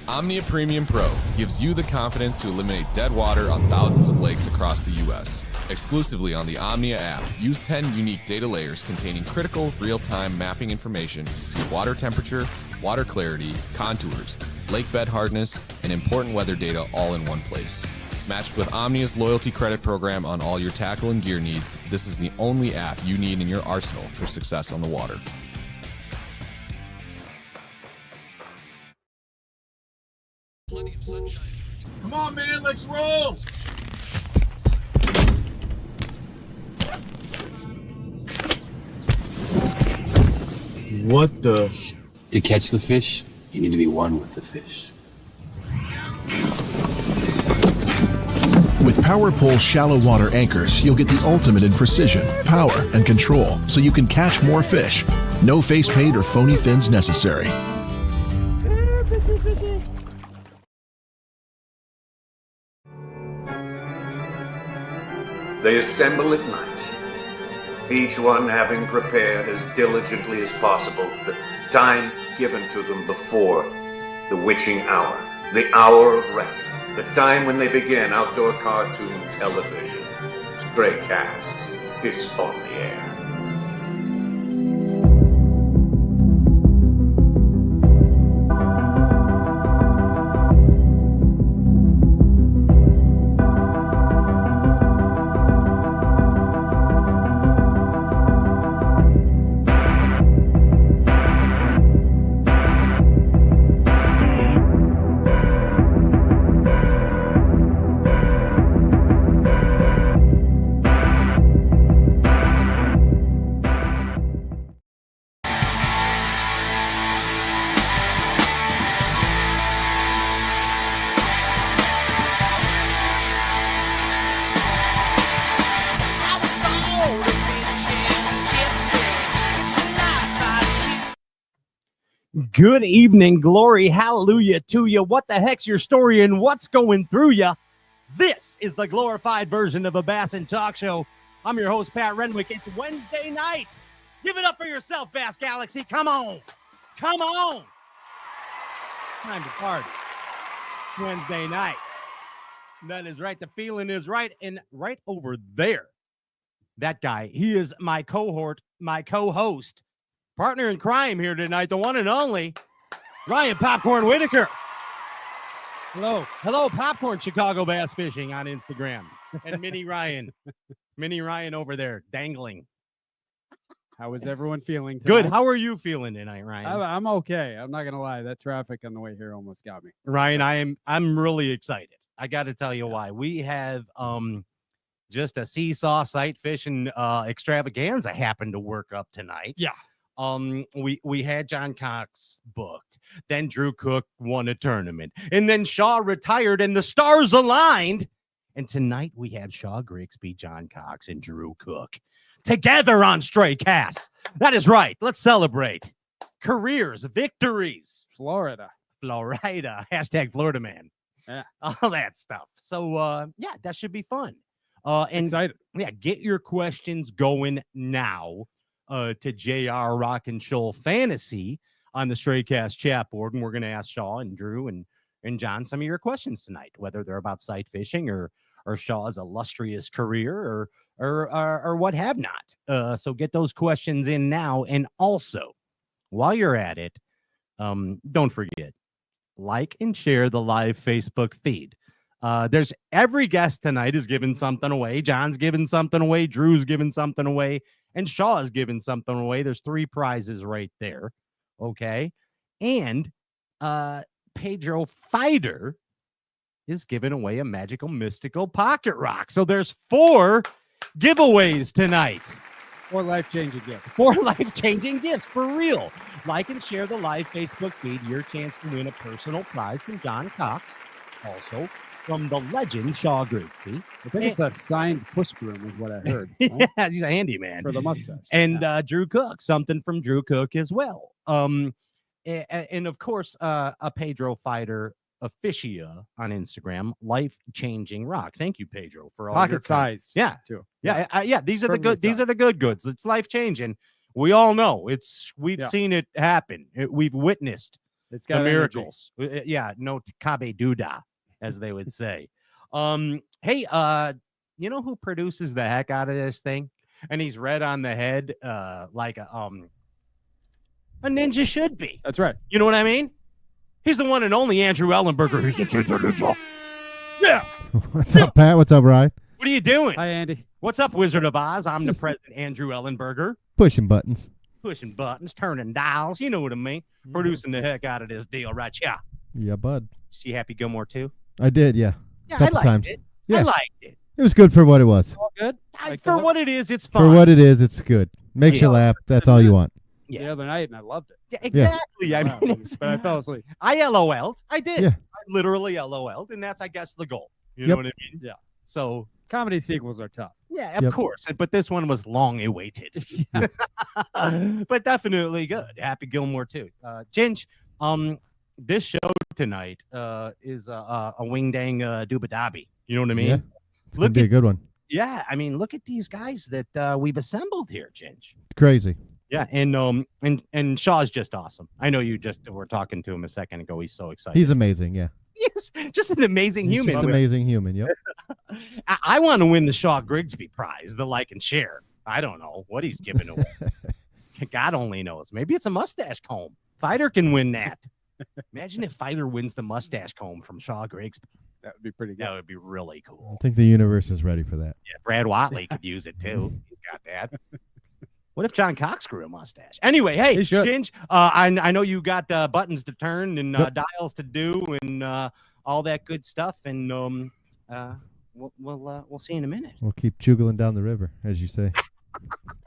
Omnia Premium Pro gives you the confidence to eliminate dead water on thousands of lakes across the U.S. Exclusively on the Omnia app, use 10 unique data layers containing critical real-time mapping information to see water temperature, water clarity, contours, lake bed hardness, and important weather data all in one place. Matched with Omnia's loyalty credit program on all your tackle and gear needs, this is the only app you need in your arsenal for success on the water. Plenty of sunshine. Come on, man, let's roll. What the? To catch the fish, you need to be one with the fish. With PowerPole shallow water anchors, you'll get the ultimate in precision, power, and control, so you can catch more fish. No face paint or phony fins necessary. They assemble at night, each one having prepared as diligently as possible to the time given to them before the witching hour, the hour of reckoning, the time when they begin outdoor cartoon television. Stray Cats is on the air. Good evening, glory, hallelujah to you. What the heck's your story and what's going through you? This is the glorified version of a Bass and Talk Show. I'm your host, Pat Renwick. It's Wednesday night. Give it up for yourself, Bass Galaxy. Come on. Come on. Time to party. Wednesday night. That is right. The feeling is right. And right over there, that guy, he is my cohort, my co-host, partner in crime here tonight, the one and only Ryan Popcorn Whitaker. Hello, Popcorn Chicago Bass Fishing on Instagram. And Mini Ryan over there dangling. How is everyone feeling tonight? Good. How are you feeling tonight, Ryan? I'm okay. I'm not gonna lie. That traffic on the way here almost got me. Ryan, I'm really excited. I got to tell you why. We have just a seesaw sight fishing extravaganza happened to work up tonight. Yeah. We had John Cox booked, then Drew Cook won a tournament, and then Shaw retired and the stars aligned. And tonight we have Shaw Grigsby, John Cox, and Drew Cook together on Stray Cats. That is right. Let's celebrate careers, victories. Florida. Hashtag Florida man. Yeah. All that stuff. So yeah, that should be fun. And excited. Yeah, get your questions going now. To JR Rock and Shoal Fantasy on the Stray Cast chat board. And we're going to ask Shaw and Drew and John some of your questions tonight, whether they're about sight fishing or Shaw's illustrious career or what have not. So get those questions in now. And also, while you're at it, don't forget, like and share the live Facebook feed. There's every guest tonight is giving something away. John's giving something away. Drew's giving something away. And Shaw is giving something away. There's 3 prizes right there. Okay. And Pedro Fighter is giving away a magical, mystical pocket rock. So there's 4 giveaways tonight. 4 life-changing gifts. 4 life-changing gifts for real. Like and share the live Facebook feed. Your chance to win a personal prize from John Cox. Also, from the legend Shaw Grigsby. I think it's a signed push broom is what I heard. Right? Yeah, he's a handyman. For the mustache. And Drew Cook, something from Drew Cook as well. And of course, a Pedro Fighter Officia on Instagram, life-changing rock. Thank you, Pedro, for all pocket sized. Yeah, too. Yeah. These are the good. These are the good goods. It's life-changing. We all know we've seen it happen. We've witnessed It's the got energy. miracles. Yeah, no kabe duda, as they would say. Hey, you know who produces the heck out of this thing? And he's red on the head, like a ninja should be. That's right. You know what I mean? He's the one and only Andrew Ellenberger. He's a ninja. Yeah. What's up, Pat? What's up, Ryan? What are you doing? Hi, Andy. What's up, Wizard of Oz? I'm the president, Andrew Ellenberger. Pushing buttons. Pushing buttons, turning dials. You know what I mean? Producing the heck out of this deal, right? Yeah. Yeah, bud. See Happy Gilmore too? I did, yeah. Yeah, Couple I liked times. it. Yeah. I liked it. It was good for what it was. All good. Like the For look what it is, it's fine. For what it is, it's good. Makes you Yeah. laugh. That's all you want. Yeah. the other night, and I loved it. Yeah, exactly. I Wow. mean, it's, But I fell asleep. I LOL'd. I did. Yeah. I literally LOL'd, and that's, I guess, the goal. You know Yep. what I mean? Yeah. So, Comedy sequels are tough. yeah, of Yep. course. But this one was long awaited. But definitely good. Happy Gilmore too. Ginge, this show tonight is a wing dang doobadabi. You know what I mean? Yeah. It's going Look to be a at, good one. yeah, I mean, look at these guys that we've assembled here, Ginge. Crazy. Yeah, and Shaw's just awesome. I know you just were talking to him a second ago. He's so excited. He's amazing, yeah. He's just an amazing He's human. just an amazing human, yep. I want to win the Shaw Grigsby Prize, the like and share. I don't know what he's giving away. God only knows. Maybe it's a mustache comb. Fighter can win that. Imagine if Fighter wins the mustache comb from Shaw Grigsby. That would be pretty good. That would be really I cool. think the universe is ready for that. Yeah, Brad Watley could use it too. He's got that. What if John Cox grew a mustache? Anyway, hey, He should. Ginge, I know you got buttons to turn and Yep. dials to do and all that good stuff, and we'll see in a minute. We'll keep juggling down the river, as you say.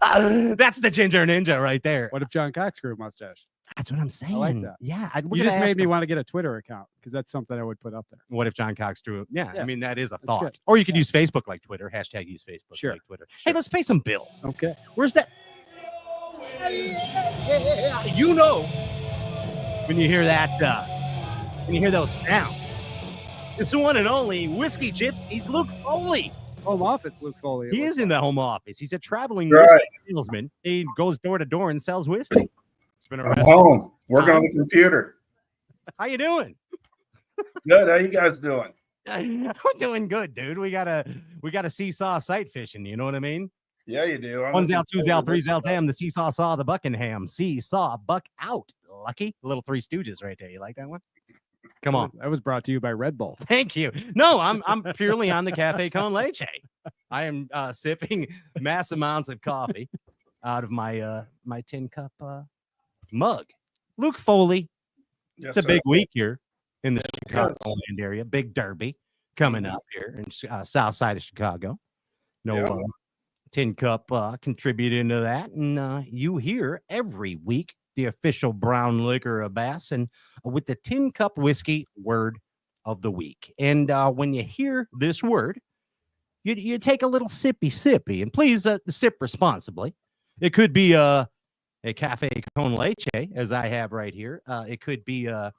That's the Ginger Ninja right there. What if John Cox grew a mustache? That's what I'm saying. that. Yeah, You just made me want to get a Twitter account because that's something I would put up there. What if John Cox drew? Yeah, I Yeah. mean that is a That's thought. good. Or you could use Facebook like Twitter. Hashtag use Facebook Sure. like Twitter. Hey, let's pay some bills. Okay. Where's that? You know when you hear that, when you hear those sounds. It's the one and only Whiskey Chips. He's Luke Foley. Home office, Luke Foley. it He looks is in like. the home office. He's a traveling Right. whiskey salesman. He goes door to door and sells whiskey. It's been a I'm home, working on the computer. How you doing? Good. How you guys doing? We're doing good, dude. We got a seesaw sight fishing. You know what I mean? Yeah, you do. I'm One zal, looking two zal, forward three to zal, it. Sam. The seesaw saw the Buckingham. Seesaw buck out. Lucky little Three Stooges right there. You like that one? Come on. That was brought to you by Red Bull. Thank you. No, I'm purely on the cafe con leche. I am sipping mass amounts of coffee out of my my tin cup mug. Luke Foley. Yes, It's a sir. big week here in the Yes. Chicagoland area. Big Derby coming up here in south side of Chicago. No Yeah. tin cup contributing to that. And you hear every week the official brown liquor of Bass and with the tin cup whiskey word of the week. And when you hear this word, you take a little sippy, and please sip responsibly. It could be a cafe con leche, as I have right here. It could be a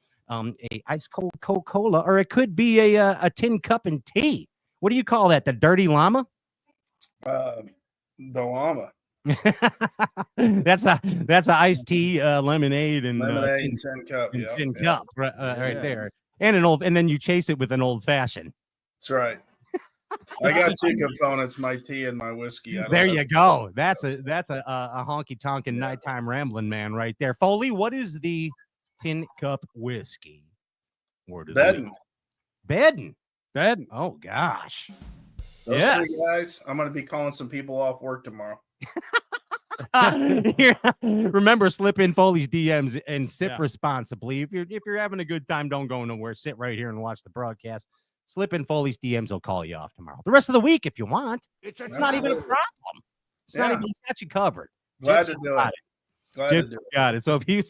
ice cold Coca-Cola, or it could be a tin cup and tea. What do you call that? The dirty llama? The llama. that's a iced tea, lemonade, and Lemonade and tin cup. and Yeah. tin yeah. cup right Yeah. there, and and then you chase it with an old fashioned. That's right. I got two components: my tea and my whiskey. I don't There have- you go. That's a honky tonkin' nighttime rambling man right there. Foley, what is the tin cup whiskey? Word of the week. Bedding. Bedding. Bed. Oh gosh. Those Yeah. three guys. I'm going to be calling some people off work tomorrow. Here, remember, slip in Foley's DMs and sip Yeah. responsibly. If you're having a good time, don't go nowhere. Sit right here and watch the broadcast. Slip in Foley's DMs. Will call you off tomorrow. The rest of the week, if you want, it's not even a Absolutely. problem. It's not Yeah. even. It's got you covered. Glad Gypsy to do got it. Glad to Gypsy do it. got it. So if you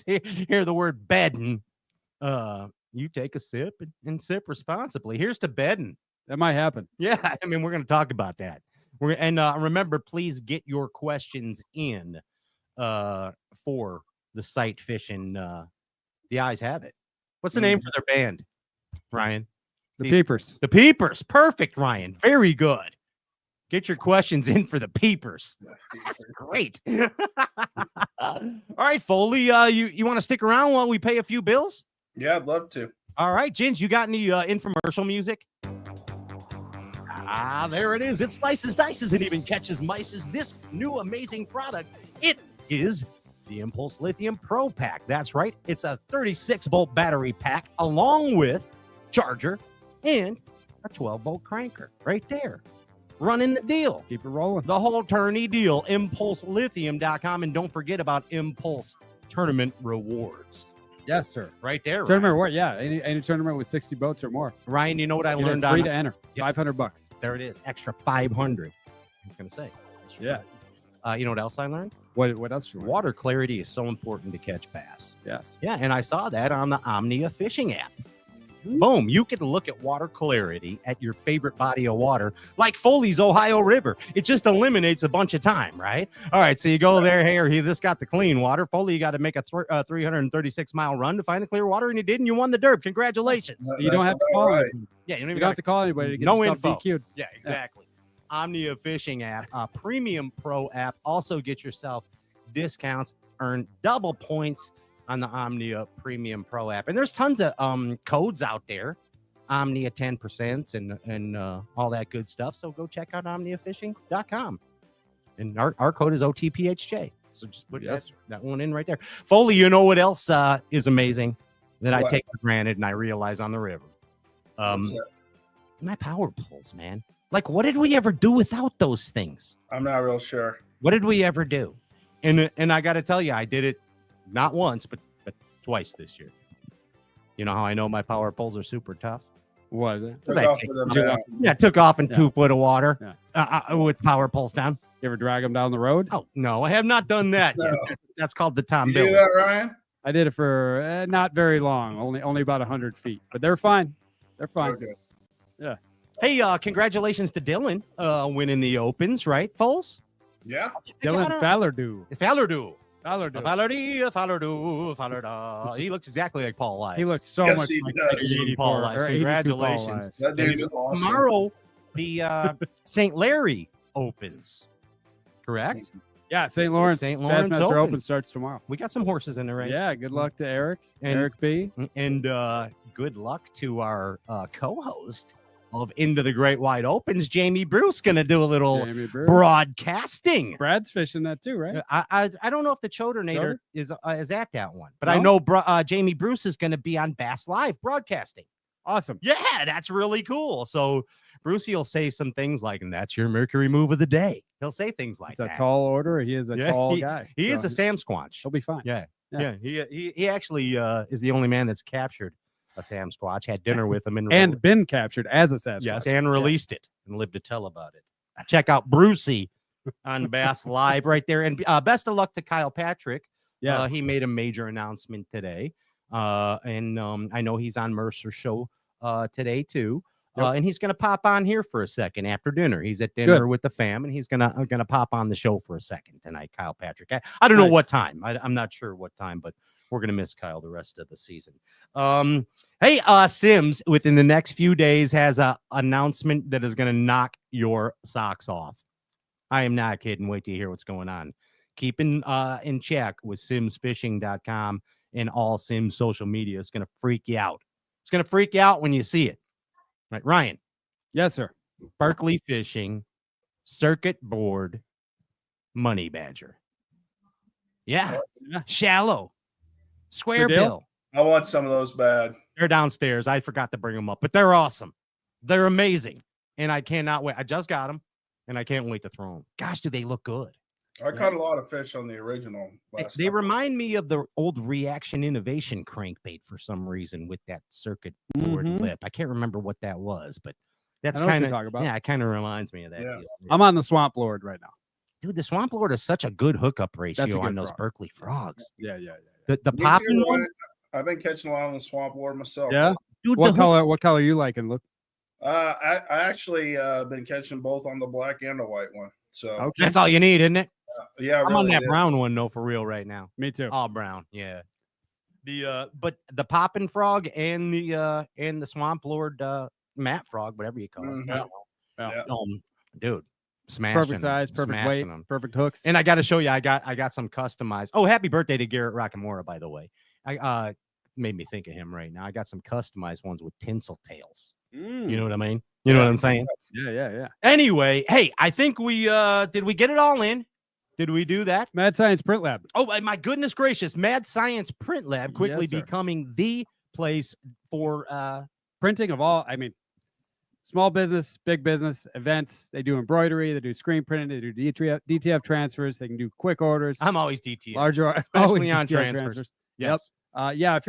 hear the word bedding, you take a sip and sip responsibly. Here's to bedding. That might happen. Yeah, I mean, we're going to talk about that. Remember, please get your questions in for the sight fishing. The Eyes Have It. What's the name for their band, Ryan? The These- Peepers. The Peepers. Perfect, Ryan. Very good. Get your questions in for the Peepers. That's great. All right, Foley, you want to stick around while we pay a few bills? Yeah, I'd love to. All right, Ginge, you got any infomercial music? There it is. It slices, dices, and even catches mices. This new amazing product, it is the Impulse Lithium Pro Pack. That's right. It's a 36-volt battery pack along with charger and a 12-volt cranker right there. Running the deal. Keep it rolling. The whole tourney deal. ImpulseLithium.com. And don't forget about Impulse Tournament Rewards. Yes, sir. Right there. Tournament reward. Yeah, any tournament with 60 boats or more. Ryan, you know what I You learned get free on to enter. Yep. $500. There it is. Extra 500. I was going to say. Yes. You know what else I learned? What else? Water clarity is so important to catch bass. Yes. Yeah, and I saw that on the Omnia fishing app. Boom, you can look at water clarity at your favorite body of water, like Foley's Ohio River. It just eliminates a bunch of time, right? All right, so you go there, hey, this got the clean water. Foley, you got to make a 336-mile run to find the clear water, and you did, and you won the derb. Congratulations. You don't have to call right. anybody. Yeah, you don't You even don't have to call anybody to get no yourself info. DQ'd. Yeah, exactly. Omnia Fishing app, Premium Pro app. Also get yourself discounts, earn double points on the Omnia Premium Pro app. And there's tons of codes out there, Omnia 10% and all that good stuff. So go check out OmniaFishing.com. And our code is OTPHJ. So just put that one in right there. Foley, you know what else is amazing that I What? take for granted and I realize on the river? What's that? My power poles, man. Like, what did we ever do without those things? I'm not real sure. What did we ever do? And I got to tell you, I did it not once, but twice this year. You know how I know my power poles are super tough? Was it? Took I off take- with them Took down. off. Yeah, took off in Yeah. 2 foot of water Yeah. with power poles down. You ever drag them down the road? Oh, no, I have not done that yet. No. That's called the Tom You do Bill. that, Ryan? I did it for not very long, only about 100 feet, but they're fine. They're fine. Okay. Hey, congratulations to Dylan winning the Opens, right, Foles? Yeah. Dylan Fallardew. Fallardew. Fallardew. Fallardew. He looks exactly like Paul Lice. He looks so Yes, much he like does. 84 Paul Lice. or 82 Paul Congratulations. Lice. That dude's awesome. Tomorrow, the St. Larry Opens, correct? Yeah, St. Lawrence. St. Lawrence Bassmaster Open. Open starts tomorrow. We got some horses in the race. Yeah, good luck to Eric. And- Eric B. And good luck to our co-host of Into the Great Wide Opens, Jamie Bruce, going to do a little Jamie Bruce. broadcasting. Brad's fishing that too, right? I don't know if the Chodornator is at that one, but I No? know Jamie Bruce is going to be on Bass Live broadcasting. Awesome. Yeah, that's really cool. So Brucey will say some things like, and that's your Mercury move of the day. He'll say things like It's a that. tall order. He is a Yeah, tall guy. He is so a Sam Squatch. He'll be fine. Yeah. Yeah. Yeah. He actually is the only man that's captured a Sam Squatch, had dinner with him And been captured as a Sasquatch. yes, and released it and lived to tell about it. Check out Brucey on Bass Live right there. And best of luck to Kyle Patrick. Yeah. He made a major announcement today. And I know he's on Mercer's show today too. Yep. And he's gonna pop on here for a second after dinner. He's at dinner with the fam, and he's gonna pop on the show for a second tonight. Kyle Patrick. I don't know Nice. what time. I'm not sure what time, but we're gonna miss Kyle the rest of the season. Hey, Sims within the next few days has a announcement that is gonna knock your socks off. I am not kidding. Wait till you hear what's going on. Keep in check with simsfishing.com and all Sims social media. It's gonna freak you out. It's gonna freak you out when you see it. Right, Ryan. Yes, sir. Berkeley Fishing, Circuit Board, Money Badger. Yeah. Yeah. Shallow. Square Good deal. bill. I want some of those bad. They're downstairs. I forgot to bring them up, but they're awesome. They're amazing. And I cannot wait. I just got them and I can't wait to throw them. Gosh, do they look good? I caught a lot of fish on the original. Last They couple. remind me of the old Reaction Innovation crankbait for some reason with that circuit board Mhm. lip. I can't remember what that was, but that's I know what kind you're of talking about. yeah, it kind of reminds me of that. Yeah. deal. I'm on the Swamp Lord right now. Dude, the Swamp Lord is such a good hookup ratio That's a on good those frog. Berkeley frogs. Yeah, yeah, The Me too, popping one, Ryan. I've been catching a lot on the swamp lord myself. yeah. dude. What the color? What color you liking? Look. I actually been catching both on the black and the white one. So Okay. That's all you need, isn't it? yeah, I'm on really that is. brown one though, for real right now. Me too. All brown, yeah. But the popping frog and the Swamp Lord mat frog, whatever you call it. Mhm. I don't Yeah. know. Dude, smashing Perfect size, perfect weight, them. perfect hooks. And I got to show you, I got some customized. Oh, happy birthday to Garrett Rockamora, by the way. made me think of him right now. I got some customized ones with tinsel tails. Mm. You know what I mean? You know what I'm saying? Yeah. Anyway, hey, I think we did we get it all in? Did we do that? Mad Science Print Lab. Oh, my goodness gracious. Mad Science Print Lab quickly Yes, sir. becoming the place for Printing of all, I mean, small business, big business, events. They do embroidery, they do screen printing, they do DTF transfers, they can do quick orders. I'm always DTF. Larger, especially always on DTF transfers. Yep. Yes. Yeah, if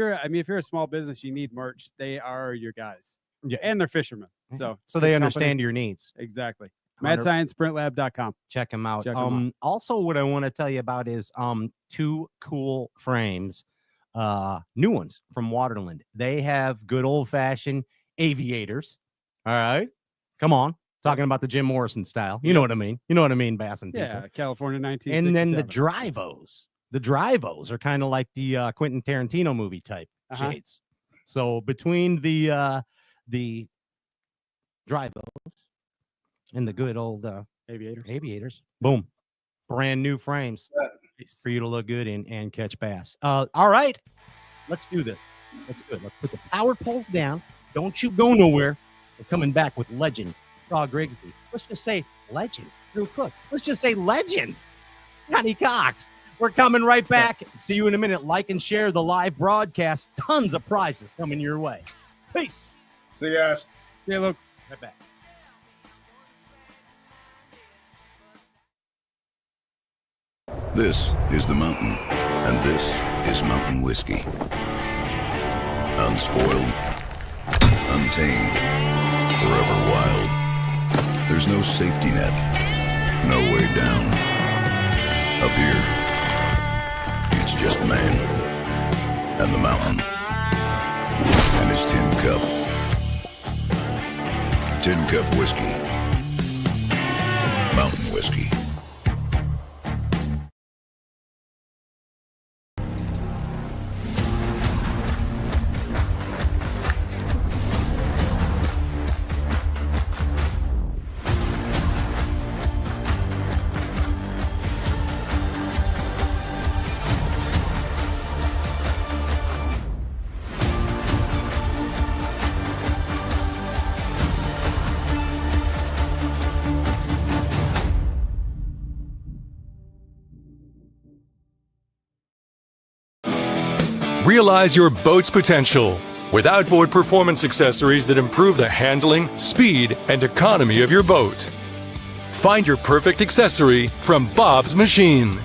you're a small business, you need merch. They are your guys. Yeah. And they're fishermen. So they good understand company. your needs. Exactly. 100 MadSciencePrintLab.com. Check them out. Check 'em out. Also, what I want to tell you about is two cool frames, new ones from Waterland. They have good old fashioned aviators. All right, come on, talking about the Jim Morrison style. You know what I mean. You know what I mean, Bass and people. Yeah, California 1967. And then the Drivos. The Drivos are kind of like the Quentin Tarantino movie type shades. So between the Drivos and the good old aviators, boom, brand new frames for you to look good in and catch bass. All right, let's do this. Let's do it. Let's put the power poles down. Don't you go nowhere. We're coming back with legend Shaw Grigsby. Let's just say legend Drew Cook. Let's just say legend Johnny Cox. We're coming right back. See you in a minute. Like and share the live broadcast. Tons of prizes coming your way. Peace. See you guys. Yeah, look. Right back. This is the mountain, and this is mountain whiskey. Unspoiled, untamed, forever wild. There's no safety net, no way down. Up here, it's just man, and the mountain, and his tin cup. Tin Cup Whiskey. Mountain whiskey. Realize your boat's potential with outboard performance accessories that improve the handling, speed, and economy of your boat. Find your perfect accessory from Bob's Machine.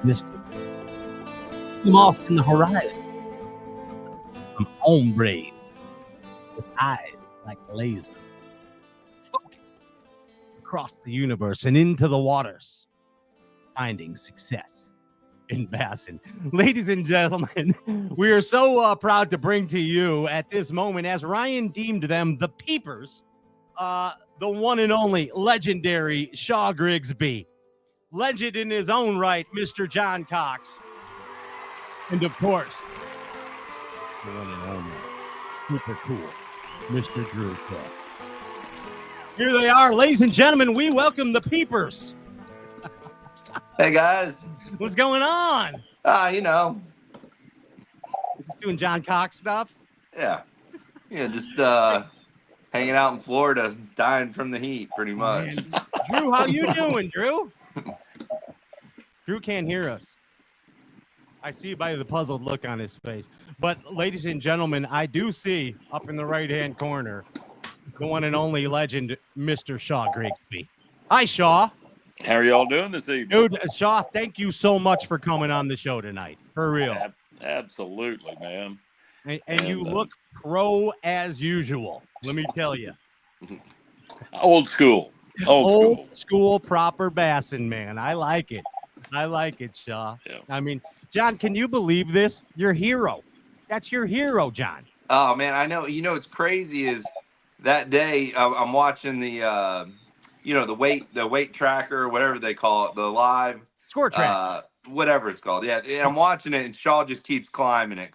Mystic. Come off in the horizon. Some ombre with eyes like lasers. Focus across the universe and into the waters. Finding success in bassing. Ladies and gentlemen, we are so proud to bring to you at this moment, as Ryan deemed them, the peepers, the one and only legendary Shaw Grigsby. Legend in his own right, Mr. John Cox. And of course, the one and only, super cool, Mr. Drew Cook. Here they are, ladies and gentlemen. We welcome the peepers. Hey, guys. What's going on? You know. Just doing John Cox stuff? Yeah. Yeah, just hanging out in Florida, dying from the heat, pretty much. Man. Drew, how you doing, Drew? Drew can't hear us. I see by the puzzled look on his face. But, ladies and gentlemen, I do see up in the right-hand corner the one and only legend, Mr. Shaw Grigsby. Hi, Shaw. How are y'all doing this evening? Dude, Shaw, thank you so much for coming on the show tonight. For real. Absolutely, man. And you look pro as usual. Let me tell you. Old school. Old school proper bassing, man. I like it. I like it, Shaw. Yeah. I mean, John, can you believe this? Your hero. That's your hero, John. Oh, man, I know. You know, what's crazy is that day I'm watching the, the weight tracker, whatever they call it, the live score track. whatever it's called. Yeah, and I'm watching it, and Shaw just keeps climbing it.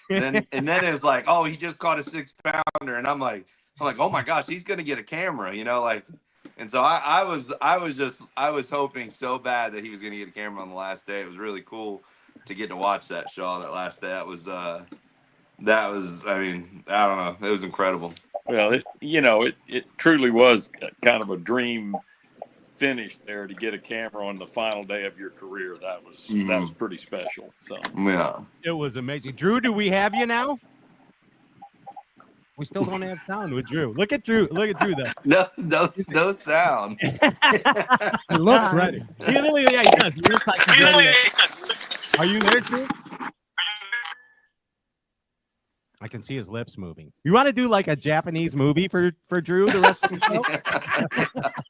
And then it was like, oh, he just caught a 6-pounder, and I'm like, oh my gosh, he's gonna get a camera, like. And so I was hoping so bad that he was gonna get a camera on the last day. It was really cool to get to watch that Shaw that last day. That was I mean, I don't know, it was incredible. Well, it truly was kind of a dream finish there to get a camera on the final day of your career. That was pretty special. So yeah, it was amazing. Drew, do we have you now? We still don't have sound with Drew. Look at Drew though. No sound. He looks ready. He does. He looks like he's ready. Are you there, Drew? I can see his lips moving. You want to do like a Japanese movie for Drew the rest of the show?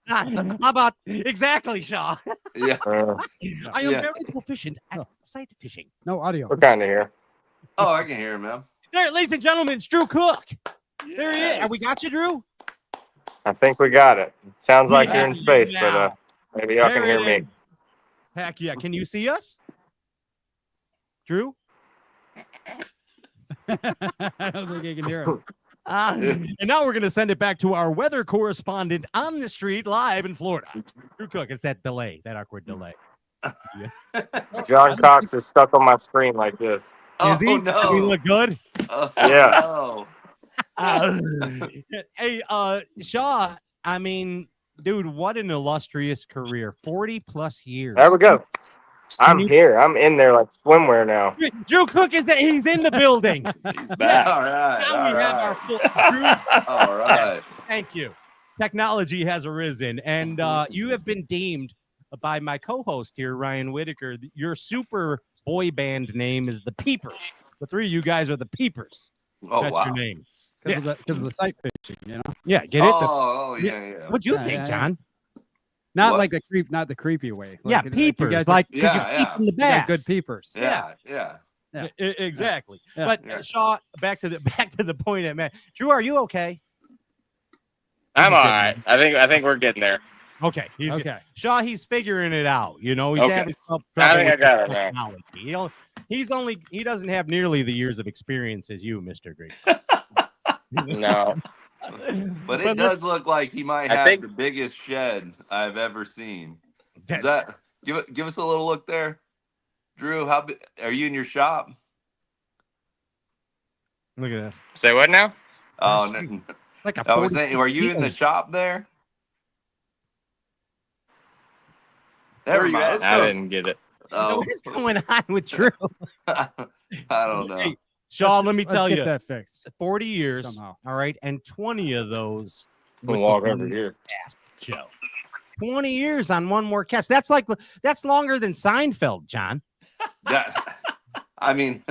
How about exactly, Shaw? Yeah. I am very proficient at sight fishing. No audio. We're kind of here. Oh, I can hear him, man. There, ladies and gentlemen, it's Drew Cook. Yes. There he is. Have we got you, Drew? I think we got it. Sounds like you're in space, but maybe y'all can hear me. Heck yeah. Can you see us? Drew? I don't think he can hear us. And now we're going to send it back to our weather correspondent on the street live in Florida. Drew Cook, it's that delay, that awkward delay. John Cox is stuck on my screen like this. Is he? No. Does he look good? Yeah. No. Hey, Shaw, I mean, dude, what an illustrious career. 40 plus years. There we go. I'm here. I'm in there like swimwear now. Drew Cook he's in the building. He's back. All right. Now we have our full Drew. All right. Yes, thank you. Technology has arisen, and you have been deemed by my co-host here, Ryan Whitaker. Your super boy band name is the Peepers. The three of you guys are the Peepers. Oh, that's wow. your name. Because of the sight fishing, Yeah, get it? Yeah. What'd you think, John? Not What? like the creepy way. Yeah, peepers. You guys Like, are, because you peep in the bass. good peepers. Yeah. Exactly. Yeah. But Shaw, back to the point at man. Drew, are you okay? I'm all right. I think we're getting there. Okay. He's Okay. Shaw, he's figuring it out. He's Okay. having some I trouble think I with got it technology. He doesn't have nearly the years of experience as you, Mr. Grigsby. No. But it does look like he might have the biggest shed I've ever seen. Is that give us a little look there, Drew? Are you in your shop? Look at this. Say what now? Oh, It's no. like a I was 40 saying, are you in the shop there? Never mind. I didn't get it. Oh. What is going on with Drew? I don't know. Hey, Shaw, let me tell Let's you, get that fixed 40 years, somehow. all right, and 20 of those We'll with walk the over one here. cast show. 20 years on one more cast. That's longer than Seinfeld, John. I'm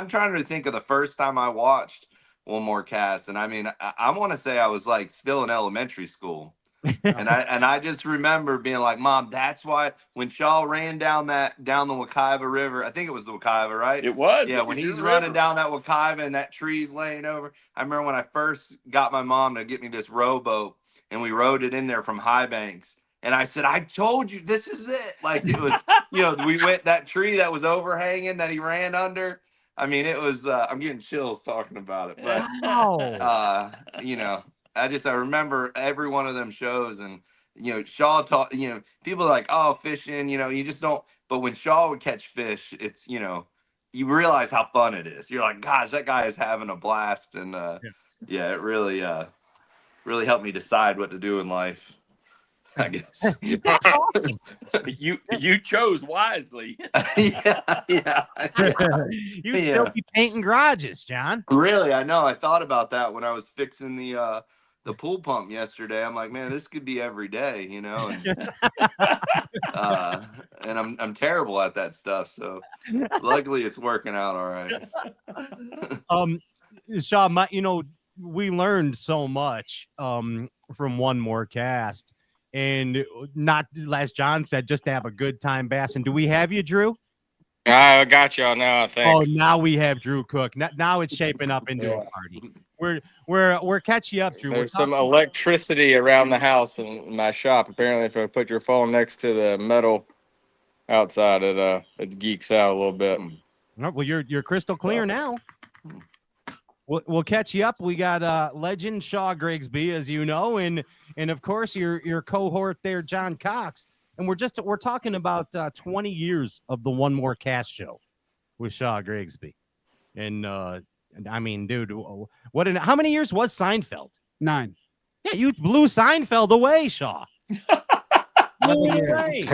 trying to think of the first time I watched one more cast, and I want to say I was like still in elementary school. and I just remember being like, Mom, that's why when Shaw ran down the Wekiva River, I think it was the Wekiva, right? It was. Yeah, when he's running down that Wekiva and that tree's laying over. I remember when I first got my mom to get me this rowboat, and we rowed it in there from High Banks. And I said, I told you, this is it. Like it was, we went that tree that was overhanging that he ran under. I mean, it was, I'm getting chills talking about it, but, I remember every one of them shows, and, Shaw taught, people are like, oh, fishing, you just don't, but when Shaw would catch fish, it's, you realize how fun it is. You're like, gosh, that guy is having a blast. And, it really helped me decide what to do in life, I guess. You chose wisely. Yeah. You'd still be painting garages, John. Really, I know. I thought about that when I was fixing the pool pump yesterday. I'm like, man, this could be every day, and I'm terrible at that stuff. So luckily it's working out all right. Shaw, we learned so much from one more cast, and not, as John said, just to have a good time bassing. Do we have you, Drew? I got y'all now, I think. Oh, now we have Drew Cook. Now it's shaping up into a party. We're catching you up, Drew. There's some electricity around the house in my shop. Apparently, if I put your phone next to the metal outside, it geeks out a little bit. No, well, you're crystal clear now. We'll catch you up. We got legend Shaw Grigsby, as you know, and of course your cohort there, John Cox. And we're talking about 20 years of the One More Cast show with Shaw Grigsby. And I mean, dude, how many years was Seinfeld? 9. Yeah, you blew Seinfeld away, Shaw. Blew it away.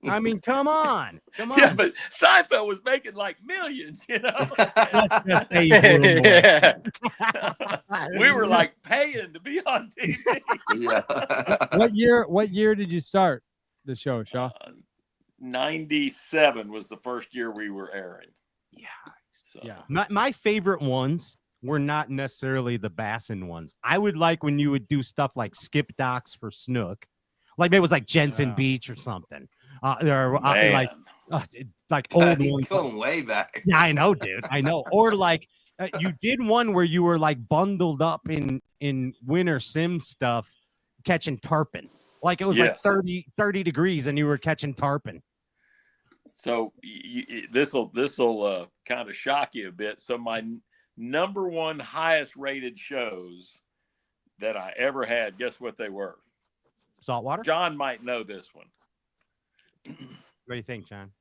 I mean, come on. Yeah, but Seinfeld was making like millions, you know. We were like paying to be on TV. Yeah. What year did you start the show, Shaw? 97 was the first year we were airing. Yeah. So. Yeah. My favorite ones were not necessarily the Bassin ones. I would like when you would do stuff like skip docs for Snook. Like maybe it was like Jensen Beach or something. Like old He's ones. going way back. Yeah, I know, dude. I know. Or like you did one where you were like bundled up in winter sim stuff, catching tarpon. Like it was like 30 degrees and you were catching tarpon. So this will kind of shock you a bit. So my number one highest rated shows that I ever had, guess what they were? Saltwater? John might know this one. What do you think, John?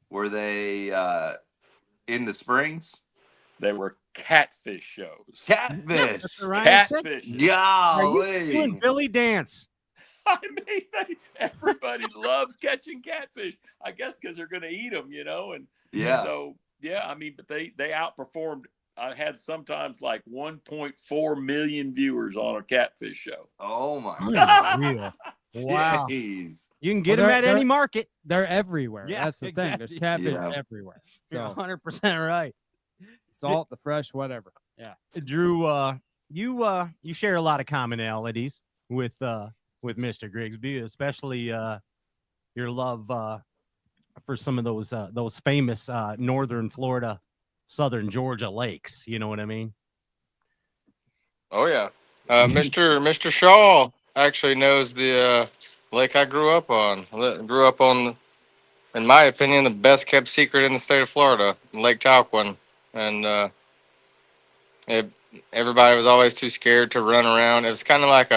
Were they in the Springs? They were catfish shows. Catfish. Catfish. Golly. Doing Billy Dance. I mean, everybody loves catching catfish. I guess because they're going to eat them, you know. And so I mean, but they outperformed. I had sometimes like 1.4 million viewers on a catfish show. Oh my God! Wow. Jeez. You can get them at any market. They're everywhere. Yeah, That's the thing. There's catfish everywhere. So you're 100% right. Salt, the fresh, whatever. Yeah. Drew, you share a lot of commonalities with Mr. Grigsby, especially your love for some of those famous northern Florida, southern Georgia lakes. You know what I mean? Oh yeah, Mr. Shaw actually knows the lake I grew up on. Grew up on, in my opinion, the best kept secret in the state of Florida, Lake Talquin, and everybody was always too scared to run around. It was kind of like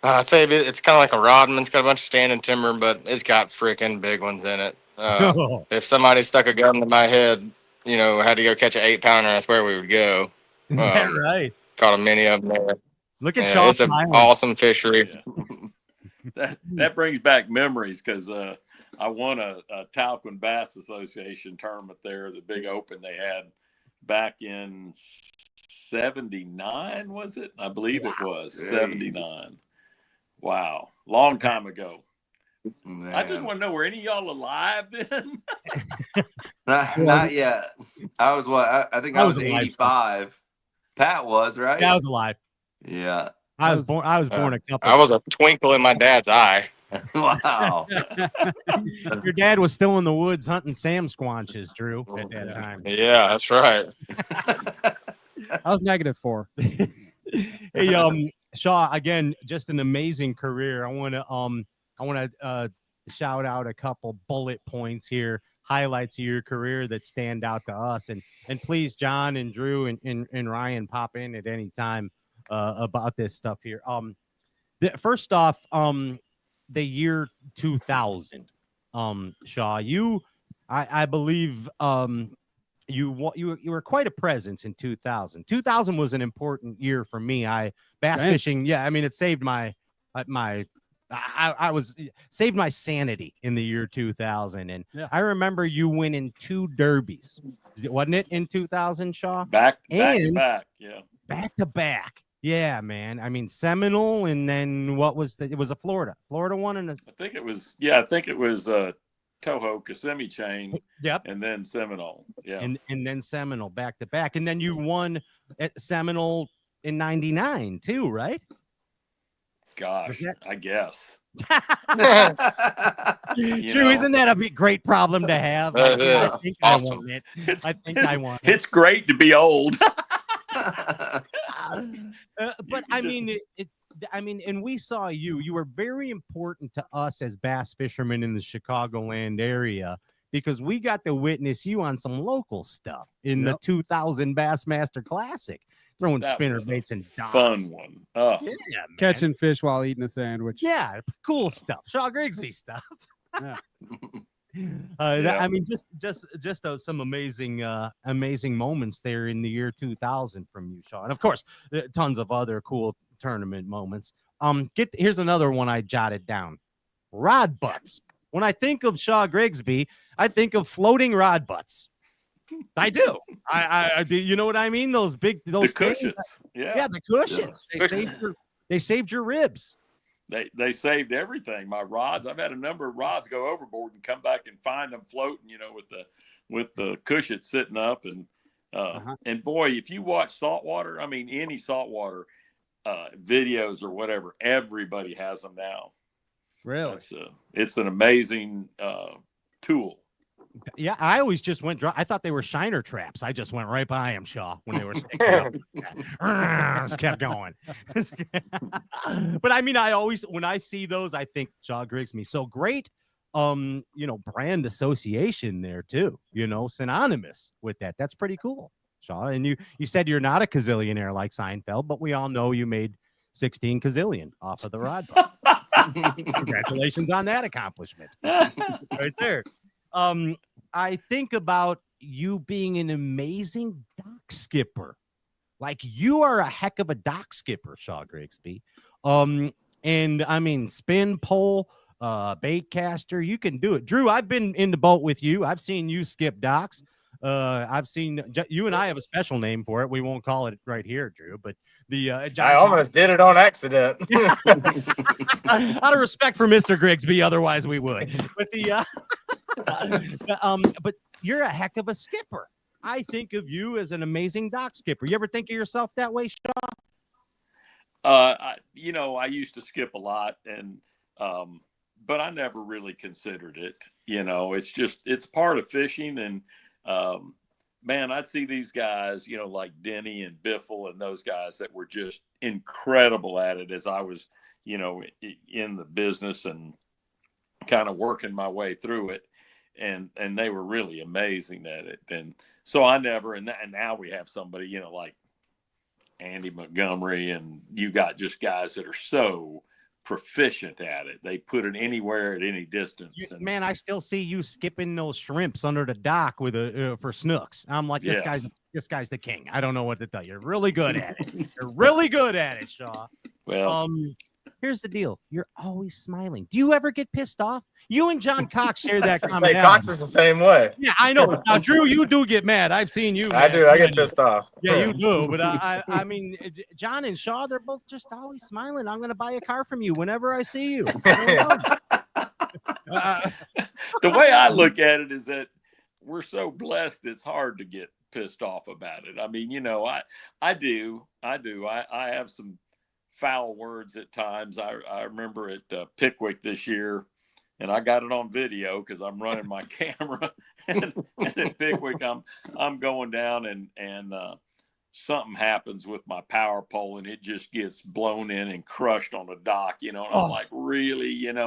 I'd say it's kind of like a Rodman. It's got a bunch of standing timber, but it's got freaking big ones in it. If somebody stuck a gun to my head, you know, had to go catch an 8-pounder, that's where we would go. Is that right? Caught many of them there. Look at Shaw It's an awesome fishery. Yeah. That brings back memories because I won a Talquin Bass Association tournament there, the big open they had back in 79, was it? I believe it was 79. Wow. Long time ago. Man. I just want to know, were any of y'all alive then? Not yet. I was I think I was 85. Pat was, right? Yeah, I was alive. Yeah. I was born a couple. I was a twinkle in my dad's eye. Wow. Your dad was still in the woods hunting Sam squanches, Drew, at that time. Yeah, that's right. I was -4. Hey, Shaw, again, just an amazing career. I want to shout out a couple bullet points here, highlights of your career that stand out to us, and please, John and Drew and Ryan, pop in at any time about this stuff here. First off, the year 2000, Shaw, I believe you were quite a presence in 2000. 2000 was an important year for me. Bass fishing. Yeah. I mean, it saved my saved my sanity in the year 2000. And I remember you winning 2 derbies, wasn't it, in 2000, Shaw? Back to back. Yeah. Back to back. Yeah, man. I mean, Seminole, and then what was it was a Florida one, and I think it was Toho, Kissimmee chain. Yep. And then Seminole. Yeah. And then Seminole back to back. And then you won at Seminole in 99 too, right? Gosh, I guess. True, isn't that a great problem to have? I think awesome. I won it. I think I won it. It's great to be old. But I mean, I mean, and we saw you. You were very important to us as bass fishermen in the Chicagoland area because we got to witness you on some local stuff in the 2000 Bassmaster Classic, throwing That spinner was a baits and fun docks. one. Oh, Yeah, man. Catching fish while eating a sandwich. Yeah, cool stuff. Shaw Grigsby stuff. Yeah. I mean, just some amazing moments there in the year 2000 from you, Shaw, and of course, tons of other cool tournament moments. Here's another one I jotted down: rod butts. When I think of Shaw Grigsby, I think of floating rod butts. I do. I do. You know what I mean? Those the cushions. Yeah, the cushions. Yeah. They saved your ribs. They saved everything. My rods. I've had a number of rods go overboard and come back and find them floating. With the cushion sitting up and boy, if you watch saltwater, I mean any saltwater videos or whatever, everybody has them now. Really? It's an amazing tool. Yeah, I always just went dry. I thought they were shiner traps. I just went right by them, Shaw, when they were sticking up. Just kept going. But I mean, I always, when I see those, I think Shaw Grigsby. So great, brand association there too, synonymous with that. That's pretty cool, Shaw. And you said you're not a gazillionaire like Seinfeld, but we all know you made 16 gazillion off of the rod butts. Congratulations on that accomplishment. Right there. I think about you being an amazing dock skipper. Like you are a heck of a dock skipper, Shaw Grigsby. And I mean, spin pole, bait caster, you can do it. Drew, I've been in the boat with you. I've seen you skip docks. I've seen you and I have a special name for it. We won't call it right here, Drew, but I almost did it on accident. Out of respect for Mr. Grigsby, otherwise we would. But but you're a heck of a skipper. I think of you as an amazing dock skipper. You ever think of yourself that way, Shaw? I used to skip a lot, and but I never really considered it. It's part of fishing, and man, I'd see these guys, like Denny and Biffle and those guys that were just incredible at it as I was, in the business and kind of working my way through it. And they were really amazing at it. And so I never, and now we have somebody, like Andy Montgomery, and you got just guys that are so proficient at it. They put it anywhere at any distance. Man, I still see you skipping those shrimps under the dock with for snooks. I'm like, this guy's the king. I don't know what to tell you. You're really good at it. You're really good at it, Shaw. Well, here's the deal. You're always smiling. Do you ever get pissed off? You and John Cox share that commonality. Cox is the same way. Yeah, I know. Now, Drew, you do get mad. I've seen you. I do. I get pissed off. Yeah, you do. But I mean, John and Shaw, they're both just always smiling. I'm going to buy a car from you whenever I see you. The way I look at it is that we're so blessed. It's hard to get pissed off about it. I mean, I do. I have some foul words at times. I remember at Pickwick this year, and I got it on video because I'm running my camera. and at Pickwick, I'm going down, and something happens with my power pole, and it just gets blown in and crushed on the dock. And I'm like, really, and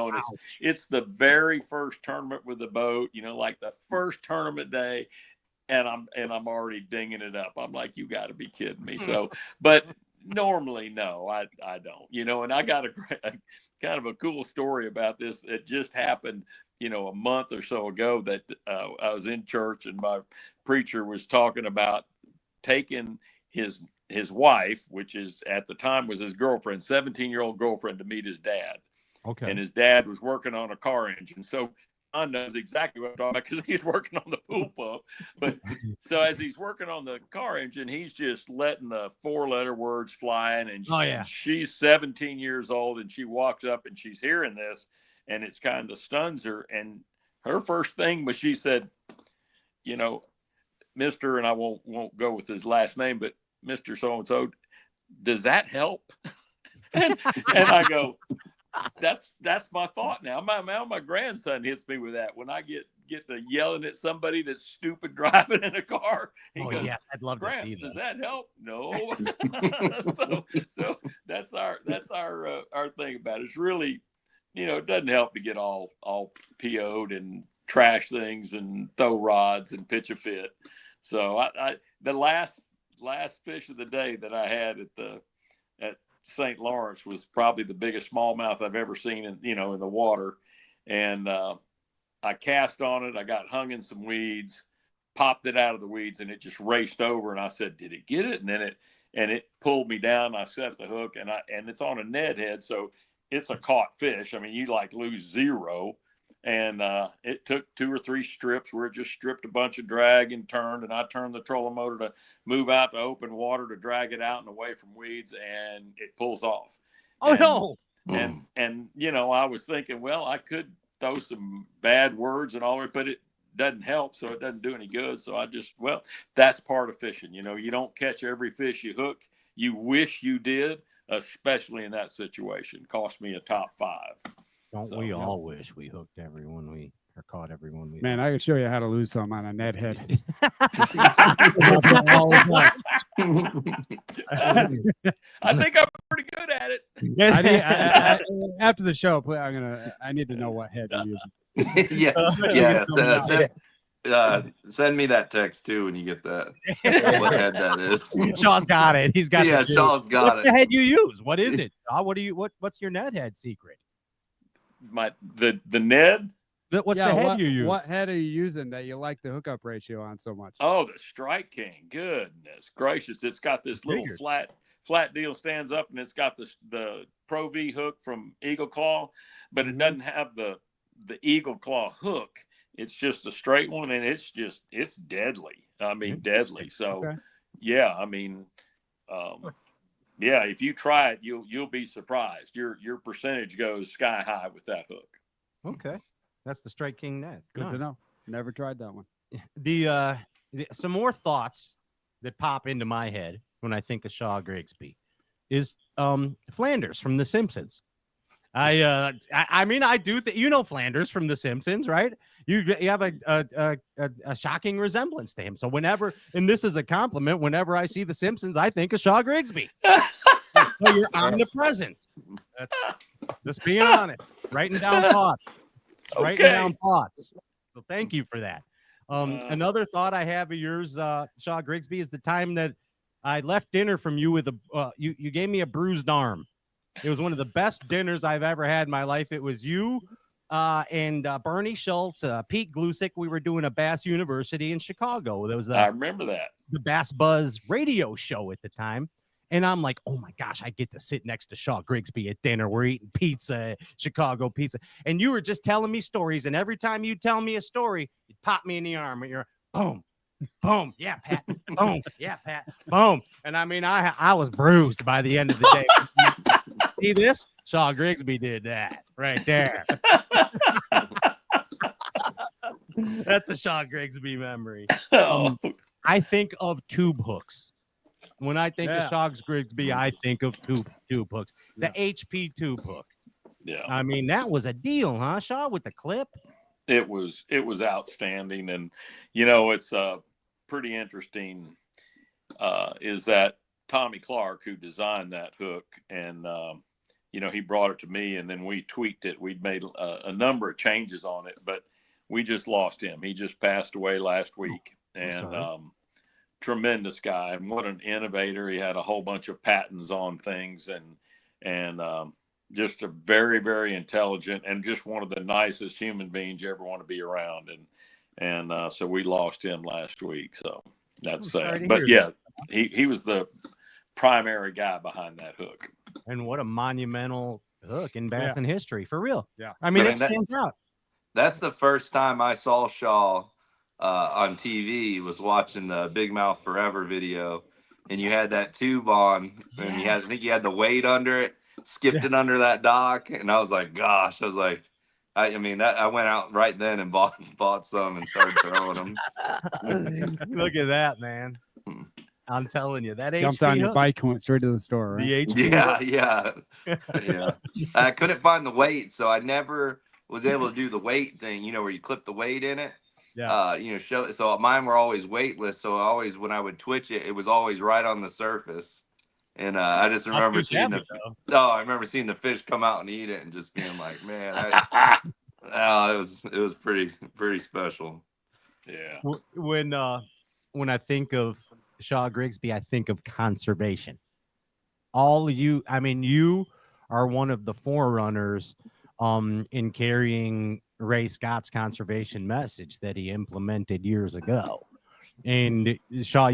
it's the very first tournament with the boat. Like the first tournament day, and I'm already dinging it up. I'm like, you got to be kidding me. So, but. Normally, no, I don't, and I got a kind of a cool story about this. It just happened, a month or so ago that I was in church and my preacher was talking about taking his wife, which is at the time was his girlfriend, 17-year-old girlfriend, to meet his dad. Okay. And his dad was working on a car engine. So John knows exactly what I'm talking about because he's working on the pool pump. But so as he's working on the car engine, he's just letting the 4-letter words flying. And she's 17 years old, and she walks up and she's hearing this, and it's kind of stuns her. And her first thing was she said, Mr. and I won't go with his last name, but Mr. So-and-so, does that help? and I go, that's my thought now. My grandson hits me with that when I get to yelling at somebody that's stupid driving in a car. He goes, yes, I'd love to see Gramps, that. does that help? No. so that's our thing about it. It's really, it doesn't help to get all PO'd and trash things and throw rods and pitch a fit. So I the last fish of the day that I had at St. Lawrence was probably the biggest smallmouth I've ever seen in the water. And I cast on it. I got hung in some weeds, popped it out of the weeds, and it just raced over. And I said, did it get it? And then it pulled me down. I set the hook and it's on a Ned head. So it's a caught fish. I mean, you lose zero. And it took 2 or 3 strips where it just stripped a bunch of drag and turned. And I turned the trolling motor to move out to open water to drag it out and away from weeds. And it pulls off. No. And I was thinking, well, I could throw some bad words and all that, but it doesn't help. So it doesn't do any good. So that's part of fishing. You don't catch every fish you hook. You wish you did, especially in that situation. Cost me a top 5. Don't we all wish we hooked everyone or caught everyone we Man, I could show you how to lose some on a Ned head. I think I'm pretty good at it. After the show, I need to know what head you're using. Send me that text too when you get that. What head that is? Shaw's got it. He's got Shaw's got What's it. What's the head you use? What is it? What's your Ned head secret? The Ned. What's the head you use? What head are you using that you like the hookup ratio on so much? Oh, the Strike King. Goodness gracious. It's got this little flat deal stands up, and it's got the Pro V hook from Eagle Claw, but it doesn't have the Eagle Claw hook. It's just a straight one, and it's deadly. I mean, deadly. So, if you try it, you'll be surprised. Your percentage goes sky high with that hook. Okay, that's the Strike King net. Good to know. Never tried that one. Some more thoughts that pop into my head when I think of Shaw Grigsby is Flanders from The Simpsons. I do think Flanders from The Simpsons, right? You have a shocking resemblance to him. So whenever, and this is a compliment, whenever I see The Simpsons, I think of Shaw Grigsby. So you're omnipresent. That's just being honest. Writing down thoughts. Writing down thoughts. So thank you for that. Another thought I have of yours, Shaw Grigsby, is the time that I left dinner from you with you gave me a bruised arm. It was one of the best dinners I've ever had in my life. It was you and Bernie Schultz, Pete Glusick. We were doing a Bass University in Chicago. There was I remember that. The Bass Buzz radio show at the time. And I'm like, oh my gosh, I get to sit next to Shaw Grigsby at dinner. We're eating pizza, Chicago pizza. And you were just telling me stories. And every time you tell me a story, you pop me in the arm and you're boom, boom. Yeah, Pat. Boom. Yeah, Pat. Boom. And I mean, I was bruised by the end of the day. See this? Shaw Grigsby did that right there. That's a Shaw Grigsby memory. I think of tube hooks. When I think of Shaw Grigsby, I think of tube hooks. The HP tube hook. Yeah. I mean, that was a deal, huh, Shaw, with the clip? It was outstanding. And, it's pretty interesting is that Tommy Clark, who designed that hook, and, he brought it to me, and then we tweaked it. We'd made a number of changes on it, but we just lost him. He just passed away last week. And tremendous guy, and what an innovator. He had a whole bunch of patents on things, and just a very, very intelligent and just one of the nicest human beings you ever want to be around. And so we lost him last week. So that's sad. But yeah, he was the primary guy behind that hook. And what a monumental hook in Bass history, for real. Yeah. I mean, it stands out. That's the first time I saw Shaw on TV, was watching the Big Mouth Forever video, and you had that tube on, and I think you had the weight under it, skipped it under that dock, and I was like, gosh, I went out right then and bought some and started throwing them. Look at that, man. I'm telling you, that Jumped HP on your hook, bike and went straight to the store. Right? the HP Yeah, hook. yeah. I couldn't find the weight, so I never was able to do the weight thing. You know, where you clip the weight in it. Yeah. You know, so mine were always weightless. So when I would twitch it, it was always right on the surface. And I just remember seeing I remember seeing the fish come out and eat it, and just being like, man, it was pretty special. Yeah. When I think of Shaw Grigsby, I think of conservation. You are one of the forerunners in carrying Ray Scott's conservation message that he implemented years ago. And Shaw,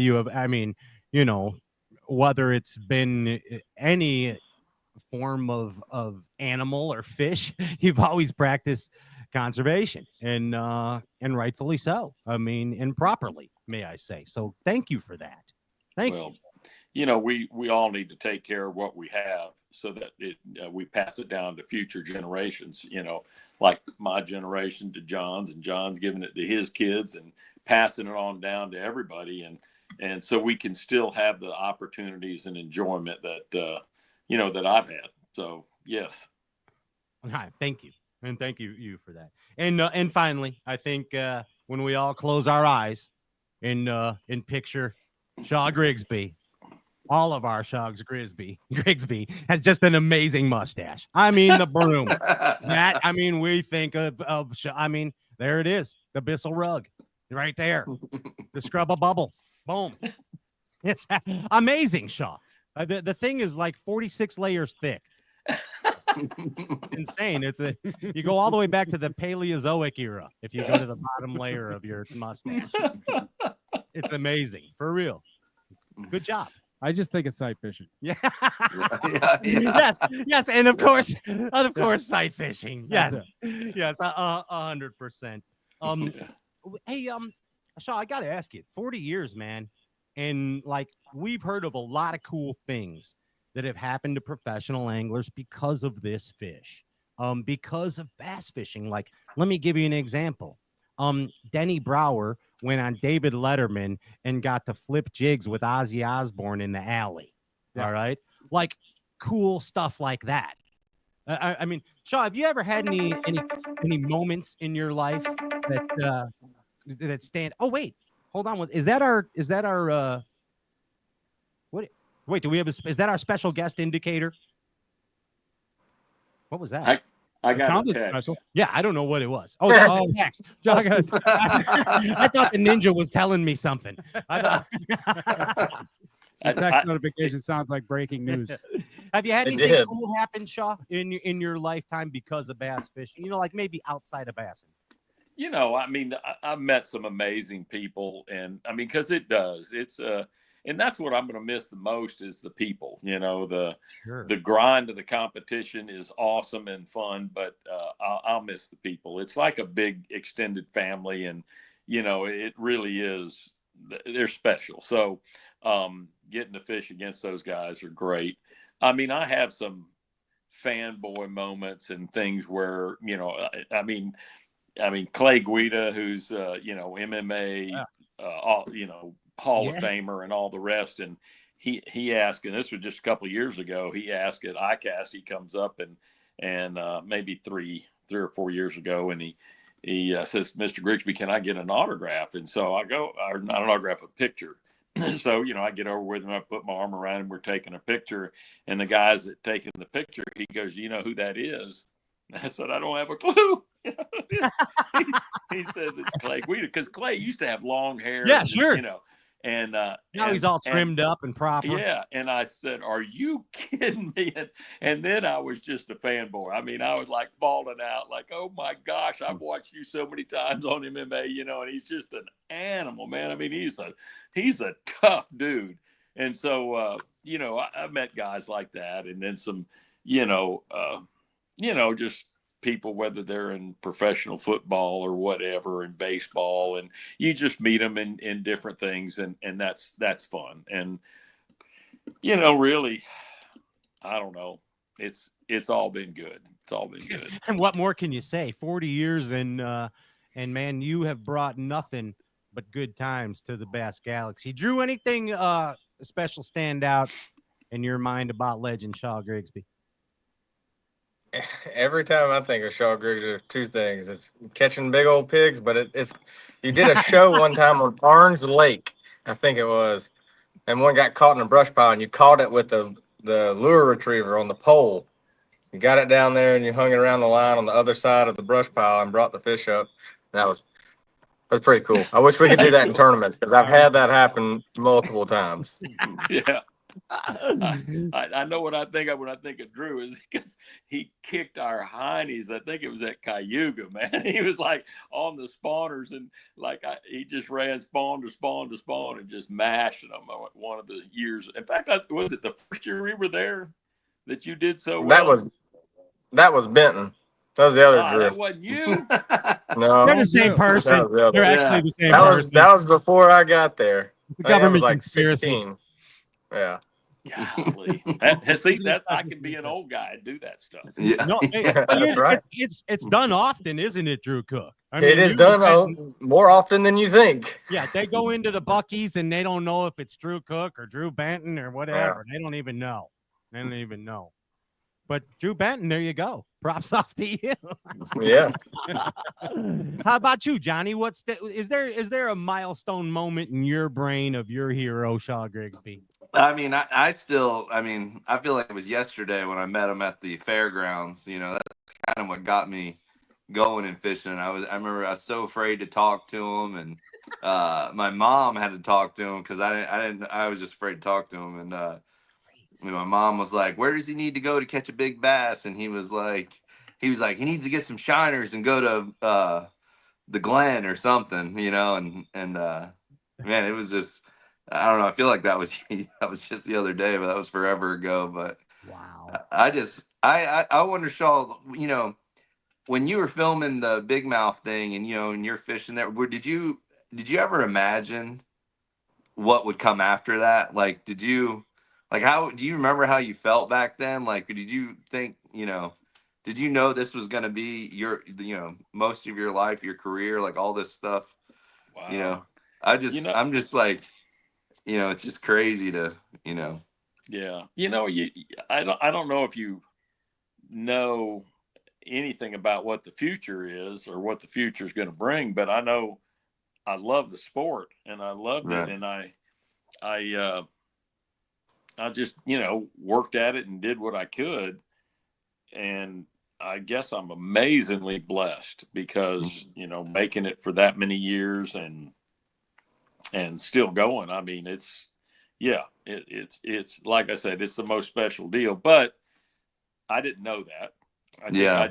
whether it's been any form of animal or fish, you've always practiced conservation, and rightfully so. And properly, may I say. So thank you for that. Thank you. We all need to take care of what we have so that we pass it down to future generations, like my generation to John's, and John's giving it to his kids and passing it on down to everybody. And so we can still have the opportunities and enjoyment that, that I've had. So, yes. All right. Thank you. And thank you for that. And finally, I think when we all close our eyes and picture Shaw Grigsby, all of our Shaws Grigsby has just an amazing mustache. The broom. We think of there it is, the Bissell rug right there, the scrub a bubble. Boom. It's amazing, Shaw. The thing is like 46 layers thick. It's insane. You go all the way back to the Paleozoic era if you go to the bottom layer of your mustache. It's amazing, for real. Good job. I just think it's sight fishing. Yeah. Yes, and of course, sight fishing. Yes, 100%. Hey, Shaw, I gotta ask you, 40 years, man, and we've heard of a lot of cool things that have happened to professional anglers because of this fish, because of bass fishing. Let me give you an example. Denny Brower went on David Letterman and got to flip jigs with Ozzy Osbourne in the alley. Yeah. All right. Cool stuff like that. Shaw, have you ever had any moments in your life that stand? Oh, wait, hold on. Is that our what? Wait, do we have is that our special guest indicator? What was that? I got a text. Special. Yeah, I don't know what it was. Oh, that was a text. I thought the ninja was telling me something. Text notification sounds like breaking news. Have you had anything cool happen, Shaw, in your lifetime because of bass fishing? Maybe outside of bassing. I've met some amazing people, and because it does. It's and that's what I'm going to miss the most is the people. The grind of the competition is awesome and fun, but I'll miss the people. It's like a big extended family, and it really is. They're special. So getting to fish against those guys are great. I have some fanboy moments and things where Clay Guida, who's MMA, Hall of Famer and all the rest, and he asked, and this was just a couple of years ago, he asked at ICAST, he comes up and maybe 3 or 4 years ago, and he says, Mr. Grigsby, can I get an autograph? And so I go, or not an autograph, a picture. So, I get over with him, I put my arm around him, we're taking a picture, and the guys that taking the picture, he goes, you know who that is? And I said, I don't have a clue. He says it's Clay Guida, because Clay used to have long hair. Yeah, sure. And now he's all trimmed up and proper. Yeah. And I said, are you kidding me? And then I was just a fanboy. I was like falling out, like, oh my gosh, I've watched you so many times on MMA, and he's just an animal, man. He's a tough dude. And so, I met guys like that, and then some, just people, whether they're in professional football or whatever, in baseball, and you just meet them in different things, and that's fun. And really, I don't know, it's all been good. It's all been good. And what more can you say? 40 years, and man, you have brought nothing but good times to the Bass Galaxy. Drew, anything special standout in your mind about legend Shaw Grigsby? Every time I think of Shaw Grigsby, there's two things. It's catching big old pigs, but it's you did a show one time on Barnes Lake, I think it was, and one got caught in a brush pile, and you caught it with the lure retriever on the pole. You got it down there, and you hung it around the line on the other side of the brush pile and brought the fish up. That's pretty cool. I wish we could do that in tournaments because I've had that happen multiple times. Yeah. I know what I think of when I think of Drew is because he kicked our heinies. I think it was at Cayuga, man. He was like on the spawners and like he just ran spawn to spawn to spawn and just mashing them one of the years. In fact, was it the first year we were there that you did so well? That was Benton. That was the other Drew. That wasn't you. No, they're the same person. They're actually the same person. That was before I got there. The government was like conspiracy. 16. Yeah. Golly. See, that I can be an old guy and do that stuff. Yeah. No, That's right. It's done often, isn't it, Drew Cook? I It is done more often than you think. Yeah, they go into the Buc-ee's and they don't know if it's Drew Cook or Drew Benton or whatever. They don't even know. But Drew Benton, there you go. Props off to you. Yeah. How about you, Johnny? Is there a milestone moment in your brain of your hero, Shaw Grigsby? I mean, I feel like it was yesterday when I met him at the fairgrounds. You know, that's kind of what got me going and fishing. I remember I was so afraid to talk to him, and my mom had to talk to him because I was just afraid to talk to him. And my mom was like, "Where does he need to go to catch a big bass?" And he was like, he needs to get some shiners and go to the Glen or something, you know. And man, it was just, I don't know. I feel like that was just the other day, but that was forever ago. But wow, I wonder, Shaw, you know, when you were filming the big mouth thing and, you know, and you're fishing there, did you ever imagine what would come after that? Like, how do you remember how you felt back then? Like, did you think, you know, did you know this was going to be most of your life, your career, like all this stuff? Wow. You know, I'm just like, you know, it's just crazy to, you know. Yeah. You know, I don't know if you know anything about what the future is or what the future is going to bring, but I know I love the sport and I loved it. And I just, you know, worked at it and did what I could. And I guess I'm amazingly blessed because, you know, making it for that many years and still going. I mean, it's like I said, it's the most special deal, but I didn't know that. I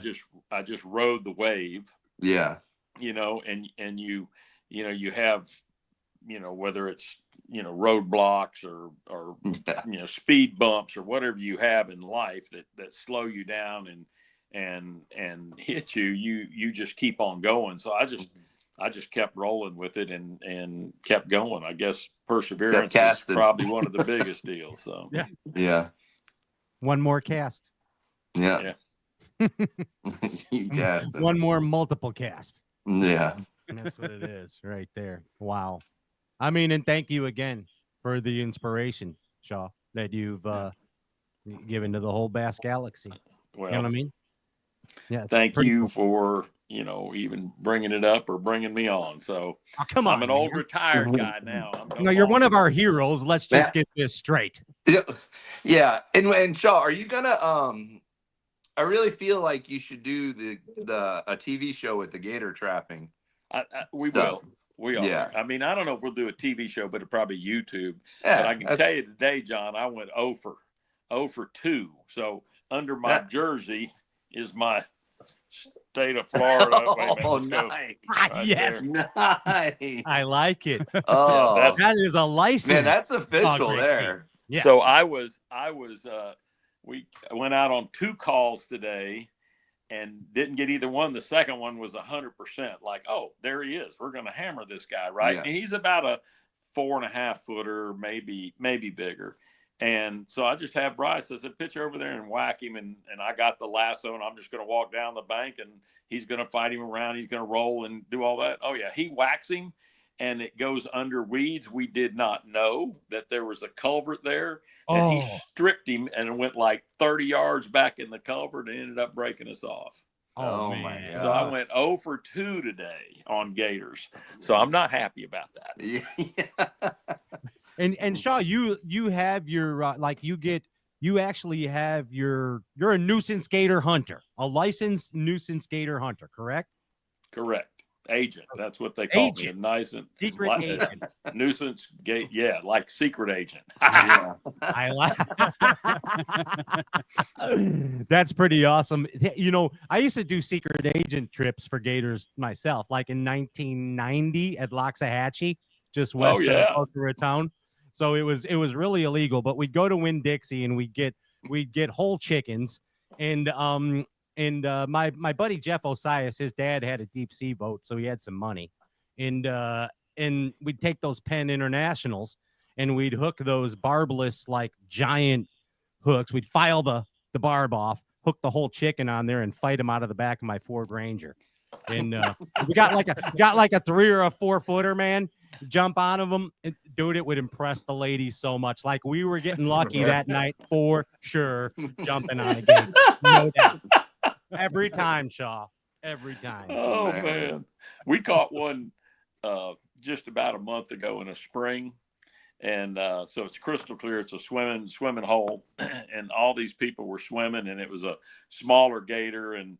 just rode the wave. Yeah. You know, and you have, you know, whether it's, you know, roadblocks or you know, speed bumps or whatever you have in life that slow you down and hit you just keep on going. So I just kept rolling with it and kept going. I guess perseverance is probably one of the biggest deals. So yeah. One more cast. Yeah. You cast one more multiple cast. Yeah. And that's what it is right there. Wow. I mean, and thank you again for the inspiration, Shaw, that you've given to the whole Bass Galaxy. Well, you know what I mean? Yeah. Thank you for, you know, even bringing it up or bringing me on. So come on, I'm an old retired guy now. You're one of our heroes. Let's just get this straight. Yeah. And Shaw, are you gonna I really feel like you should do a TV show with the gator trapping. We will. We are. Yeah. I mean, I don't know if we'll do a TV show, but it'll probably YouTube. Yeah, but I can tell you today, John, I went 0 for 2. So under my jersey is my state of Florida. Nice. Right yes. there. Nice. I like it. Oh, yeah, that is a license. Man, that's official there. Yes. So I was we went out on 2 calls today and didn't get either one. The second one was 100%. Like, oh, there he is. We're going to hammer this guy, right? Yeah. And he's about a 4.5 footer, maybe bigger. And so I just have Bryce. I said, pitch over there and whack him. And I got the lasso, and I'm just going to walk down the bank, and he's going to fight him around. He's going to roll and do all that. Oh, yeah. He whacks him, and it goes under weeds. We did not know that there was a culvert there, and he stripped him and went like 30 yards back in the culvert and ended up breaking us off. Oh man! So I went 0 for 2 today on Gators. So I'm not happy about that. Yeah. And Shaw, you have your you actually have you're a nuisance gator hunter, a licensed nuisance gator hunter, correct? Correct. Agent. That's what they call me. A nice secret agent. Nuisance gate. Yeah, like secret agent. I like. That's pretty awesome. You know, I used to do secret agent trips for gators myself, like in 1990 at Loxahatchee, just west of Boca Raton. So it was really illegal, but we'd go to Winn-Dixie and we'd get whole chickens. And my buddy Jeff Osias, his dad had a deep sea boat, so he had some money. And we'd take those Penn Internationals and we'd hook those barbless, like giant hooks. We'd file the barb off, hook the whole chicken on there, and fight them out of the back of my Ford Ranger. And we got like a 3 or a 4 footer, man. Jump out of them, dude. It would impress the ladies so much. Like we were getting lucky that night for sure. Jumping on a game, no doubt. Every time, Shaw. Every time. Oh man, we caught one just about a month ago in a spring, and so it's crystal clear. It's a swimming hole, and all these people were swimming, and it was a smaller gator, and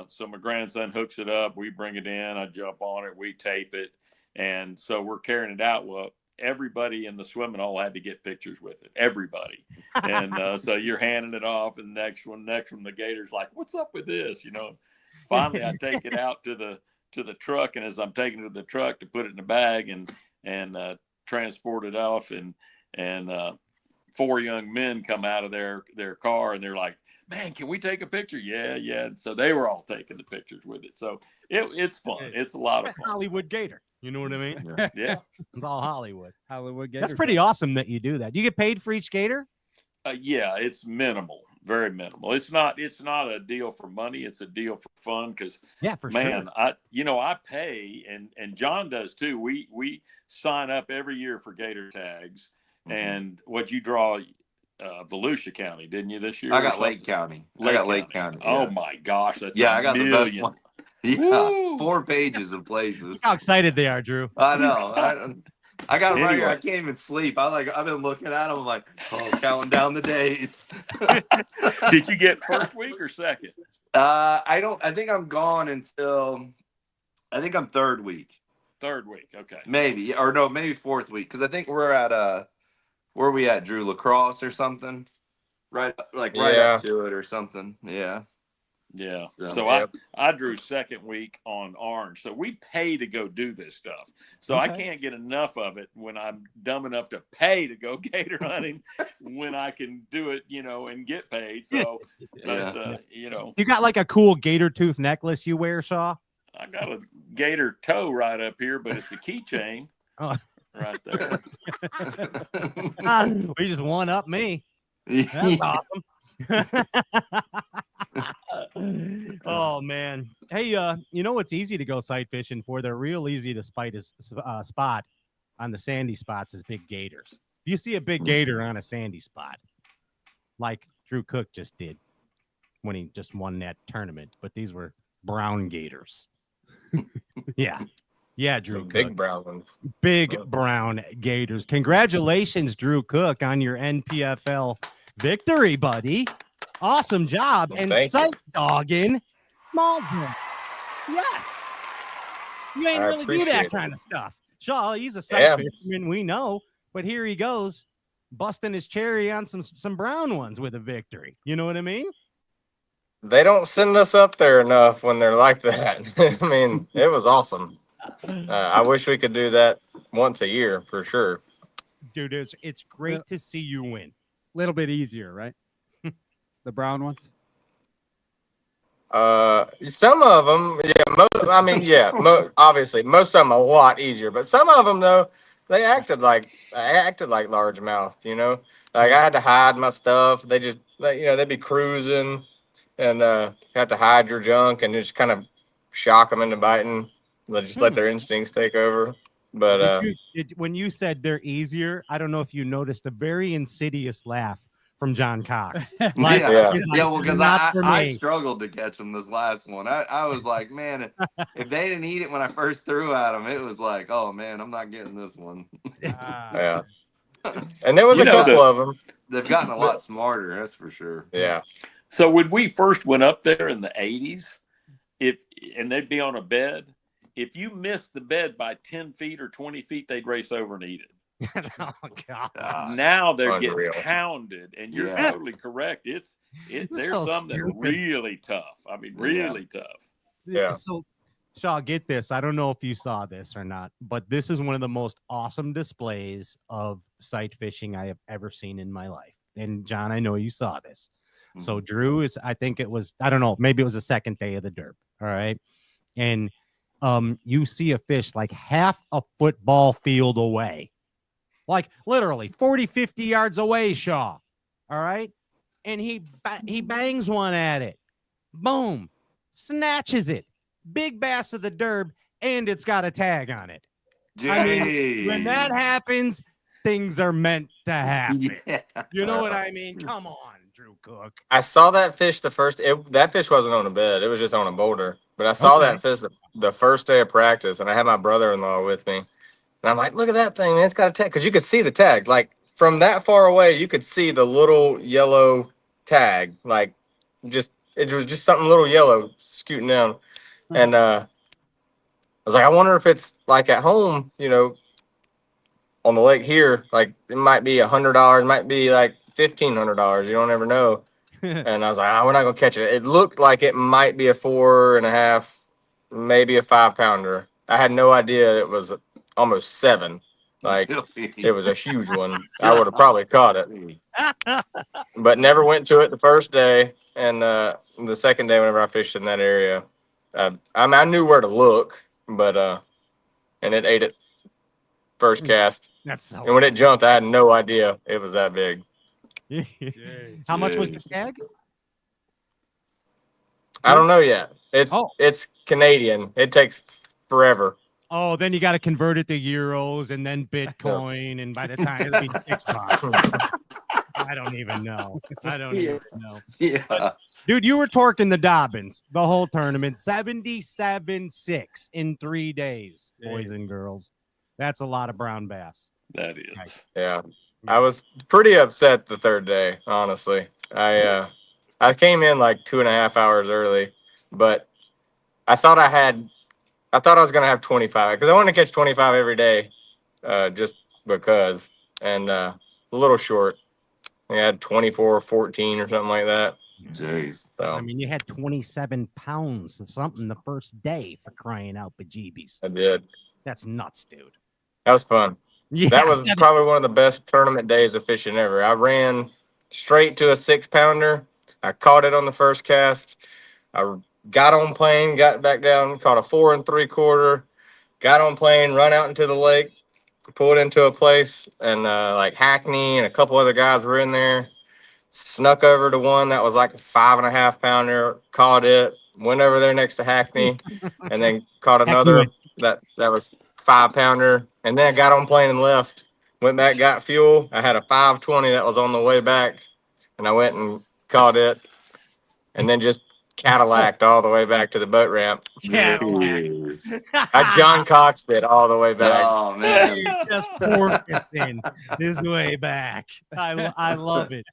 so my grandson hooks it up. We bring it in. I jump on it. We tape it. And so we're carrying it out. Well, everybody in the swimming hole had to get pictures with it. Everybody. And so you're handing it off, and next one, the gator's like, "What's up with this?" You know. Finally, I take it out to the truck, and as I'm taking it to the truck to put it in a bag and transport it off, and 4 young men come out of their car, and they're like, "Man, can we take a picture?" Yeah. And so they were all taking the pictures with it. So it's fun. It's a lot of fun. Hollywood gator. You know what I mean? Yeah. It's all Hollywood. Hollywood gator. That's pretty awesome that you do that. Do you get paid for each gator? Yeah, it's minimal, very minimal. It's not a deal for money. It's a deal for fun because, for man, sure. I pay, and John does too. We sign up every year for gator tags, and what you draw, Volusia County, didn't you this year? I got Lake County. Lake County. Oh my gosh, that's I got million. the best one. Yeah, Woo! 4 pages of places. Look how excited they are, Drew. I know. I got them right here. I can't even sleep. I've been looking at them. I'm like, counting down the days. Did you get first week or second? I think I'm gone until I think I'm third week. Third week, okay. Maybe fourth week, because I think we're at where are we at, Drew? Lacrosse or something? Right up to it or something. Yeah. Yeah. So I drew second week on Orange. So we pay to go do this stuff. So I can't get enough of it when I'm dumb enough to pay to go gator hunting when I can do it, and get paid. So, You got like a cool gator tooth necklace you wear, Shaw? I got a gator toe right up here, but it's a keychain right there. We just one up me. That's awesome. Oh man, hey, it's easy to go sight fishing for. They're real easy to spot on the sandy spots is big gators. If you see a big gator on a sandy spot, like Drew Cook just did when he just won that tournament, but these were brown gators. Yeah, Drew Cook. Big brown ones. Big brown gators. Congratulations, Drew Cook, on your NPFL victory, buddy. Awesome job. Well, and sight dogging small boy. Yes. You ain't really do that kind of stuff. Shaw, he's a sight fisherman, we know, but here he goes busting his cherry on some brown ones with a victory. You know what I mean? They don't send us up there enough when they're like that. I mean, it was awesome. I wish we could do that once a year for sure. Dude, it's great to see you win. A little bit easier, right? The brown ones. Some of them, obviously most of them a lot easier, but some of them though, they acted like largemouth, like I had to hide my stuff. They just, they'd be cruising and have to hide your junk and just kind of shock them into biting. Just let their instincts take over. But when you said they're easier, I don't know if you noticed a very insidious laugh from John Cox. Yeah, well, because I struggled to catch them this last one. I was like, man, if they didn't eat it when I first threw at them, it was like, oh man, I'm not getting this one. yeah. And there was a couple of them. They've gotten a lot smarter, that's for sure. Yeah. So when we first went up there in the 80s, and they'd be on a bed, if you missed the bed by 10 feet or 20 feet, they'd race over and eat it. Oh God! Now they're Unreal. getting pounded, and you're totally correct. There's so some that are stupid. really tough. I mean, really tough. Yeah. So, Shaw, get this. I don't know if you saw this or not, but this is one of the most awesome displays of sight fishing I have ever seen in my life. And John, I know you saw this. So Drew is, I think it was, I don't know, maybe it was the second day of the derp. All right. And you see a fish like half a football field away. Like literally 40, 50 yards away, Shaw. All right. And he bangs one at it. Boom. Snatches it. Big bass of the derb. And it's got a tag on it. I mean, when that happens, things are meant to happen. Yeah. You know what I mean? Come on, Drew Cook. I saw that fish that fish wasn't on a bed. It was just on a boulder. But I saw that fish the first day of practice, and I had my brother-in-law with me. And I'm like, look at that thing, man. It's got a tag. Because you could see the tag. Like, from that far away, you could see the little yellow tag. Like, it was just something little yellow scooting down. And I was like, I wonder if it's like at home, on the lake here, like it might be $100, it might be like $1,500. You don't ever know. And I was like, we're not gonna catch it. It looked like it might be a 4.5, maybe a 5-pounder. I had no idea it was almost 7. Like it was a huge one. I would have probably caught it, but never went to it the first day. And the second day, whenever I fished in that area, I knew where to look, but and it ate it first cast. That's so and when it jumped, I had no idea it was that big. How much was the tag? I don't know yet. It's Canadian. It takes forever. Oh, then you got to convert it to euros and then Bitcoin, and by the time it'll be $6. I don't even know. Even know. Yeah. But, dude, you were torquing the Dobbins the whole tournament, 77.6 in 3 days, boys and girls. That's a lot of brown bass. That is. Yeah. I was pretty upset the third day, honestly. I came in like 2.5 hours early, but I thought I was going to have 25 because I wanted to catch 25 every day, just because, and a little short. I had 24-14 or something like that. Jeez. So, I mean, you had 27 pounds or something the first day, for crying out bejeebies. I did. That's nuts, dude. That was fun. Yeah, that was probably one of the best tournament days of fishing ever. I ran straight to a 6-pounder. I caught it on the first cast. I got on plane, got back down, caught a 4 3/4, got on plane, run out into the lake, pulled into a place, and like Hackney and a couple other guys were in there. Snuck over to one that was like a 5.5-pounder, caught it, went over there next to Hackney, and then caught another that was 5-pounder. And then I got on plane and left. Went back, got fuel. I had a 520 that was on the way back, and I went and caught it, and then just Cadillac'd all the way back to the boat ramp. I John Coxed it all the way back. Oh man, just porpoising his way back. I love it.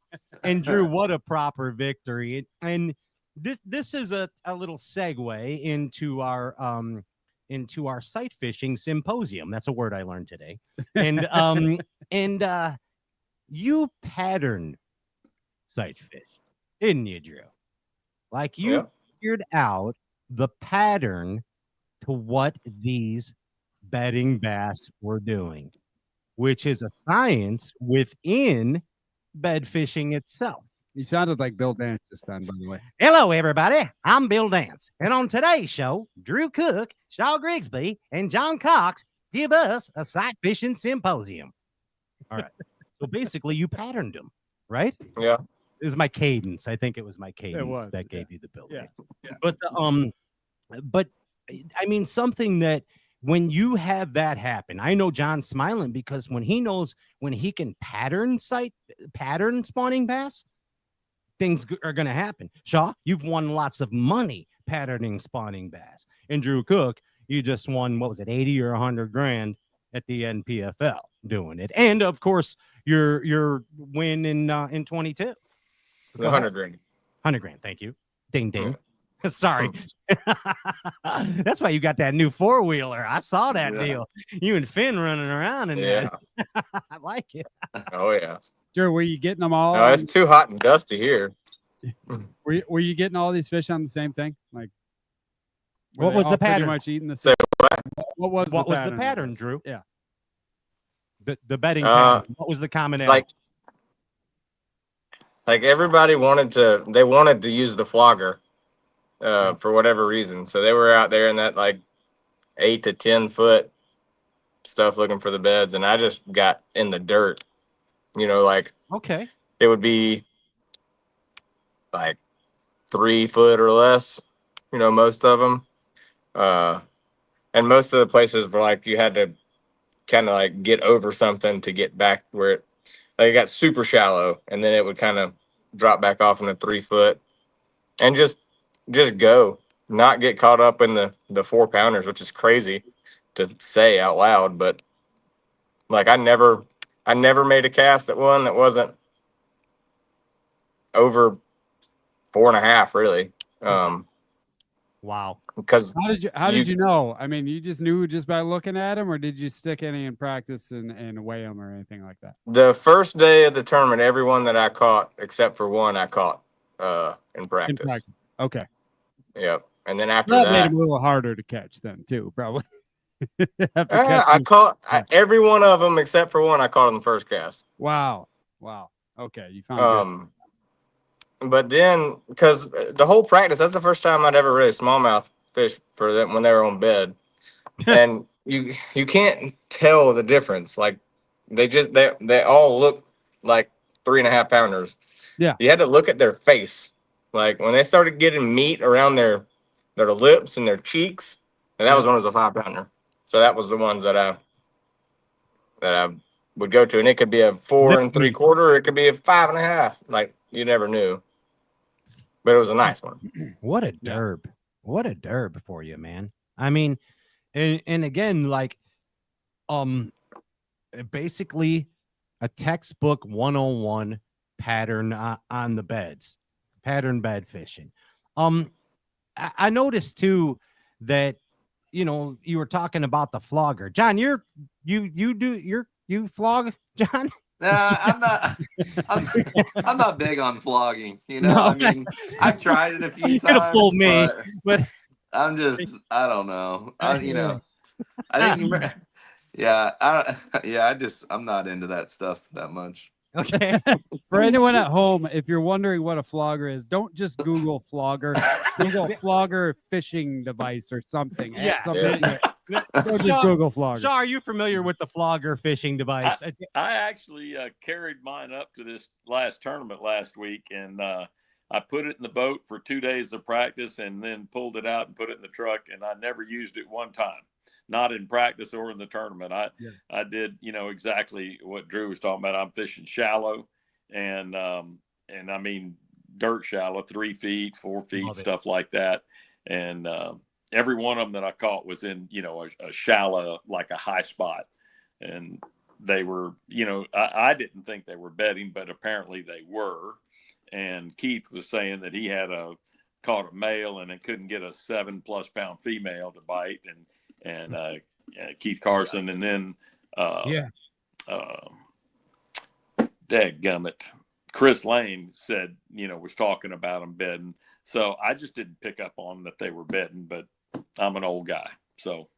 And Drew, what a proper victory! And this is a little segue into our sight fishing symposium. That's a word I learned today. And you patterned sight fish, didn't you, Drew? Like you figured out the pattern to what these bedding bass were doing, which is a science within bed fishing itself. You sounded like Bill Dance just then, by the way. Hello, everybody. I'm Bill Dance. And on today's show, Drew Cook, Shaw Grigsby, and John Cox give us a sight fishing symposium. All right. So basically, you patterned them, right? Yeah. It was my cadence. I think it was my cadence that gave you the Bill Dance. Yeah. But I mean, something that when you have that happen, I know John's smiling because when he knows when he can pattern spawning bass, things are going to happen. Shaw, you've won lots of money patterning spawning bass. And Drew Cook, you just won, what was it, 80 or 100 grand at the NPFL doing it. And of course, your win in 22. 100 grand. 100 grand. Thank you. Ding, ding. Sorry. That's why you got that new 4-wheeler. I saw that deal. You and Finn running around in there. I like it. Oh, yeah. Drew, were you getting them all? No, it's too hot and dusty here. Were you getting all these fish on the same thing? Like, what was the pattern? Pretty much eating the same. What was the pattern, Drew? Yeah. The betting pattern. What was the commonality? Like everybody wanted to use the flogger for whatever reason. So they were out there in that like 8 to 10 foot stuff looking for the beds, and I just got in the dirt. You know, like it would be like 3 foot or less. You know, most of them, and most of the places were like you had to kind of like get over something to get back where it got super shallow, and then it would kind of drop back off in the 3 foot, and just go, not get caught up in the 4-pounders, which is crazy to say out loud, but like I never made a cast that wasn't over 4.5 really. Wow. Because how did you know? I mean, you just knew just by looking at them, or did you stick any in practice and weigh them or anything like that? The first day of the tournament, everyone that I caught, except for one, I caught in practice. Okay. Yep. And then after that that, made them a little harder to catch then too, probably. I caught every one of them except for one. I caught on the first cast. Wow. Okay, you found good. But then, because the whole practice, that's the first time I'd ever really smallmouth fish for them when they were on bed, and you can't tell the difference. Like they all look like 3.5 pounders. Yeah, you had to look at their face. Like when they started getting meat around their lips and their cheeks, and that was one was a 5-pounder. So that was the ones that I would go to, and it could be a 4 3/4, or it could be a 5.5. Like you never knew. But it was a nice one. What a derb. What a derb for you, man. I mean, and again, like, basically a textbook 101 pattern on the beds, pattern bed fishing. I noticed too that, you know, you were talking about the flogger. John, you flog, John? I'm not big on flogging. You know, I mean, I've tried it a few times. You could have fooled me, but I don't know. You know, I think, I'm not into that stuff that much. Okay. For anyone at home, if you're wondering what a flogger is, don't just Google flogger. Google flogger fishing device or something. Yeah. Don't just Google flogger. Shaw, are you familiar with the flogger fishing device? I actually carried mine up to this last tournament last week, and I put it in the boat for 2 days of practice and then pulled it out and put it in the truck, and I never used it one time. Not in practice or in the tournament. I did, you know, exactly what Drew was talking about. I'm fishing shallow and I mean dirt shallow, 3 feet, 4 feet, stuff like that. And every one of them that I caught was in, you know, a shallow, like a high spot. And they were, you know, I didn't think they were bedding, but apparently they were. And Keith was saying that he had caught a male and it couldn't get a 7+ pound female to bite, and Keith Carson, and then dadgummit, Chris Lane said, you know, was talking about them bedding. So I just didn't pick up on that they were bedding, but I'm an old guy, so.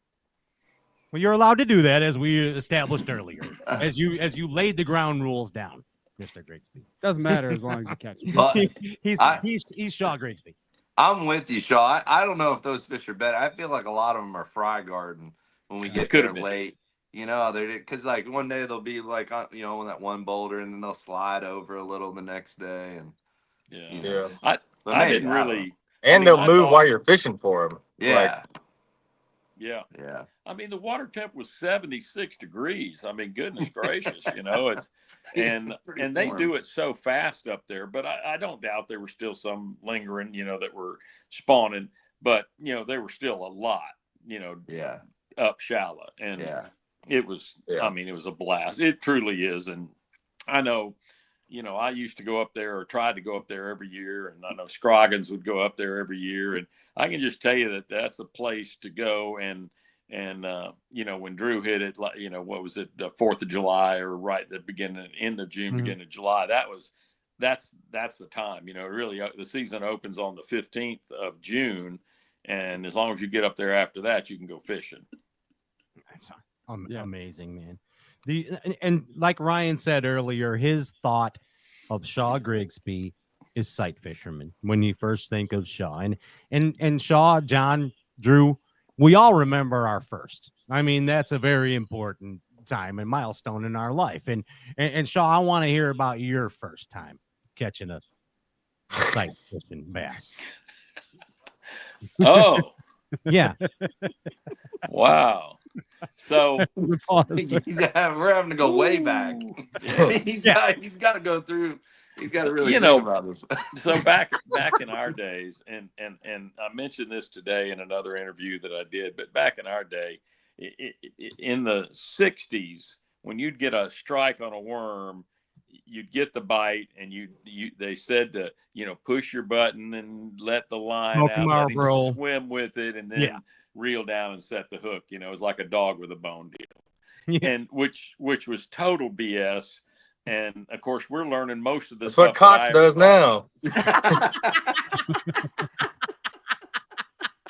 Well, you're allowed to do that, as we established earlier, as you laid the ground rules down, Mr. Grigsby. Doesn't matter as long as you catch me. But he's Shaw Grigsby. I'm with you, Shaw. I don't know if those fish are better. I feel like a lot of them are fry garden when we get there late. You know, because like one day they'll be like, you know, on that one boulder, and then they'll slide over a little the next day, and you know. I didn't really. And they'll move while you're fishing for them. Yeah. Yeah. Yeah. I mean, the water temp was 76 degrees. I mean, goodness gracious, it's and they warm. do it so fast up there. But I don't doubt there were still some lingering, that were spawning. But there were still a lot, Yeah. up shallow, and Yeah. it was. Yeah. I mean, it was a blast. It truly is, and I know. I used to go up there or tried to go up there every year. And I know Scroggins would go up there every year. And I can just tell you that that's a place to go. And when Drew hit it, like, what was it, 4th of July or right at the end of June, beginning of July, that's the time, really the season opens on the 15th of June. And as long as you get up there after that, you can go fishing. That's amazing, man. And like Ryan said earlier, his thought of Shaw Grigsby is sight fisherman when you first think of Shaw. And Shaw, John, Drew, we all remember our first. I mean, that's a very important time and milestone in our life. And Shaw, I want to hear about your first time catching a sight fishing bass. Oh, yeah. Wow. So we're having to go way back. He's got to go through. He's got to really think about this. So back in our days, and I mentioned this today in another interview that I did, but back in our day, in the 60s, when you'd get a strike on a worm, you'd get the bite, and they said to push your button and let the line Smoke out, let Marlboro. him swim with it, and then reel down and set the hook. It was like a dog with a bone deal, and which was total BS. And of course, we're learning most of this. That's what Cox does now.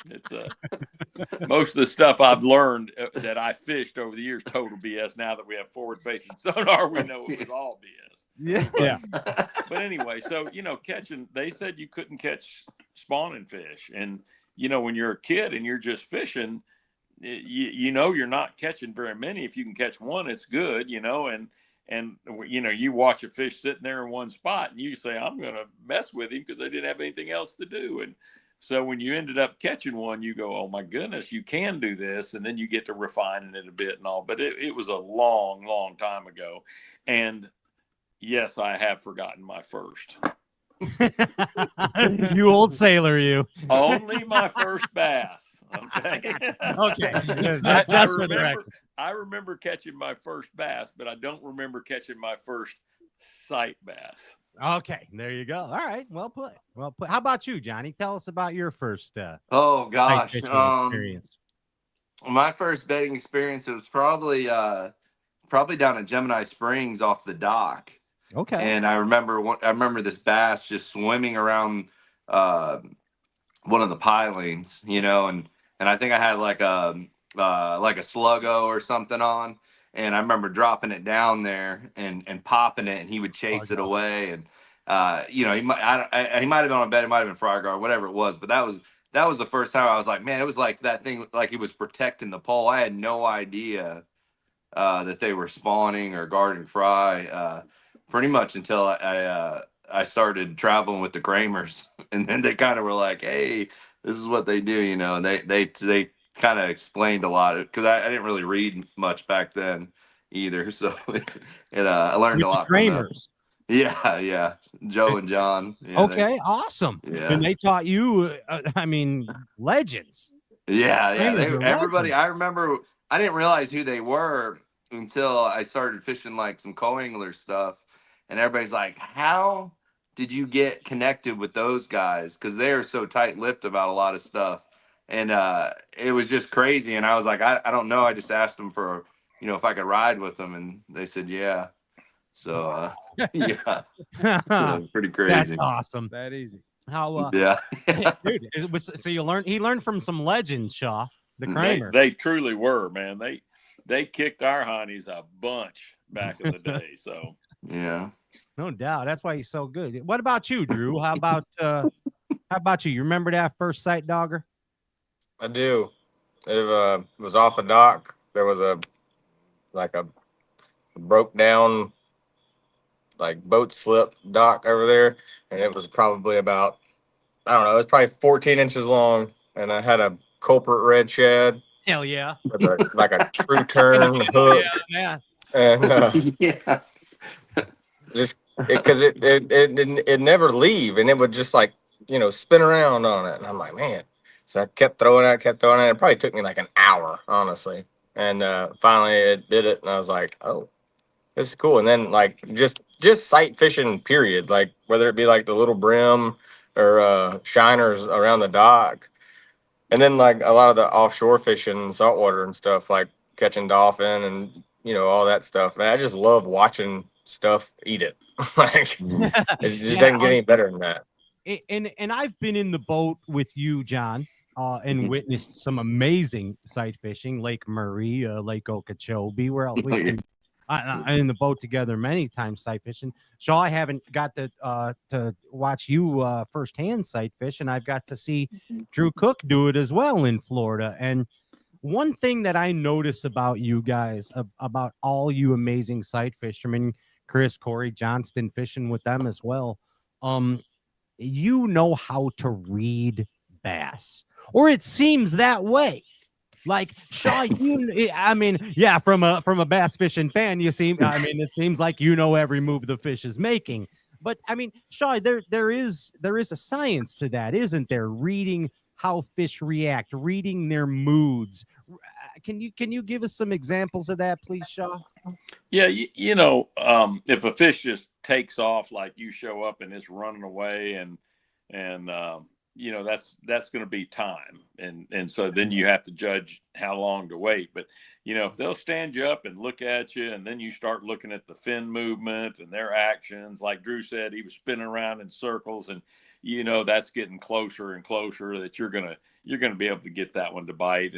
It's most of the stuff I've learned that I fished over the years, total BS. Now that we have forward-facing sonar, we know it was all BS. Yeah. But anyway, so catching. They said you couldn't catch spawning fish, and when you're a kid and you're just fishing, you're not catching very many. If you can catch one, it's good, and you watch a fish sitting there in one spot, and you say, I'm going to mess with him because I didn't have anything else to do. And so when you ended up catching one, you go, oh my goodness, you can do this. And then you get to refining it a bit and all, but it was a long, long time ago. And yes, I have forgotten my first. You old sailor, you. Only my first bass. Okay. Okay. I remember catching my first bass, but I don't remember catching my first sight bass. Okay, there you go. All right, well put. How about you, Johnny? Tell us about your first oh gosh experience. My first betting experience, it was probably down at Gemini Springs off the dock. Okay. And I remember this bass just swimming around one of the pilings, and I think I had like a sluggo or something on, and I remember dropping it down there and popping it, and he would chase it away, and he might have been on a bet, it might have been fry guard, whatever it was, but that was the first time I was like, man, it was like that thing, like he was protecting the pole. I had no idea that they were spawning or guarding fry. Pretty much until I started traveling with the Kramers, and then they kind of were like, "Hey, this is what they do," and they kind of explained a lot because I didn't really read much back then either, so and I learned with a lot the Kramers. from them. Yeah, Joe and John. Yeah, okay, awesome. Yeah, and they taught you, legends. Yeah, Legends. everybody. I remember I didn't realize who they were until I started fishing like some co-angler stuff. And everybody's like, how did you get connected with those guys? Because they are so tight-lipped about a lot of stuff. And it was just crazy. And I was like, I don't know. I just asked them for, if I could ride with them. And they said, yeah. So, yeah. So pretty crazy. That's awesome. That easy. How, yeah. Dude, so he learned from some legends, Shaw, the Kramer. They truly were, man. They kicked our honeys a bunch back in the day. So. Yeah, no doubt. That's why he's so good. What about you, Drew? How about you? You remember that first sight dogger? I do. It was off a dock. There was a broke down boat slip dock over there, and it was probably about, I don't know, it was probably 14 inches long, and I had a culprit red shad Hell yeah. with a true turn hook. Yeah, And yeah. just because it never leave, and it would just like spin around on it, and I'm like, man. So I kept throwing it. It probably took me like an hour, honestly, and finally it did it, and I was like, oh, this is cool. And then like just sight fishing, period. Like whether it be like the little brim or shiners around the dock, and then like a lot of the offshore fishing, saltwater and stuff, like catching dolphin and all that stuff. Man, I just love watching stuff eat it. Like it just doesn't get any better than that. And I've been in the boat with you, John, and witnessed some amazing sight fishing, Lake Murray, Lake Okeechobee, where else we've been in the boat together many times sight fishing. So I haven't got to watch you firsthand sight fish, and I've got to see Drew Cook do it as well in Florida. And one thing that I notice about you guys, about all you amazing sight fishermen, Chris, Corey, Johnston, fishing with them as well, you know how to read bass, or it seems that way. Like Shaw, from a bass fishing fan, it seems like every move the fish is making. But I mean, Shaw, there is a science to that, isn't there? Reading how fish react, reading their moods. Can you give us some examples of that, please, Shaw? Yeah, if a fish just takes off, like you show up and it's running away, and that's going to be time, and so then you have to judge how long to wait. But if they'll stand you up and look at you, and then you start looking at the fin movement and their actions, like Drew said, he was spinning around in circles, and that's getting closer and closer, that you're gonna be able to get that one to bite,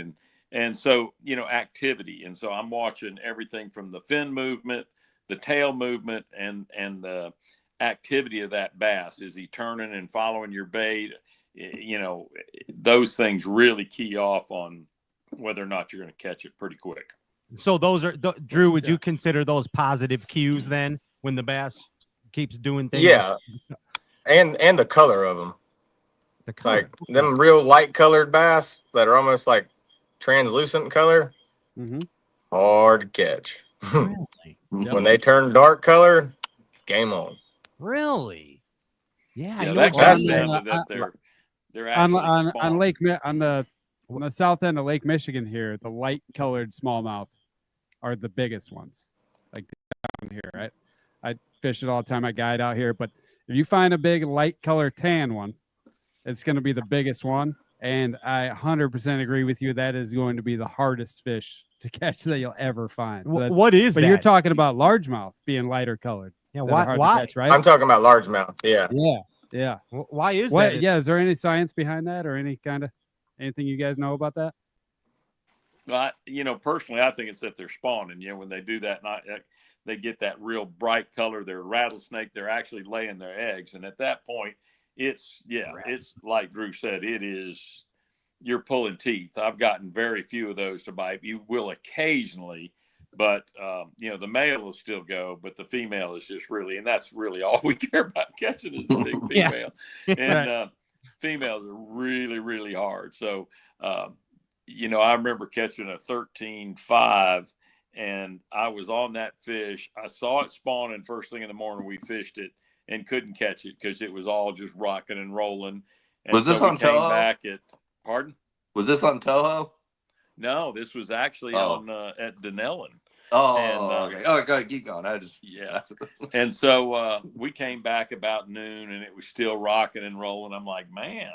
and so activity. And so I'm watching everything from the fin movement, the tail movement, and the activity of that bass. Is he turning and following your bait? Those things really key off on whether or not you're going to catch it pretty quick. So those are Drew, would you consider those positive cues then, when the bass keeps doing things? Yeah. And the color of them. The color. Like them real light colored bass that are almost like translucent color. Hard to catch. Really? When they turn dark color, it's game on. Really? Yeah, that comes down to that they're actually on Lake on the south end of Lake Michigan here. The light colored smallmouth are the biggest ones, like down here. Right? I fish it all the time. I guide out here, but if you find a big light color tan one, it's going to be the biggest one. And I 100% agree with you. That is going to be the hardest fish to catch that you'll ever find. So what is that? But you're talking about largemouth being lighter colored. Yeah, why? Catch, right? I'm talking about largemouth. Yeah. Yeah. Why is that? Yeah. Is there any science behind that, or anything you guys know about that? Well, personally, I think it's that they're spawning. When they do that, they get that real bright color. They're rattlesnake. They're actually laying their eggs, and at that point, it's like Drew said. You're pulling teeth. I've gotten very few of those to bite. You will occasionally, but the male will still go, but the female is just really, and that's really all we care about catching is the big female. And females are really, really hard. So, I remember catching a 13.5, and I was on that fish. I saw it spawning first thing in the morning. We fished it and couldn't catch it because it was all just rocking and rolling. And was this on Toho? Pardon? Was this on Toho? No, this was actually on at Denellen. Okay. Oh, go ahead, keep going. And so we came back about noon, and it was still rocking and rolling. I'm like, man.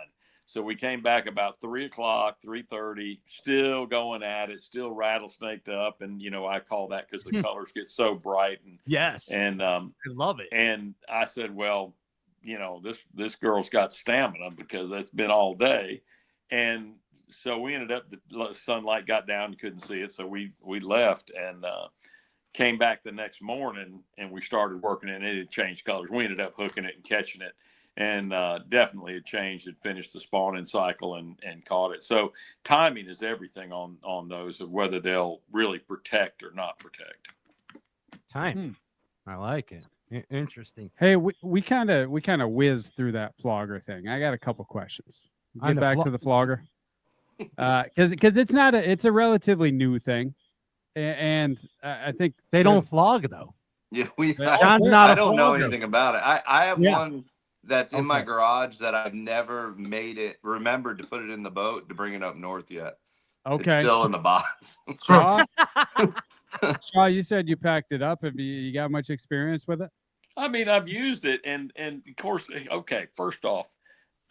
So we came back about 3:00, 3:30, still going at it, still rattlesnaked up, and I call that because the colors get so bright. And yes, and I love it. And I said, well, this girl's got stamina because it's been all day, and so we ended up, the sunlight got down, couldn't see it. So we left and came back the next morning, and we started working it, and it had changed colors. We ended up hooking it and catching it, and definitely it changed and finished the spawning cycle and caught it. So timing is everything on those, of whether they'll really protect or not protect. Time. I like it. Interesting. Hey, we kind of whizzed through that flogger thing. I got a couple questions. Get back to the flogger. Because it's a relatively new thing, and I think they don't flog though. Yeah, John's not I a don't know flogger. anything about it. I have Yeah. one that's in my Okay. garage that I've never remembered to put it in the boat to bring it up north yet. Okay. It's still in the box. Shaw, Shaw, you said you packed it up. Have you got much experience with it? I mean, I've used it, and of course, okay. First off,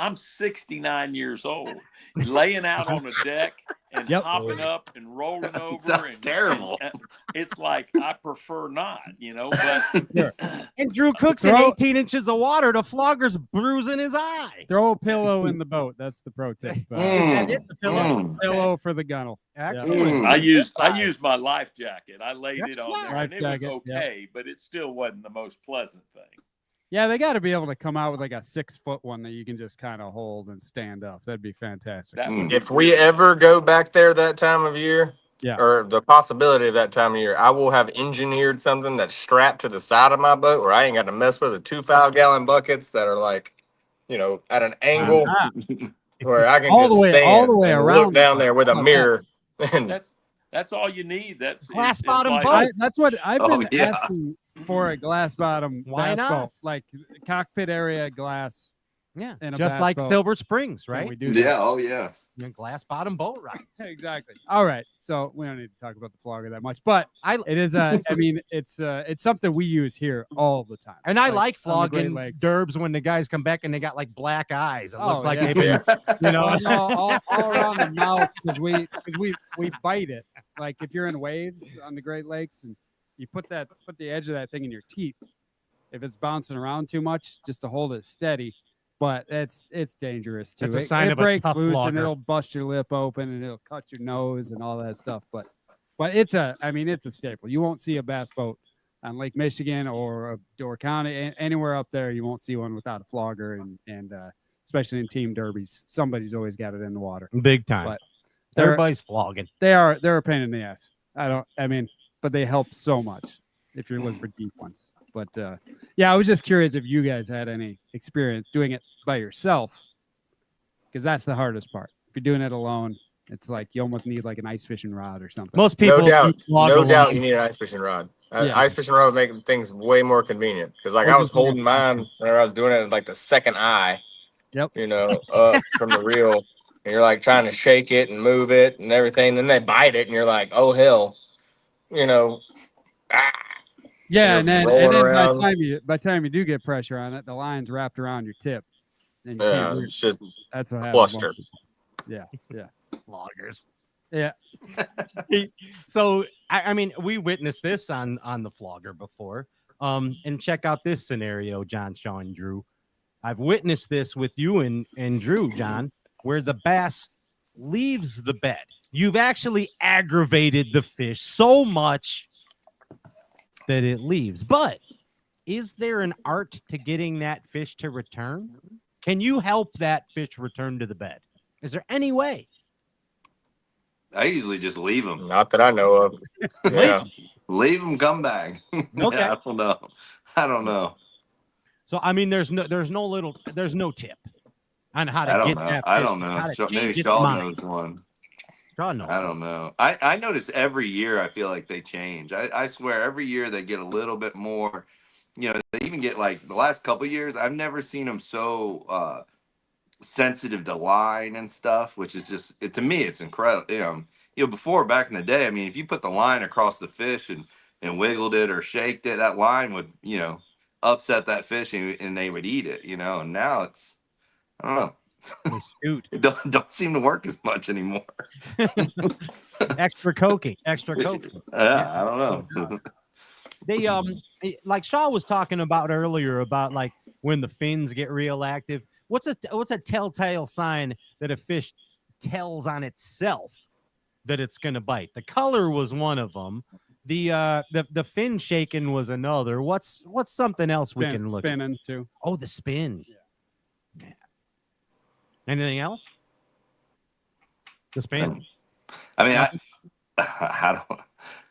I'm 69 years old, laying out on a deck and hopping up and rolling over. Sounds terrible. And it's like I prefer not, But And Drew cooks in 18 inches of water. The flogger's bruising his eye. Throw a pillow in the boat. That's the pro tip. Hit the pillow. Pillow for the gunnel. Excellent. I used my life jacket. I laid That's it on there, Life and it was jacket, okay, but it still wasn't the most pleasant thing. Yeah, they got to be able to come out with like a 6-foot one that you can just kind of hold and stand up. That'd be fantastic. If we ever go back there that time of year, Yeah. or the possibility of that time of year, I will have engineered something that's strapped to the side of my boat where I ain't got to mess with the 2 5-gallon buckets that are like, at an angle where I can All just the way- stand all the way and around look down there with a the boat. mirror. And That's all you need. That's Glass it's bottom like- boat. That's what I've been Oh, yeah. asking for, a glass bottom. Why bass not? boat. Like cockpit area glass. Yeah, in a just bass like boat. Silver Springs, Can right? we do that? Yeah, oh yeah. Glass bottom boat ride. Exactly. All right. So we don't need to talk about the flogger that much, but it is I mean, it's something we use here all the time. And I like on the Great flogging Lakes. derbs when the guys come back and they got like black eyes. It looks Oh, like yeah. they've been, all around the mouth because we bite it. Like if you're in waves on the Great Lakes and you put the edge of that thing in your teeth, if it's bouncing around too much, just to hold it steady. But it's dangerous too. It's a It- sign it of a breaks tough loose flogger. and it'll bust your lip open and it'll cut your nose and all that stuff. But it's a staple. You won't see a bass boat on Lake Michigan or Door County, anywhere up there. You won't see one without a flogger, and especially in team derbies, somebody's always got it in the water. big time. But Everybody's flogging. they're a pain in the ass. But they help so much if you're looking for deep ones. But I was just curious if you guys had any experience doing it by yourself, because that's the hardest part. If you're doing it alone, it's like you almost need like an ice fishing rod or something. Most people no flog doubt alone. you need an ice fishing rod. Yeah. Ice fishing rod would make things way more convenient because like Or I was just like a- holding mine whenever I was doing it at like the second eye, Yep. Up from the reel, and you're like trying to shake it and move it and everything. Then they bite it and you're like, oh hell, Yeah, you're and then rolling by around. the time you do get pressure on it, the line's wrapped around your tip. And you Yeah, can't move. it's just That's what happens. cluster. Yeah. Floggers. Yeah. So I mean, we witnessed this on the flogger before. And check out this scenario, John, Sean, Drew. I've witnessed this with you and Drew, John, where the bass leaves the bed. You've actually aggravated the fish so much that it leaves. But is there an art to getting that fish to return? Can you help that fish return to the bed? Is there any way? I usually just leave them. Not that I know of. Yeah. Leave them, come back. Okay. I don't know. So I mean, there's no tip on how to I don't get know. that fish. I don't how know. to Maybe change its Shaw mind. knows one. Shaw knows. I don't know. I notice every year I feel like they change. I swear every year they get a little bit more. They even get like the last couple of years. I've never seen them so sensitive to line and stuff, which is just to me it's incredible. Before back in the day, I mean, if you put the line across the fish and wiggled it or shaked it, that line would upset that fish and they would eat it. And now it's I don't know. It don't seem to work as much anymore. Extra coking. I don't know. They like Shaw was talking about earlier about like when the fins get real active. What's a telltale sign that a fish tells on itself that it's gonna bite? The color was one of them. The fin shaking was another. What's something else we can look spinning at? too. Oh, the spin. Yeah. Anything else? The spin. I mean, I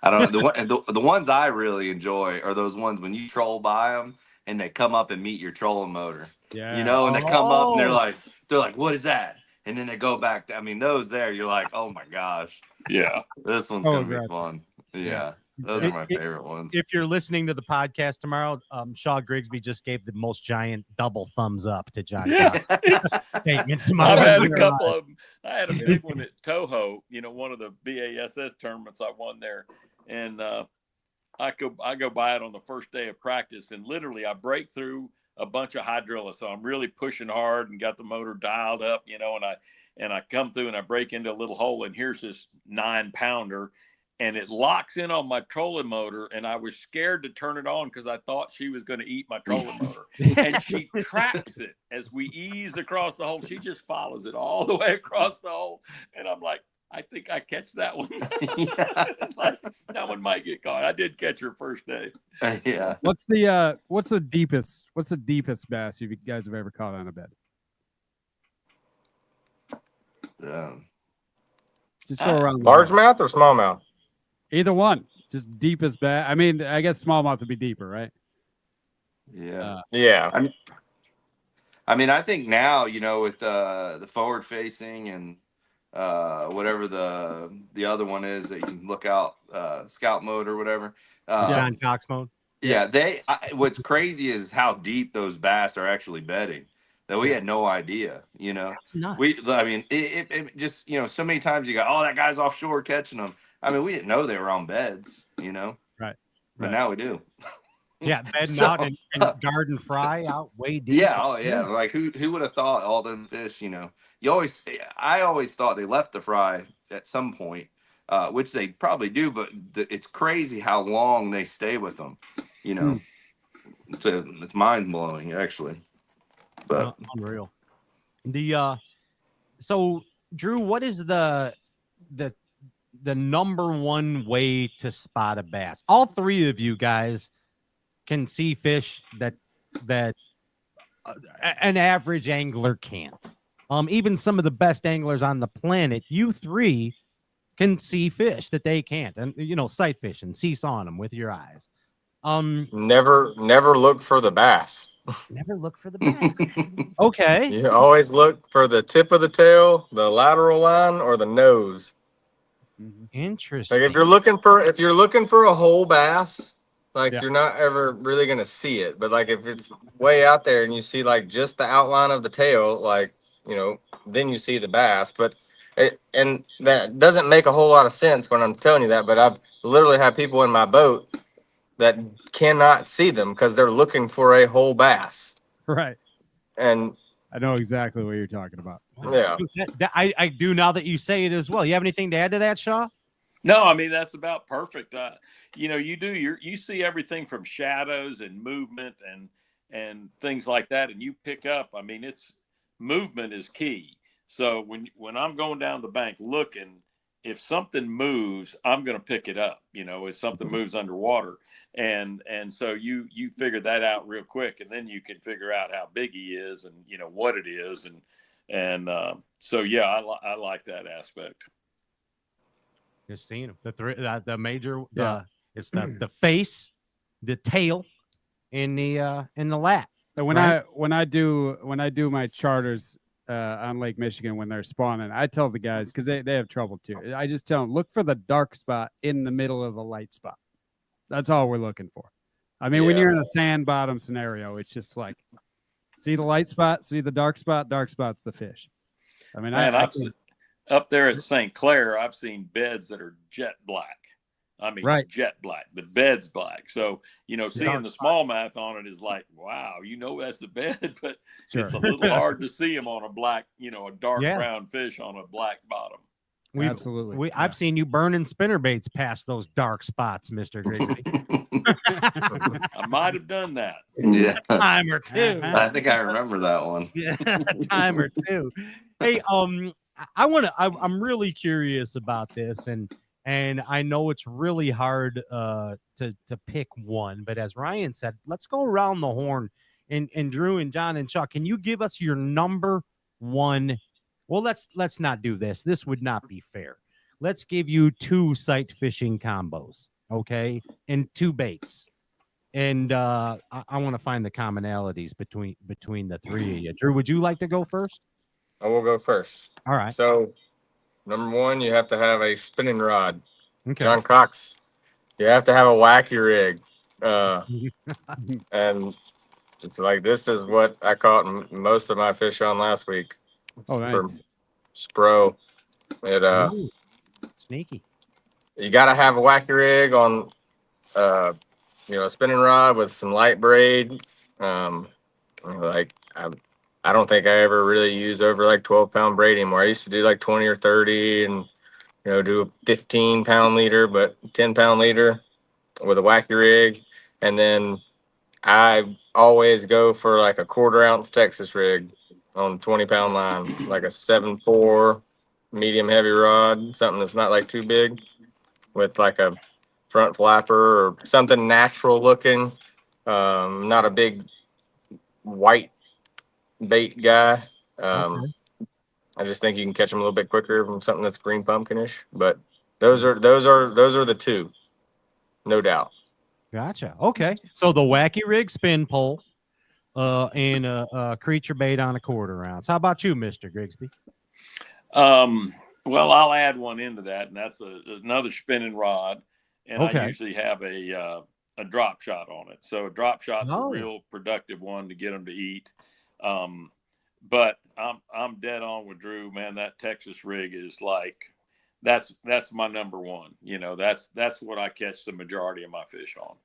don't know. The ones I really enjoy are those ones when you troll by them and they come up and meet your trolling motor. Yeah. And they come up and they're like, what is that? and then they go back. I mean, those there, you're like, oh my gosh, Yeah. this one's Oh, gonna be aggressive. fun. Yeah, those are my favorite ones. If you're listening to the podcast tomorrow, Shaw Grigsby just gave the most giant double thumbs up to John Yeah. Cox's statement tomorrow. I've had a couple of them. I had a big one at Toho, one of the BASS tournaments I won there. And I go by it on the first day of practice, and literally I break through a bunch of hydrilla. So I'm really pushing hard and got the motor dialed up, and I come through and I break into a little hole, and here's this 9-pounder. And it locks in on my trolling motor, and I was scared to turn it on because I thought she was going to eat my trolling motor. And she tracks it as we ease across the hole. She just follows it all the way across the hole, and I'm like, I think I catch that one. Like, that one might get caught. I did catch her first day. Yeah. What's the deepest bass you guys have ever caught on a bed? Just go around. Largemouth or smallmouth? Either one. Just deepest bass. I mean, I guess smallmouth would be deeper, right? Yeah. Yeah. I mean, I think now, with the forward facing and whatever the other one is that you can look out, scout mode or whatever. John Cox mode. Yeah, what's crazy is how deep those bass are actually bedding. That we had no idea, That's nuts. It just, so many times you go, oh, that guy's offshore catching them. I mean, we didn't know they were on beds, Right. But now we do. Yeah, bedding out and garden fry out way deep. Yeah, oh yeah. Like who would have thought all them fish, I always thought they left the fry at some point, which they probably do, but it's crazy how long they stay with them, It's mind blowing actually. But unreal. So Drew, what is the number one way to spot a bass? All three of you guys can see fish that an average angler can't. Even some of the best anglers on the planet, you three can see fish that they can't, and sight fish and seesawing them with your eyes. Never look for the bass. Never look for the bass. Okay. You always look for the tip of the tail, the lateral line, or the nose. Interesting. Like if you're looking for a whole bass, you're not ever really gonna see it. But like if it's way out there and you see like just the outline of the tail, then you see the bass. But and that doesn't make a whole lot of sense when I'm telling you that. But I've literally had people in my boat that cannot see them because they're looking for a whole bass. Right. And I know exactly what you're talking about. Yeah. I do now that you say it as well. You have anything to add to that, Shaw? No, I mean, that's about perfect. You see everything from shadows and movement and things like that. And you pick up, movement is key. So when I'm going down the bank looking, if something moves, I'm going to pick it up, if something moves underwater. And so you figure that out real quick, and then you can figure out how big he is and, what it is. So, yeah, I like that aspect. Just seeing them. The major, it's the face, the tail, and the lap. So when I do my charters on Lake Michigan when they're spawning, I tell the guys, because they have trouble too. I just tell them, look for the dark spot in the middle of the light spot. That's all we're looking for. When you're in a sand bottom scenario, it's just like, see the light spot, see the dark spot's the fish. Up there at St. Clair, I've seen beds that are jet black. Jet black. The bed's black. So, seeing the smallmouth on it is like, wow, that's the bed, but it's a little hard to see them on a black, a dark brown fish on a black bottom. Absolutely. I've seen you burning spinner baits past those dark spots, Mr. Grigsby. I might have done that. Yeah. A time or two. I think I remember that one. Yeah, a time or two. Hey, I'm really curious about this, and I know it's really hard to pick one, but as Ryan said, let's go around the horn. And Drew and John and Chuck, can you give us your number one? Well, let's not do this. This would not be fair. Let's give you 2 sight fishing combos, okay, and 2 baits. And I want to find the commonalities between the 3 of you. Drew, would you like to go first? I will go first. All right. So, number one, you have to have a spinning rod. Okay. John Cox, you have to have a wacky rig. And it's like, this is what I caught most of my fish on last week. Oh, nice. Spro. It, Ooh, sneaky. you got to have a wacky rig on, a spinning rod with some light braid. Like, I don't think I ever really used over like 12-pound braid anymore. I used to do like 20 or 30 and, do a 15-pound leader, but 10-pound leader with a wacky rig. And then I always go for like a 1/4 ounce Texas rig on 20-pound line, like a 7.4 medium heavy rod, something that's not like too big, with like a front flapper or something natural looking, not a big white bait guy. Okay. I just think you can catch them a little bit quicker from something that's green pumpkinish. But those are the two, no doubt. Gotcha. Okay. So the wacky rig spin pole, and a creature bait on a 1/4 ounce. How about you, Mr. Grigsby? Well, I'll add one into that, and that's another spinning rod. And Okay. I usually have a drop shot on it. So a drop shot's a real productive one to get them to eat. But I'm dead on with Drew, man. That Texas rig is like, that's my number one. That's what I catch the majority of my fish on.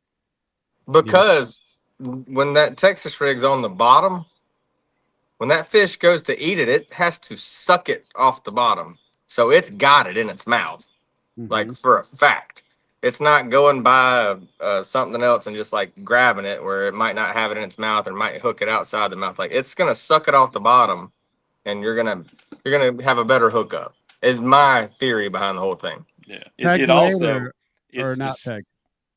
Because when that Texas rig's on the bottom, when that fish goes to eat it, it has to suck it off the bottom. So it's got it in its mouth, like for a fact. It's not going by something else and just like grabbing it where it might not have it in its mouth or might hook it outside the mouth. Like, it's gonna suck it off the bottom, and you're gonna have a better hookup. Is my theory behind the whole thing. Yeah, Peg it also or not peg.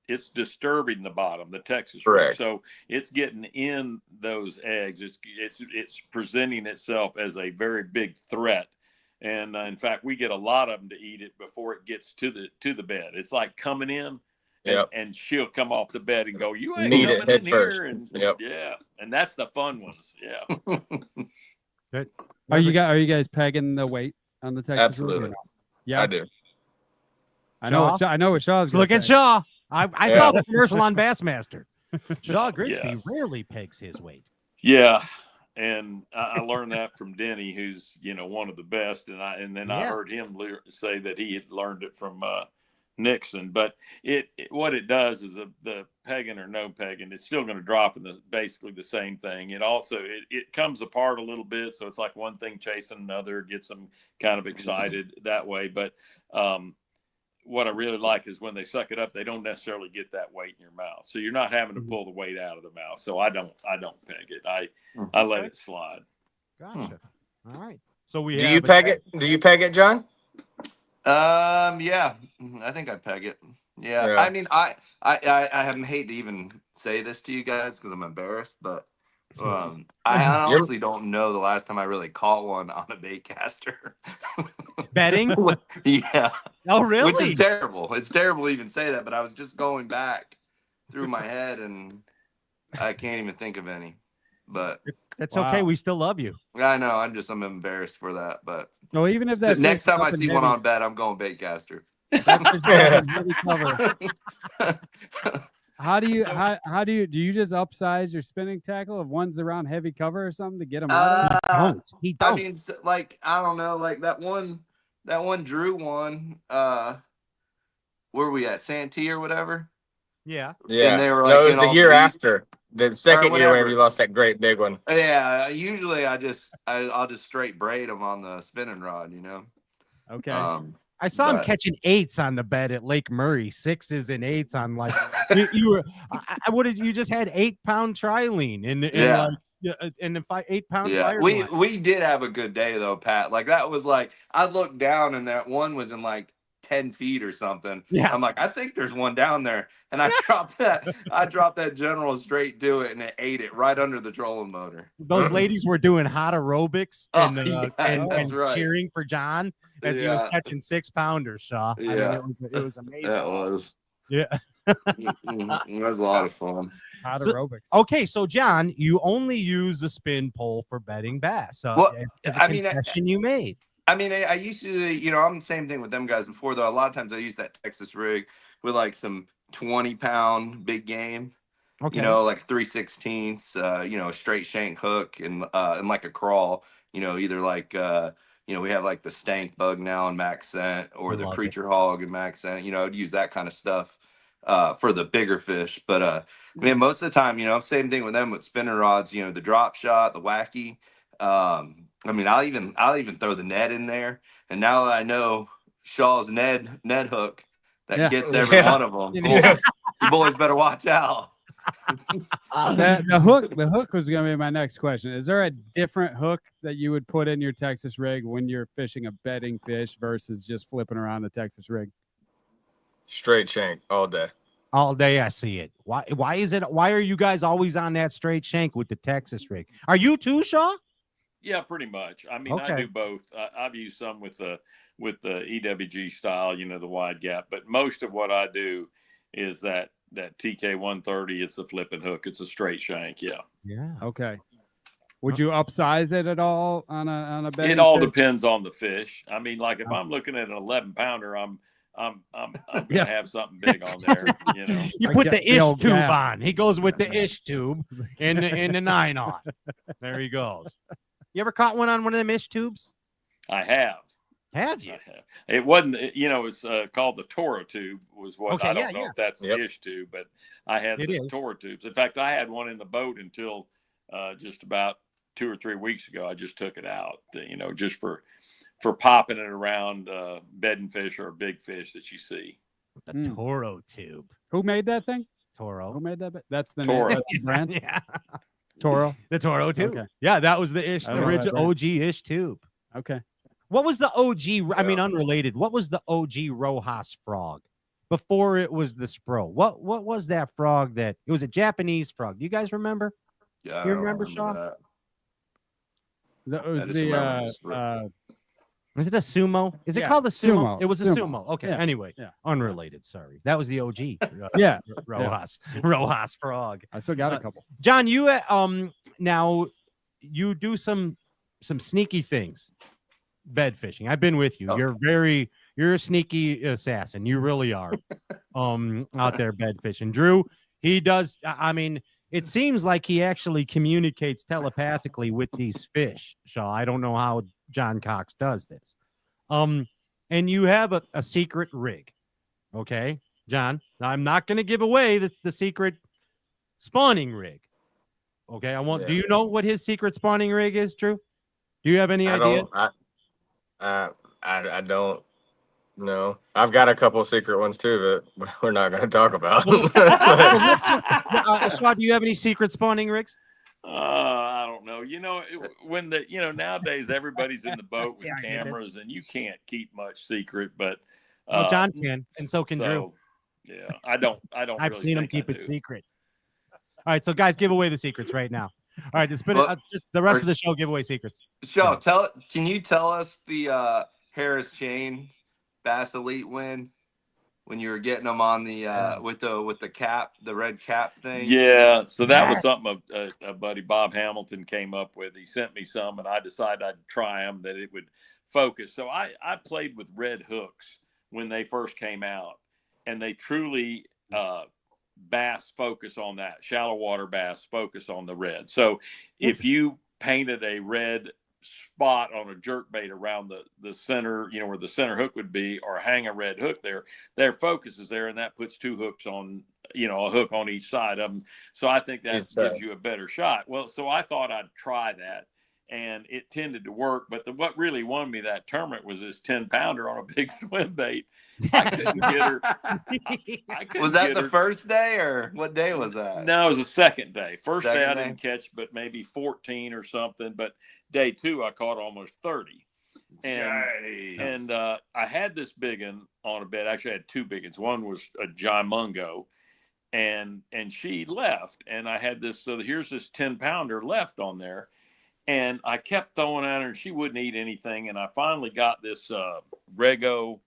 It's disturbing the bottom, the Texas rig. Correct. So it's getting in those eggs. It's presenting itself as a very big threat. And in fact, we get a lot of them to eat it before it gets to the bed. It's like coming in, and she'll come off the bed and go, "You ain't Need it coming in head first." here." And Yep. yeah, and that's the fun ones. Yeah. Good. Are you guys pegging the weight on the Texas rig or Absolutely. not? Yeah, I do. I know what Shaw's gonna Look at say. Shaw. I saw the commercial on Bassmaster. Shaw Grigsby Yeah. rarely pegs his weight. Yeah. And I learned that from Denny, who's one of the best, and then I heard him say that he had learned it from Nixon. But what it does is the pegging or no pegging, it's still going to drop in basically the same thing. It also it comes apart a little bit, so it's like one thing chasing another, gets them kind of excited that way. But what I really like is when they suck it up, they don't necessarily get that weight in your mouth. So you're not having to pull the weight out of the mouth. So I don't peg it. I let it slide. Gotcha. All right. So Do you peg it? Do you peg it, John? Yeah, I think I'd peg it. Yeah. I mean, I hate to even say this to you guys because I'm embarrassed, but I honestly don't know the last time I really caught one on a bait caster. Betting? Yeah. Oh, really? Which is terrible. It's terrible to even say that, but I was just going back through my head and I can't even think of any. But that's okay. We still love you. I know. I'm embarrassed for that. But even if that next time I see one on bet, I'm going bait caster. How do you just upsize your spinning tackle if one's around heavy cover or something to get them out? He don't. I mean, like, I don't know, like that one Drew one. Where were we at? Santee or whatever? Yeah. Yeah. And they were like, no, it was the year after. The second year whenever you lost that great big one. Yeah. Usually I'll just straight braid them on the spinning rod, Okay. I saw him catching 8s on the bed at Lake Murray, 6s and 8s on like you were. You just had 8-pound trilene and 8-pound. Yeah, we did have a good day though, Pat. Like that was like I looked down and that one was in like 10 feet or something. Yeah, I'm like, I think there's one down there, and I dropped that General straight to it, and it ate it right under the trolling motor. Those ladies were doing hot aerobics and right. cheering for John as he was catching 6-pounders. Shaw. Yeah, I mean, it was amazing. That was. Yeah. It was a lot of fun. Hot aerobics. Okay, so John, you only use a spin pole for bedding bass. Well, as a confession you made. I mean, I used to, I'm the same thing with them guys before, though. A lot of times I use that Texas rig with like some 20-pound big game. Okay. Like 3/16, a straight shank hook and like a crawl, either like, we have like the stank bug now in max scent or the creature hog in max scent, I'd use that kind of stuff for the bigger fish. But, I mean, most of the time, same thing with them with spinning rods, the drop shot, the wacky. I mean, I'll even throw the Ned in there. And now that I know Shaw's Ned hook that gets every one of them, you boys better watch out. The hook was going to be my next question. Is there a different hook that you would put in your Texas rig when you're fishing a bedding fish versus just flipping around the Texas rig? Straight shank all day. All day I see it. Why is it? Why are you guys always on that straight shank with the Texas rig? Are you too, Shaw? Yeah, pretty much. I mean, I do both. I've used some with the EWG style, the wide gap, but most of what I do is that TK 130. It's a flipping hook. It's a straight shank. Yeah. Yeah. Okay. Would you upsize it at all on a bedding It all fish? depends on the fish. I mean, like if I'm looking at an 11-pounder, I'm gonna have something big on there. You put the ish tube on. He goes with the ish tube and the 9 on. There he goes. You ever caught one on one of them ish tubes? I have. Have you? It wasn't, it's called the Toro tube was what, Okay, I don't know if that's the ish tube, but I had the Toro tubes. In fact, I had one in the boat until just about 2 or 3 weeks ago. I just took it out, just for popping it around bedding fish or big fish that you see. The Toro tube. Who made that thing? Toro. Who made that? That's the Toro. name. That's the brand. Yeah. Toro. The Toro tube. Okay. Yeah, that was the ish, I don't know original that OG ish tube. Okay. What was the OG? I mean, unrelated. What was the OG Rojas frog before it was the Spro? What was that frog? That it was a Japanese frog. Do you guys remember? Yeah, you remember, Sean? That was Was it a sumo? Is it Yeah, called a sumo? sumo. It was a sumo. Okay. Yeah. Anyway, unrelated. Sorry, that was the OG. Yeah. Rojas frog. I still got a couple. John, you now you do some sneaky things. Bed fishing. I've been with you. You're a sneaky assassin. You really are. Out there bed fishing. Drew, he does. I mean, it seems like he actually communicates telepathically with these fish. So I don't know how John Cox does this. And you have a secret rig. Okay, John. Now, I'm not going to give away the secret spawning rig. Okay, do you know what his secret spawning rig is, Drew? Do you have any idea? I don't know. I've got a couple secret ones too that we're not going to talk about. Shaw, do you have any secret spawning rigs? I don't know. When nowadays everybody's in the boat with cameras and you can't keep much secret, but well, John can, and so can Drew. Yeah, I don't. I've really seen him think keep I it do. secret. All right, so guys, give away the secrets right now. All right, just the rest of the show. Give away secrets. Shaw, can you tell us the Harris Chain Bass Elite win when you were getting them on the with the cap, the red cap thing? Yeah, so that was something a buddy Bob Hamilton came up with. He sent me some, and I decided I'd try them, that it would focus. So I played with red hooks when they first came out, and they truly bass focus on that. Shallow water bass focus on the red. So if you painted a red spot on a jerk bait around the center, where the center hook would be, or hang a red hook there, their focus is there, and that puts 2 hooks on, a hook on each side of them. So I think that gives you a better shot. Well, so I thought I'd try that, and it tended to work. But what really won me that tournament was this 10-pounder on a big swim bait. I couldn't get her. Was that the first day, or what day was that? No, it was the second day. First day I didn't catch but maybe 14 or something, but day 2 I caught almost 30. And I had this big one on a bed. Actually, I had 2 big ones. One was a Jimungo, and she left, and I had this. So here's this 10-pounder left on there, and I kept throwing at her, and she wouldn't eat anything. And I finally got this Rego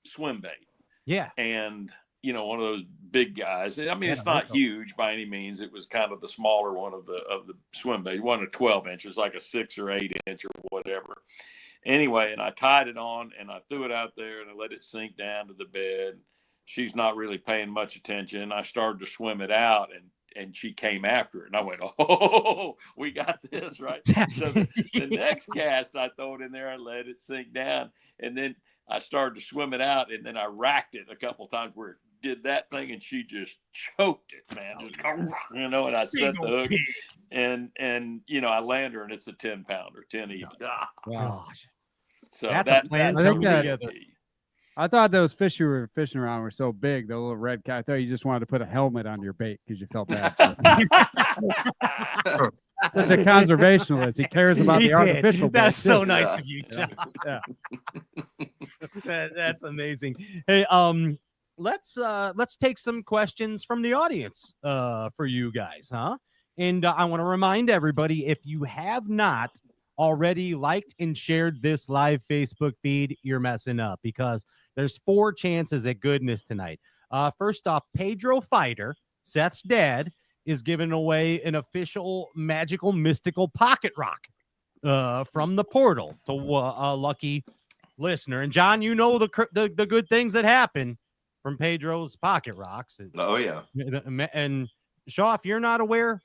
swim bait. Yeah. And one of those big guys. I mean, it's not huge by any means. It was kind of the smaller one of the swim bait. It wasn't a 12 inch. It was like a 6 or 8 inch or whatever. Anyway, and I tied it on and I threw it out there and I let it sink down to the bed. She's not really paying much attention. I started to swim it out and she came after it. And I went, oh, we got this, right? So the next cast, I throw it in there and let it sink down. And then I started to swim it out, and then I racked it a couple of times where it did that thing, and she just choked it, man. And I set the hook, and I land her, and it's a 10-pounder, 10 even. Gosh. So that's that a plan. I thought those fish you were fishing around were so big, the little red cat. I thought you just wanted to put a helmet on your bait because you felt bad. Such a conservationalist. He cares about the artificial bait. That's so nice of you, John. Yeah. That's amazing. Hey, let's take some questions from the audience for you guys, huh? And I want to remind everybody, if you have not already liked and shared this live Facebook feed, you're messing up because there's 4 chances at goodness tonight. First off, Pedro Fighter, Seth's dad, is giving away an official magical mystical pocket rock from the portal to a lucky listener. And John, you know the good things that happen from Pedro's pocket rocks. Oh yeah. And Shaw, if you're not aware,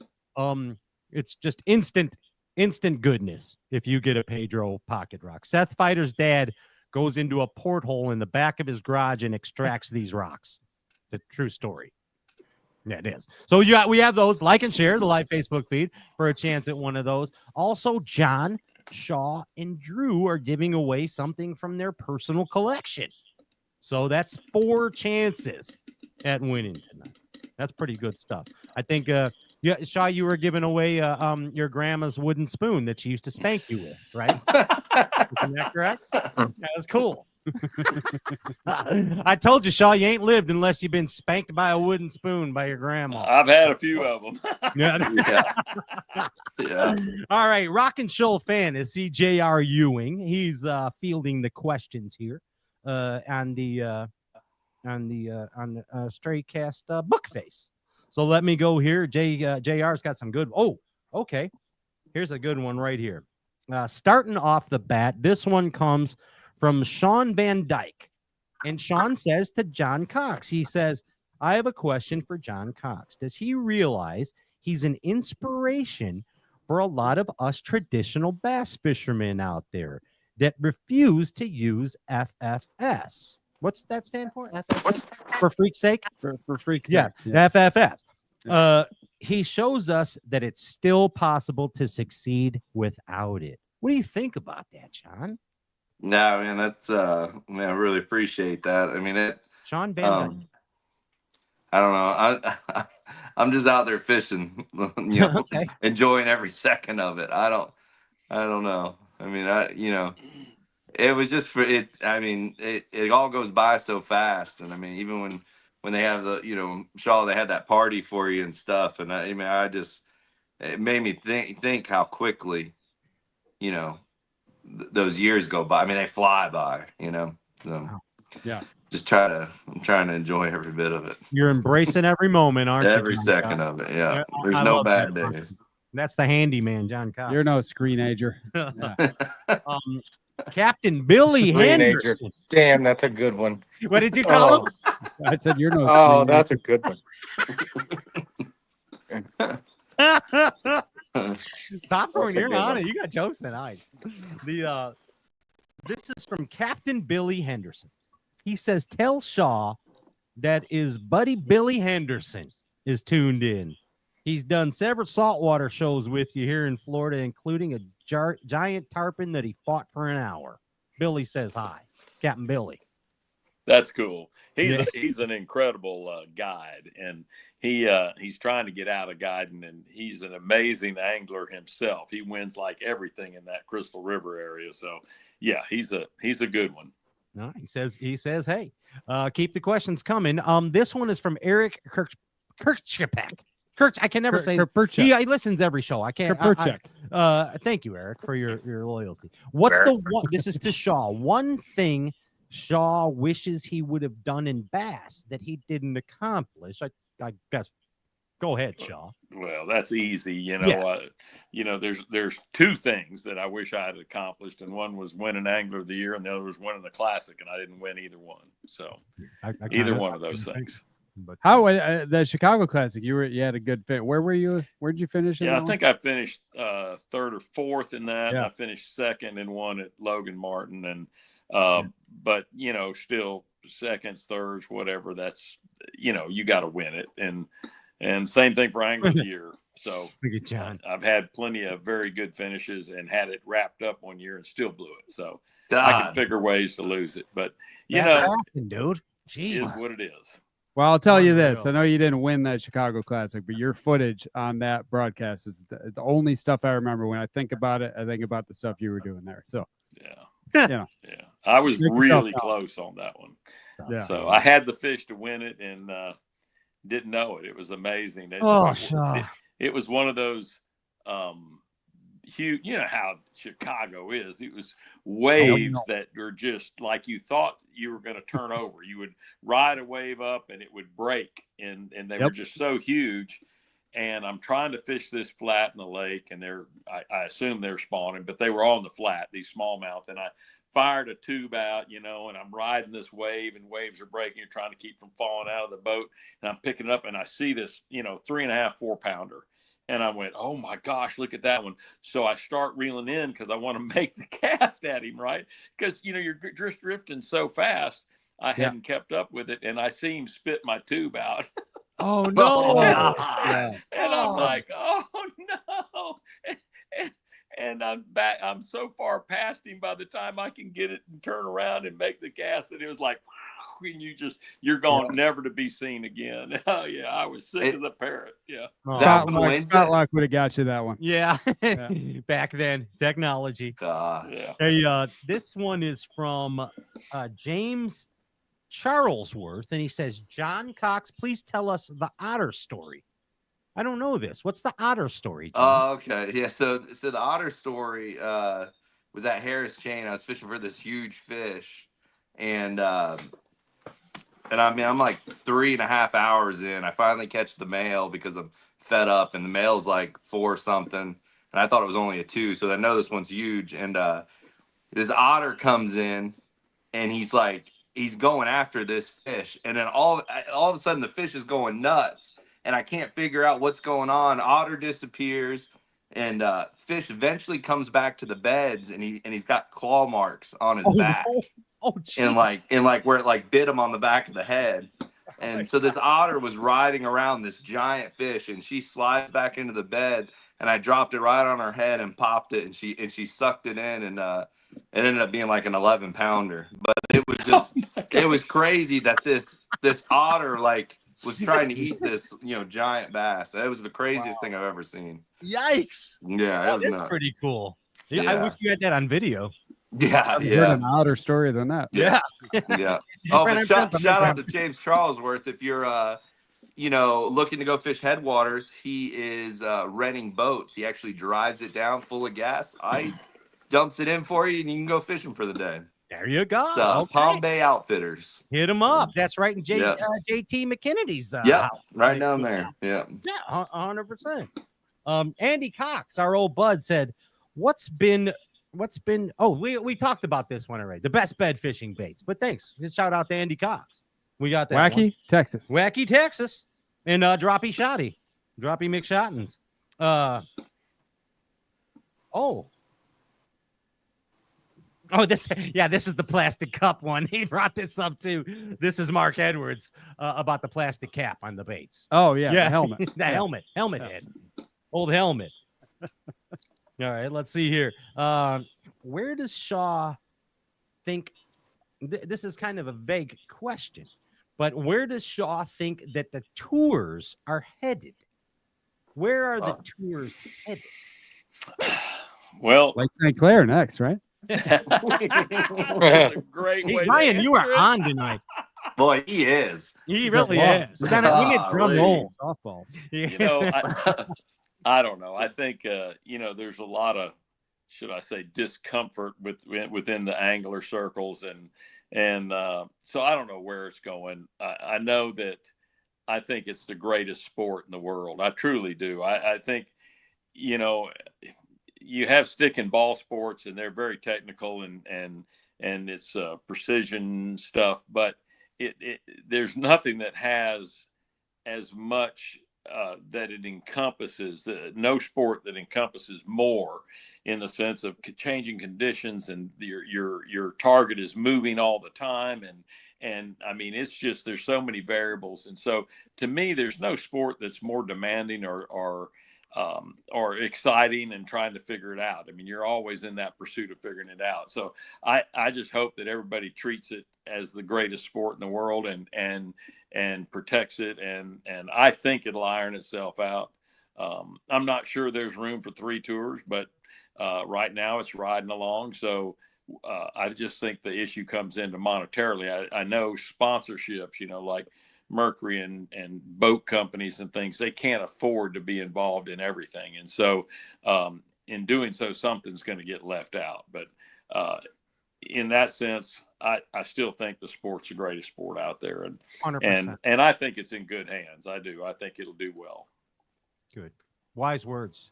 it's just instant goodness if you get a Pedro pocket rock. Seth Fighter's dad goes into a porthole in the back of his garage and extracts these rocks. It's a true story. Yeah, it is. So we have those. Like and share the live Facebook feed for a chance at one of those. Also, John, Shaw, and Drew are giving away something from their personal collection. So that's 4 chances at winning tonight. That's pretty good stuff. I think, Shaw, you were giving away your grandma's wooden spoon that she used to spank you with, right? Isn't that correct? That was cool. I told you, Shaw, you ain't lived unless you've been spanked by a wooden spoon by your grandma. I've had a few of them. Yeah. All right, Rock and Shoal fan is J.R. Ewing. He's fielding the questions here on the Stray Cast book face. So let me go here. JR's got some good. Oh, okay. Here's a good one right here. Starting off the bat, this one comes from Sean Van Dyke. And Sean says to John Cox, he says, I have a question for John Cox. Does he realize he's an inspiration for a lot of us traditional bass fishermen out there that refuse to use FFS? What's that stand for? FFS? For freak's sake? For freak's sake. Yeah, FFS. He shows us that it's still possible to succeed without it. What do you think about that, John? No, man, that's I really appreciate that. I mean, Sean Van Dyke. I don't know. I'm just out there fishing, Okay. enjoying every second of it. I don't know. I mean, it was just for it. I mean, it all goes by so fast. And I mean, even when they have the, Shaw, they had that party for you and stuff. And it made me think how quickly, those years go by. I mean, they fly by, so yeah, I'm trying to enjoy every bit of it. You're embracing every moment, aren't you? Every second of it. Yeah. There's no bad days. That's the handyman, John Cox. You're no screenager. Yeah. Captain Billy Henderson. Damn, that's a good one. What did you call him? I said you're no. Oh, that's a good one. Popcorn, you're on it. You got jokes tonight. This is from Captain Billy Henderson. He says, "Tell Shaw that his buddy Billy Henderson is tuned in. He's done several saltwater shows with you here in Florida, including a giant tarpon that he fought for an hour." Billy says hi. Captain Billy. That's cool. He's an incredible guide, and he's trying to get out of guiding, and he's an amazing angler himself. He wins like everything in that Crystal River area. So yeah, he's a good one. No, he says, hey, keep the questions coming. This one is from Eric Kirchpek. I can never say. He listens every show. I can't. Thank you, Eric, for your loyalty. What's the one? This is to Shaw. One thing Shaw wishes he would have done in bass that he didn't accomplish. I guess. Go ahead, Shaw. Well, that's easy. Yeah. There's two things that I wish I had accomplished, and one was win an Angler of the Year, and the other was winning the Classic, and I didn't win either one. So either one of those things. But how the Chicago Classic? You had a good fit. Where were you? Where'd you finish? Yeah, I think I finished third or fourth in that. Yeah. And I finished second in one at Logan Martin, and but still seconds, thirds, whatever. That's you got to win it, and same thing for Angler of the Year. So Look at John. I've had plenty of very good finishes and had it wrapped up one year and still blew it. So I God. can figure ways to lose it, but That's awesome, dude. Jeez. is what it is. Well, I'll tell you this. I know you didn't win that Chicago Classic, but your footage on that broadcast is the only stuff I remember. When I think about it, I think about the stuff you were doing there. So, Yeah, I was Make yourself really proud. close on that one. Yeah. So I had the fish to win it and didn't know it. It was amazing. It was one of those huge, how Chicago is. It was waves that were just like you thought you were going to turn over. You would ride a wave up and it would break, and they were just so huge. And I'm trying to fish this flat in the lake, and I assume they're spawning, but they were on the flat, these smallmouth, and I fired a tube out, and I'm riding this wave, and waves are breaking. You're trying to keep from falling out of the boat, and I'm picking it up, and I see this, 3.5, 4 pounder. And I went, oh my gosh, look at that one. So I start reeling in because I want to make the cast at him, right? Because, you're just drifting so fast. I hadn't kept up with it, and I see him spit my tube out. Oh, no. Yeah. And I'm like, oh, no. And I'm back. I'm so far past him by the time I can get it and turn around and make the cast that it was like, and you're gone, never to be seen again. Oh, yeah. I was sick as a parrot. Yeah. Scott Lock would have got you that one. Yeah. Back then, technology. Yeah. Hey, this one is from James Charlesworth, and he says, John Cox, please tell us the otter story. I don't know this. What's the otter story, John? Oh, okay. Yeah. So the otter story was at Harris Chain. I was fishing for this huge fish, and I mean, I'm like 3.5 hours in. I finally catch the male because I'm fed up, and the male's like 4 something, and I thought it was only a 2. So I know this one's huge, and this otter comes in, and he's going after this fish, and then all of a sudden the fish is going nuts. And I can't figure out what's going on. Otter disappears, and fish eventually comes back to the beds, and he's got claw marks on his back, and like where it bit him on the back of the head. And so this otter was riding around this giant fish, and she slides back into the bed, and I dropped it right on her head and popped it, and she sucked it in, and it ended up being like an 11 pounder. But it was just it was crazy that this otter was trying to eat this, giant bass. That was the craziest thing I've ever seen. Yikes. Yeah, that's pretty cool. Yeah, I wish you had that on video. Yeah, I've heard an otter story than that. Yeah. Yeah. Oh, but shout out to James Charlesworth. If you're, looking to go fish headwaters, he is renting boats. He actually drives it down full of gas, ice, dumps it in for you, and you can go fishing for the day. There you go. So, Palm Bay Outfitters. Hit him up. That's right in JT McKennedy's house. Right down there. Yeah. Yeah, 100%. Andy Cox, our old bud, said, what's been we talked about this one already. The best bed fishing baits. But thanks. Just shout out to Andy Cox. We got that. Wacky, Texas. Wacky, Texas. And Droppy McShottins. This is the plastic cup one. He brought this up too. This is Mark Edwards about the plastic cap on the baits. Oh, yeah. The helmet. Helmet head. Old helmet. All right, let's see here. Where does Shaw think? This is kind of a vague question, but where does Shaw think that the tours are headed? Where are the tours headed? Well, like St. Clair next, right? That's a great way. Ryan, you are on tonight. Boy, he is. He really is. We need drum rolls, softballs. I don't know. I think there's a lot of, should I say, discomfort within the angler circles, So I don't know where it's going. I know that I think it's the greatest sport in the world. I truly do. I think, you know, you have stick and ball sports, and they're very technical and it's precision stuff, but there's nothing that has as much that it encompasses. No sport that encompasses more in the sense of changing conditions, and your target is moving all the time, and I mean, it's just, there's so many variables, and so to me, there's no sport that's more demanding or exciting and trying to figure it out. I mean, you're always in that pursuit of figuring it out. So I just hope that everybody treats it as the greatest sport in the world and protects it. And I think it'll iron itself out. I'm not sure there's room for 3 tours, but right now it's riding along. So I just think the issue comes into monetarily. I know sponsorships, you know, like Mercury and boat companies and things, they can't afford to be involved in everything. And so in doing so, something's going to get left out. But in that sense, I still think the sport's the greatest sport out there. And 100%. and I think it's in good hands. I do. I think it'll do well. Good. Wise words.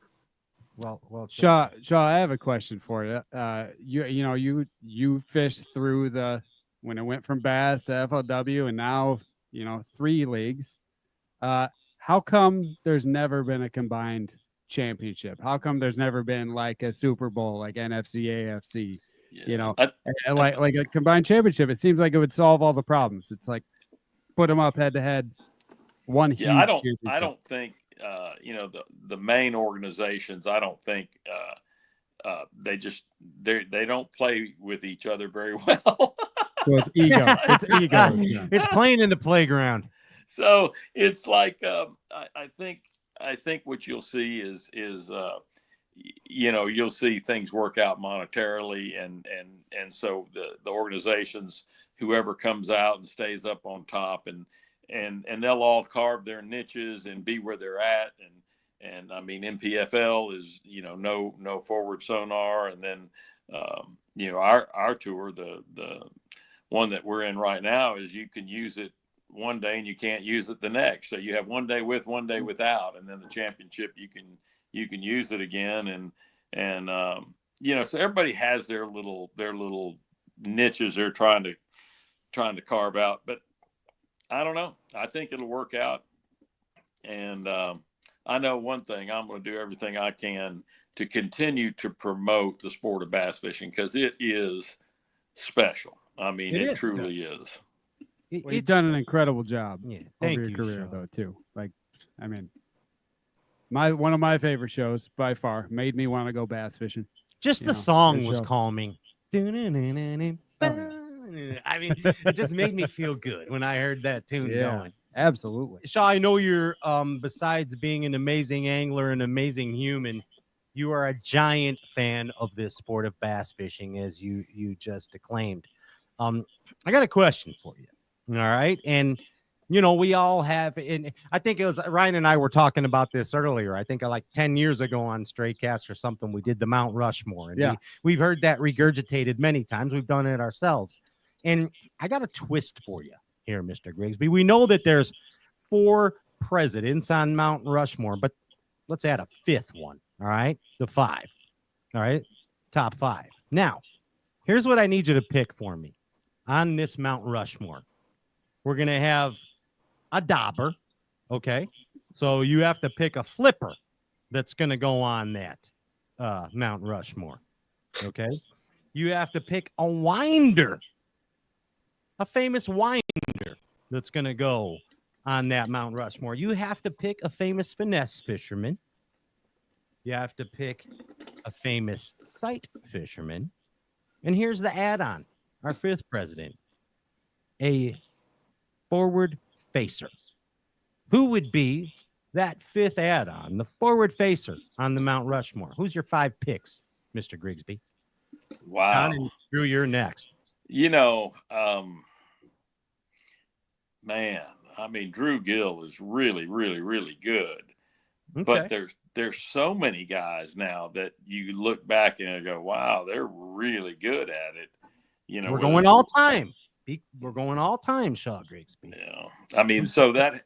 Well, Shaw, I have a question for you. You fished through when it went from Bass to FLW and now, 3 leagues. How come there's never been a combined championship? How come there's never been like a Super Bowl, like NFC, AFC, like a combined championship? It seems like it would solve all the problems. It's like put them up head to head. One huge. I don't think, the main organizations, I don't think they don't play with each other very well. So it's ego. It's ego. Yeah. It's playing in the playground. So it's like I think what you'll see is you'll see things work out monetarily, and so the organizations, whoever comes out and stays up on top, and they'll all carve their niches and be where they're at, and I mean, MPFL is no forward sonar, and then our tour, the one that we're in right now, is you can use it one day and you can't use it the next. So you have one day with, one day without, and then the championship you can use it again, and so everybody has their little niches they're trying to carve out. But I don't know. I think it'll work out, and I know one thing: I'm going to do everything I can to continue to promote the sport of bass fishing, because it is special. I mean, it truly is. You've done an incredible job over your you, career, Sean. though, too. Like, I mean, one of my favorite shows by far, made me want to go bass fishing. Just the song was calming. I mean, it just made me feel good when I heard that tune going. Absolutely. Shaw, I know you're, besides being an amazing angler, an amazing human, you are a giant fan of this sport of bass fishing, as you just acclaimed. I got a question for you. All right. And, we all have, and I think it was Ryan and I were talking about this earlier. I think like 10 years ago on Straycast or something, we did the Mount Rushmore. And we've heard that regurgitated many times. We've done it ourselves. And I got a twist for you here, Mr. Grigsby. We know that there's 4 presidents on Mount Rushmore, but let's add a 5th one. All right. The 5. All right. Top 5. Now, here's what I need you to pick for me on this Mount Rushmore. We're going to have a dauber. Okay. So you have to pick a flipper that's going to go on that Mount Rushmore. Okay. You have to pick a winder, a famous winder that's going to go on that Mount Rushmore. You have to pick a famous finesse fisherman. You have to pick a famous sight fisherman. And here's the add-on. Our 5th president, a forward facer. Who would be that 5th add-on, the forward facer on the Mount Rushmore? Who's your 5 picks, Mr. Grigsby? Wow. Drew, you're next. Man, I mean, Drew Gill is really, really, really good. Okay. But there's so many guys now that you look back and go, wow, they're really good at it. We're going all time. We're going all time, Shaw Grigsby. Yeah, I mean, so that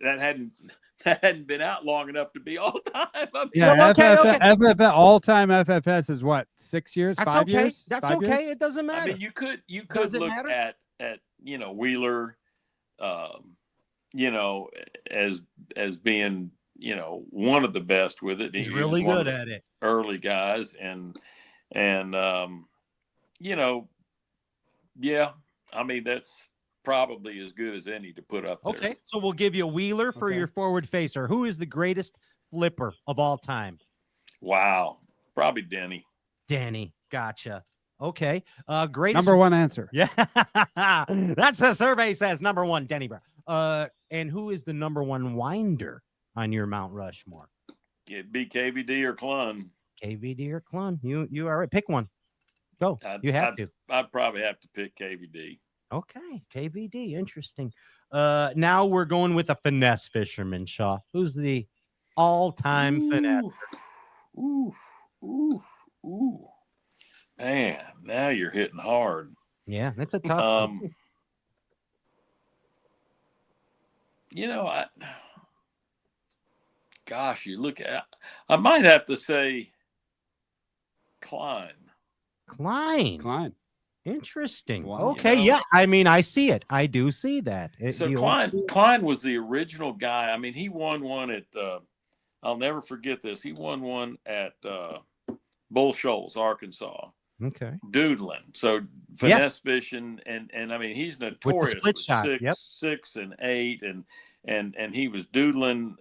hadn't been out long enough to be all time. I mean, Yeah, FFS all-time FFS is what, 6 years, That's 5 okay. years? That's 5 okay. years? It doesn't matter. I mean, you could Does it look matter? at Wheeler, as being one of the best with it. He's He really was one good of the at it. early guys, and yeah, I mean that's probably as good as any to put up there. Okay, so we'll give you Wheeler for your forward facer. Who is the greatest flipper of all time? Wow, probably Denny. Danny, gotcha. Okay, greatest Number one answer. Yeah, that's the survey says. Number one, Denny Brown. And who is the number one winder on your Mount Rushmore? It'd be KVD or Clun. KVD or Clun? You all right? Pick one. Go. You have to. I'd probably have to pick KVD. Okay, KVD. Interesting. Now we're going with a finesse fisherman, Shaw. Who's the all-time finesse? Ooh. Man, now you're hitting hard. Yeah, that's a tough one. You look at, I might have to say Klein. Interesting. Wow. Okay, yeah. I mean, I see it. I do see that. So Klein was the original guy. I mean, he won one at I'll never forget this. He won one at Bull Shoals, Arkansas. Okay. Doodling. So finesse fishing, and I mean he's notorious with the split shot. 6 and 8, and he was doodling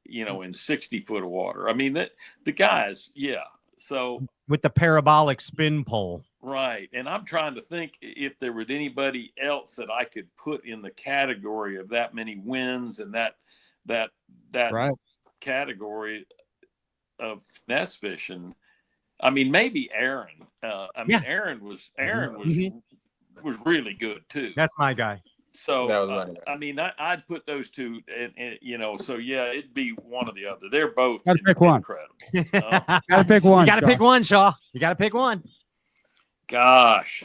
in 60 foot of water. I mean the guys, yeah. So with the parabolic spin pole. Right. And I'm trying to think if there was anybody else that I could put in the category of that many wins and that right. category of finesse fishing. I mean, maybe Aaron. Aaron was really good too. That's my guy. So I mean, I'd put those two, and so yeah, it'd be one or the other. They're both Gotta pick one. incredible. Gotta pick one. You gotta pick one, Shaw. You gotta pick one. Gosh.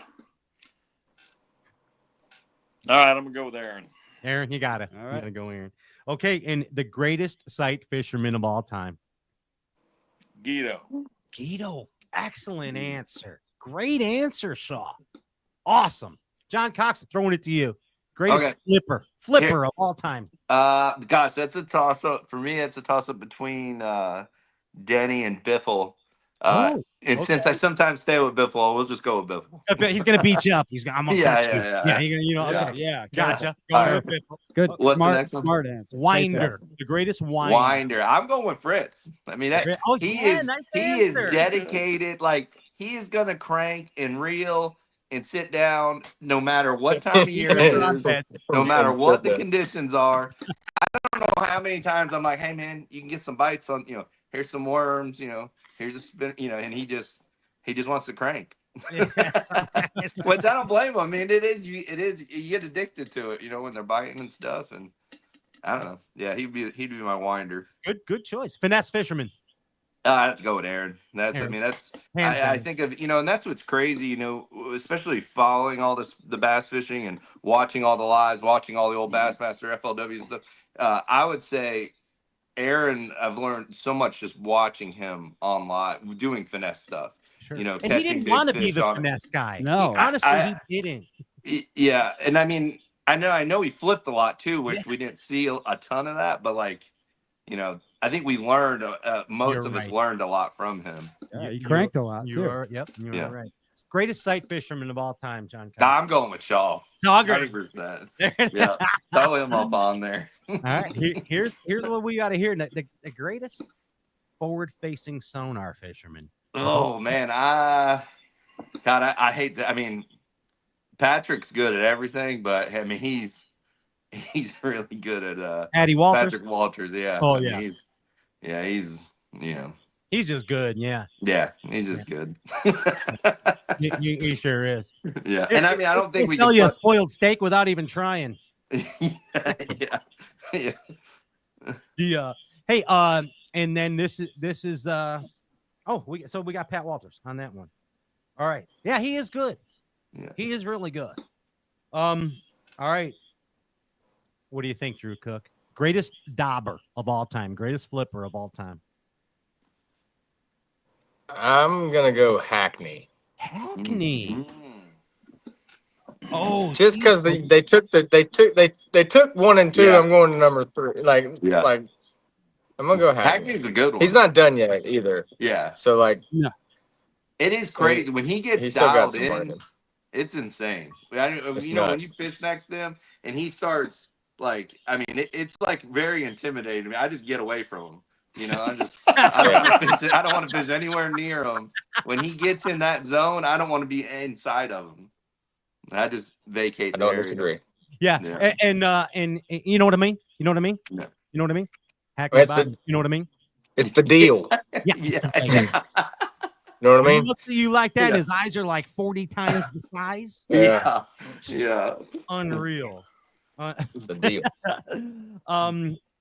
All right, I'm gonna go with Aaron. Aaron, you got it. All right. You gotta go, Aaron. Okay, and the greatest sight fisherman of all time. Guido. Excellent answer. Great answer, Shaw. Awesome. John Cox, throwing it to you. Greatest flipper of all time. Gosh, that's a toss up for me. It's a toss up between Denny and Biffle. Since I sometimes stay with Biffle, we'll just go with Biffle. He's gonna beat you up. I'm gonna yeah. Yeah, gotcha. All With Biffle. Good. What's the next one? Smart answer. Winder. The greatest winder. Winder. I'm going with Fritz. I mean, he is dedicated. Like he is gonna crank and reel and sit down no matter what time of year it is, no matter what the conditions are. I don't know how many times I'm like, hey man, you can get some bites on, here's some worms, here's a spin, and he just wants to crank. But I don't blame him. I mean, it is you get addicted to it, when they're biting and stuff. And I don't know. Yeah, he'd be my winder. Good choice. Finesse fisherman. I have to go with Aaron. Aaron. I think of, and that's what's crazy, especially following all the bass fishing and watching all the lives, watching all the old Bassmaster FLW and stuff. I would say Aaron, I've learned so much just watching him on live doing finesse stuff. Sure. And he didn't want to be the finesse guy. No, honestly, he didn't. Yeah, and I mean, I know he flipped a lot too, which we didn't see a ton of that, but I think we learned most of us learned a lot from him. Yeah, he cranked a lot too. You're right. Greatest sight fisherman of all time, John. I'm going with Shaw. 100%. Yeah, throw him up on there. All right, here's what we got to hear. The greatest forward-facing sonar fisherman. Oh man, I hate that. I mean, Patrick's good at everything, but I mean he's really good at Patty Walters. Patrick Walters, yeah. Oh I mean, he's he's just good, yeah. Yeah, he's just good. he sure is. Yeah, and I mean, I don't think we sell can you a spoiled steak without even trying. yeah. Hey, and then this is we got Pat Walters on that one. All right, yeah, he is good. Yeah, he is really good. All right. What do you think, Drew Cook? Greatest dauber of all time, greatest flipper of all time. I'm gonna go Hackney. Hackney. Oh, Just because they took 1 and 2, Yeah. I'm going to number 3. Like I'm gonna go Hackney. Hackney's a good one. He's not done yet either. Yeah. So like, It is crazy when he gets he's still got dialed some part in in. him. It's insane. It's You know, when nuts. you fish next to him and he starts like, I mean, it's like very intimidating. I mean, I just get away from him. You know, I don't want to fish anywhere near him. When he gets in that zone, I don't want to be inside of him. I just vacate. I don't disagree. Yeah. And you know what I mean? You know what I mean? Yeah. You know what I mean? Hackney That's Bob, you know what I mean? It's the deal. Yeah. You know what I mean? He looks at you like that, and his eyes are like 40 times the size. Yeah. Yeah. Unreal. The deal.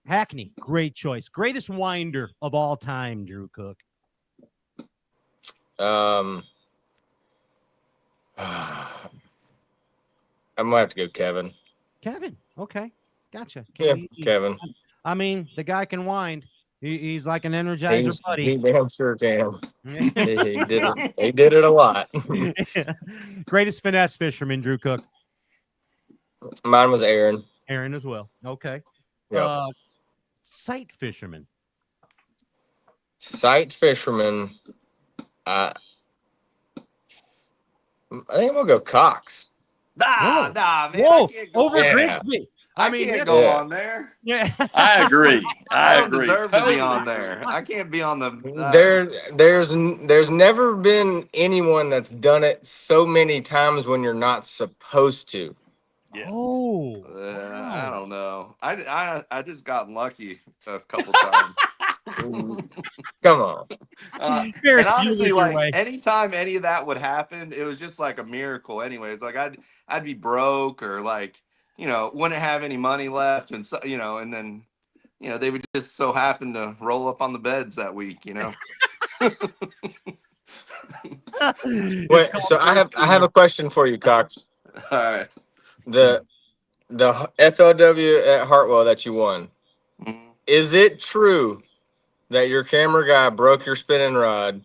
Hackney, great choice. Greatest winder of all time, Drew Cook. I'm gonna have to go Kevin. Kevin. Okay. Gotcha. Yeah, Kevin. I mean, the guy can wind. He's like an energizer buddy. He damn sure can. He did it. He did it a lot. Greatest finesse fisherman, Drew Cook. Mine was Aaron. Aaron as well. Okay. Yep. Sight fisherman. Sight fisherman. I think I'm gonna go Cox. Nah, man. Whoa, I can't go over on. Grigsby. I mean, can't that's- go on there. Yeah. I agree. I I don't agree. deserve to be on there. I can't be on the. There's never been anyone that's done it so many times when you're not supposed to. Yes. Oh. I don't know. I just got lucky a couple times. Come on. And Ferris honestly, Bueller's like way. anytime any of that would happen, it was just like a miracle. Anyways, like I'd be broke or like wouldn't have any money left, and so and then they would just so happen to roll up on the beds that week. Wait, so I have a question for you, Cox. All right. The FLW at Hartwell that you won. Is it true that your camera guy broke your spinning rod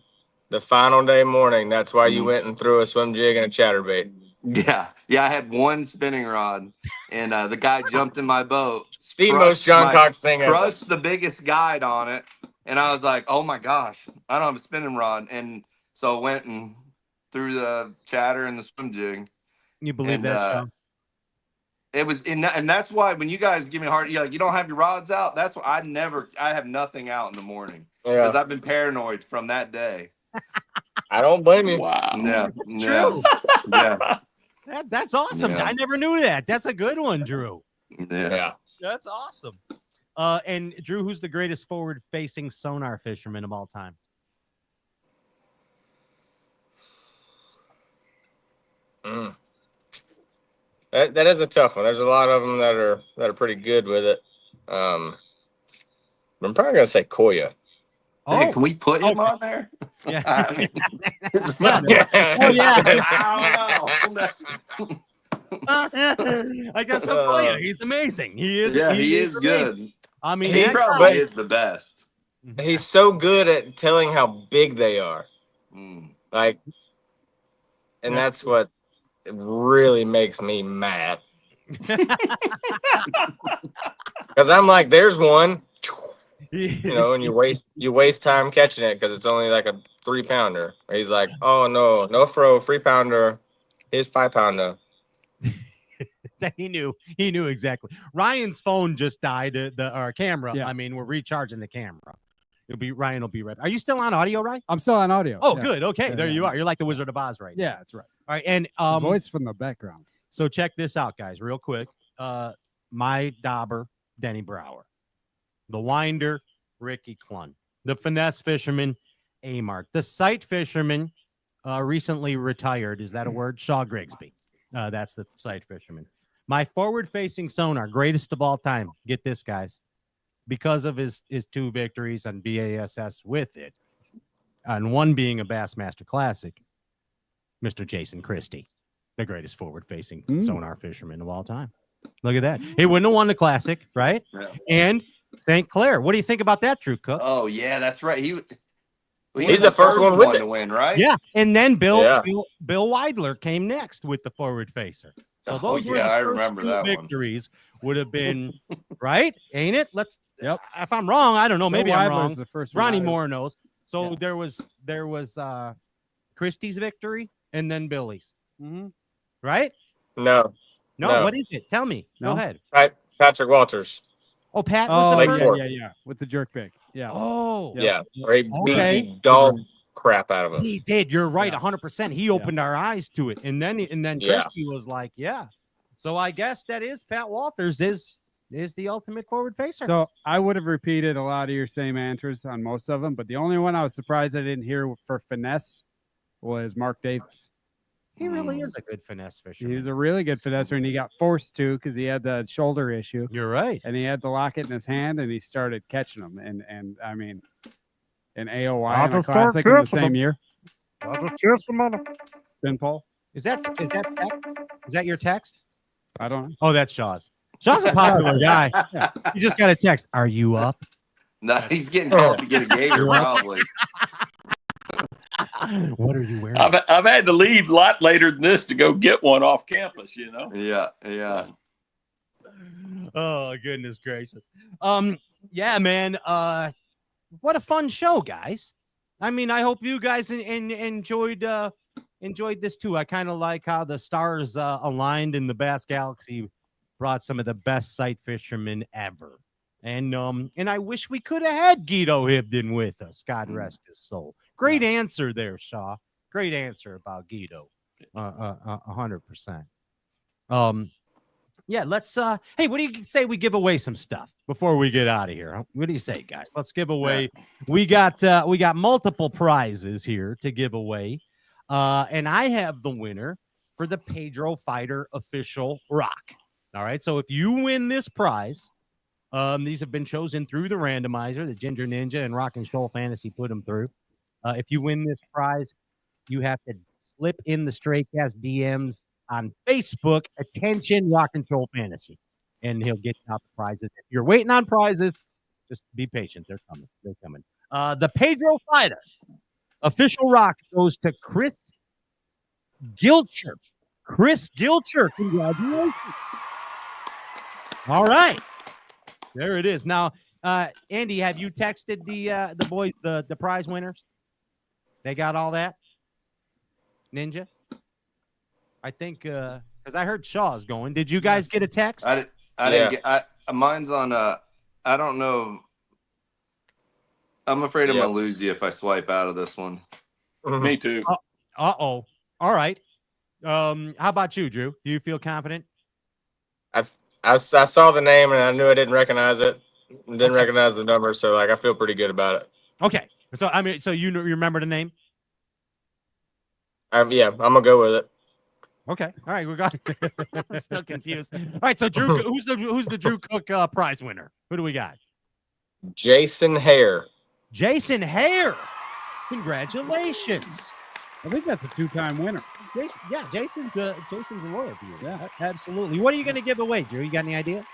the final day morning? That's why you went and threw a swim jig and a chatterbait. Yeah. I had one spinning rod, and the guy jumped in my boat. The most John Cox thing ever. Crushed the biggest guide on it, and I was like, "Oh my gosh, I don't have a spinning rod." And so I went and threw the chatter and the swim jig. You believe that, Sean? It was, and that's why when you guys give me a hard, you're like, you don't have your rods out. That's why I have nothing out in the morning because I've been paranoid from that day. I don't blame you. Wow. Yeah, That's true. Yeah. That's awesome. Yeah. I never knew that. That's a good one, Drew. Yeah. That's awesome. And Drew, who's the greatest forward-facing sonar fisherman of all time? That is a tough one. There's a lot of them that are pretty good with it. I'm probably gonna say Koya. Hey, can we put him on there? Yeah. I mean, Oh, yeah. I don't know. I guess so. Oh, yeah, he's amazing. He is. Yeah, he is amazing. good. I mean, He that probably guy- is the best. He's so good at telling how big they are. Like, and that's what really makes me mad. Because I'm like, there's one, and you waste time catching it because it's only like a 3-pounder. He's like, oh no fro, 3-pounder, here's 5-pounder. He knew exactly. Ryan's phone just died. Our camera. Yeah. I mean, we're recharging the camera. Ryan will be right. Are you still on audio, Ryan? I'm still on audio. Oh, Yeah. good. Okay, Yeah, there yeah. you are. You're like the Wizard of Oz right now. Yeah, that's right. All right, and Voice from the background. So check this out, guys, real quick. My dauber, Denny Brower. The winder, Ricky Clun. The finesse fisherman, Amart. The sight fisherman, recently retired. Is that a word? Shaw Grigsby. That's the sight fisherman. My forward-facing sonar, greatest of all time. Get this, guys. Because of his 2 victories on BASS with it, and one being a Bassmaster Classic, Mr. Jason Christie. the greatest forward-facing sonar fisherman of all time. Look at that. He wouldn't have won the Classic, right? Yeah. And St. Clair. What do you think about that, Drew Cook? Oh yeah, that's right. He's the first one with it. to win, right? Yeah, and then Bill Yeah. Bill Weidler came next with the forward facer. So those were the I first remember two that one. victories would have been right, ain't it? Let's. Yep. If I'm wrong, I don't know. Bill Maybe I'm Weidler's wrong. the first one Ronnie I- Moore knows. So Yeah. there was Christie's victory and then Billy's, Mm-hmm. right? No. No, what is it? Tell me. No? Go ahead. Patrick Walters. Oh, Pat was Oh, the Lake first. Fork. yeah, with the jerk bait. Yeah. Oh, Yeah. Where he beat Okay. the dog crap out of us. he did. You're right, Yeah. 100%. He opened our eyes to it, and then Yeah. Christie was like, "Yeah." So I guess that is Pat Walters is the ultimate forward facer. So I would have repeated a lot of your same answers on most of them, but the only one I was surprised I didn't hear for finesse was Mark Davis. he really is a good finesse fisherman. He was a really good finesser, and he got forced to because he had the shoulder issue. You're right. And he had to lock it in his hand, and he started catching them. And I mean, in AOY in the Classic in the same year. Ben Paul. Is that your text? I don't know. Oh, that's Shaw's. Shaw's a popular guy. You just got a text. Are you up? No, he's getting called to get a gator, probably. What are you wearing? I've had to leave a lot later than this to go get one off campus, you know. Yeah. Oh, goodness gracious. Yeah, man. What a fun show, guys. I mean, I hope you guys enjoyed this too. I kind of like how the stars aligned in the Bass Galaxy, brought some of the best sight fishermen ever. And I wish we could have had Guido Hibden with us. God rest his soul. Great answer there, Shaw. Great answer about Guido. 100%. Yeah, let's hey, what do you say we give away some stuff before we get out of here? What do you say, guys? Let's give away. We got multiple prizes here to give away. And I have the winner for the Pedro Fighter official rock. All right. So if you win this prize, these have been chosen through the randomizer, the Ginger Ninja and Rock and Shoal Fantasy put them through. If you win this prize, you have to slip in the Straycast DMs on Facebook. Attention, Rock and Shoal Fantasy, and he'll get out the prizes. If you're waiting on prizes, just be patient. They're coming. They're coming. The Pedro Fighter official rock goes to Chris Gilcher. Chris Gilcher, congratulations. All right. There it is. Now, Andy, have you texted the boys, the prize winners? They got all that? Ninja? I think because I heard Shaw's going. Did you guys get a text? I didn't get mine's on I don't know. I'm afraid I'm gonna lose you if I swipe out of this one. Me too. Uh-oh. All right. How about you, Drew? Do you feel confident? I saw the name and I knew I didn't recognize it. Didn't recognize the number, so I feel pretty good about it. Okay. So I mean, so you remember the name? Yeah, I'm gonna go with it. Okay. All right. We got I'm still confused. All right. So Drew, who's the Drew Cook prize winner? Who do we got? Jason Hare. Jason Hare. Congratulations. I think that's a 2-time winner. Jason's a loyal to you. Yeah, absolutely. What are you going to give away, Drew? You got any idea?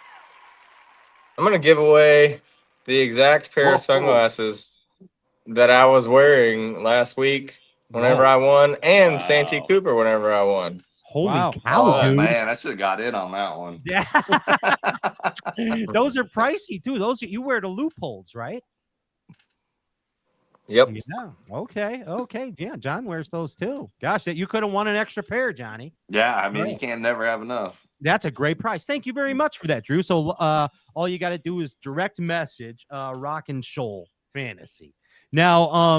I'm gonna give away the exact pair of sunglasses that I was wearing last week whenever I won, and Santee Cooper whenever I won. Holy cow, dude. Man, I should have got in on that one. Yeah. Those are pricey too. You wear the loopholes, right? Yep. Yeah. Okay. Yeah, John wears those too. Gosh, that you could have won an extra pair, Johnny. Yeah, I mean, you can't never have enough. That's a great price. Thank you very much for that, Drew. So all you got to do is direct message Rock and Shoal Fantasy. Now,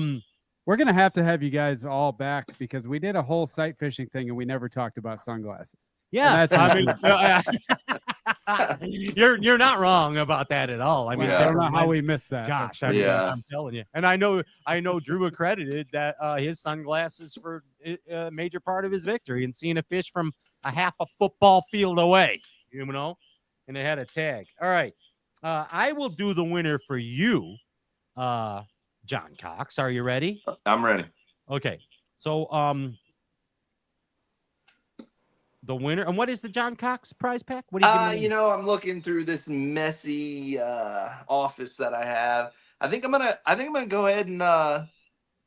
we're going to have you guys all back because we did a whole sight fishing thing and we never talked about sunglasses. Yeah, you're not wrong about that at all. I mean, I don't know how we missed that. Gosh, I'm telling you. And I know Drew accredited that his sunglasses for a major part of his victory and seeing a fish from a half a football field away, you know, and it had a tag. All right, I will do the winner for you, John Cox. Are you ready? I'm ready. Okay, so the winner. And what is the John Cox prize pack? What are you giving? I'm looking through this messy office that I have. I think I'm gonna go ahead and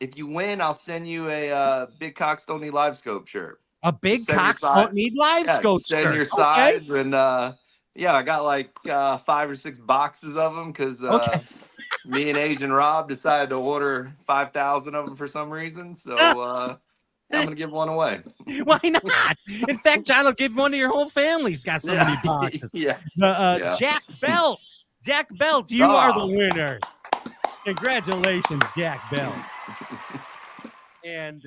if you win, I'll send you a Big Cox Don't Need Live Scope shirt. A Big Cox Don't Need Live Scope shirt. Send your size, and I got like 5 or 6 boxes of them because me and Asian Rob decided to order 5,000 of them for some reason. So I'm gonna give one away. Why not? In fact, John will give one to your whole family. He's got so many boxes. Jack Belt. Jack Belt, you are the winner. Congratulations, Jack Belt. And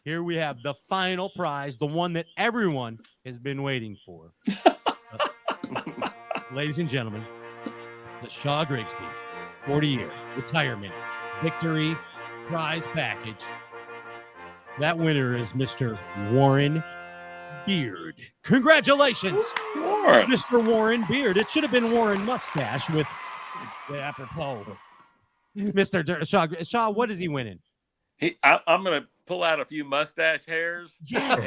here we have the final prize, the one that everyone has been waiting for. Ladies and gentlemen, it's the Shaw Grigsby 40-year retirement victory prize package. That winner is Mr. Warren Beard. Congratulations, Mr. Warren Beard. It should have been Warren Mustache with the apropos. Mr. Shaw, what is he winning? I'm going to pull out a few mustache hairs and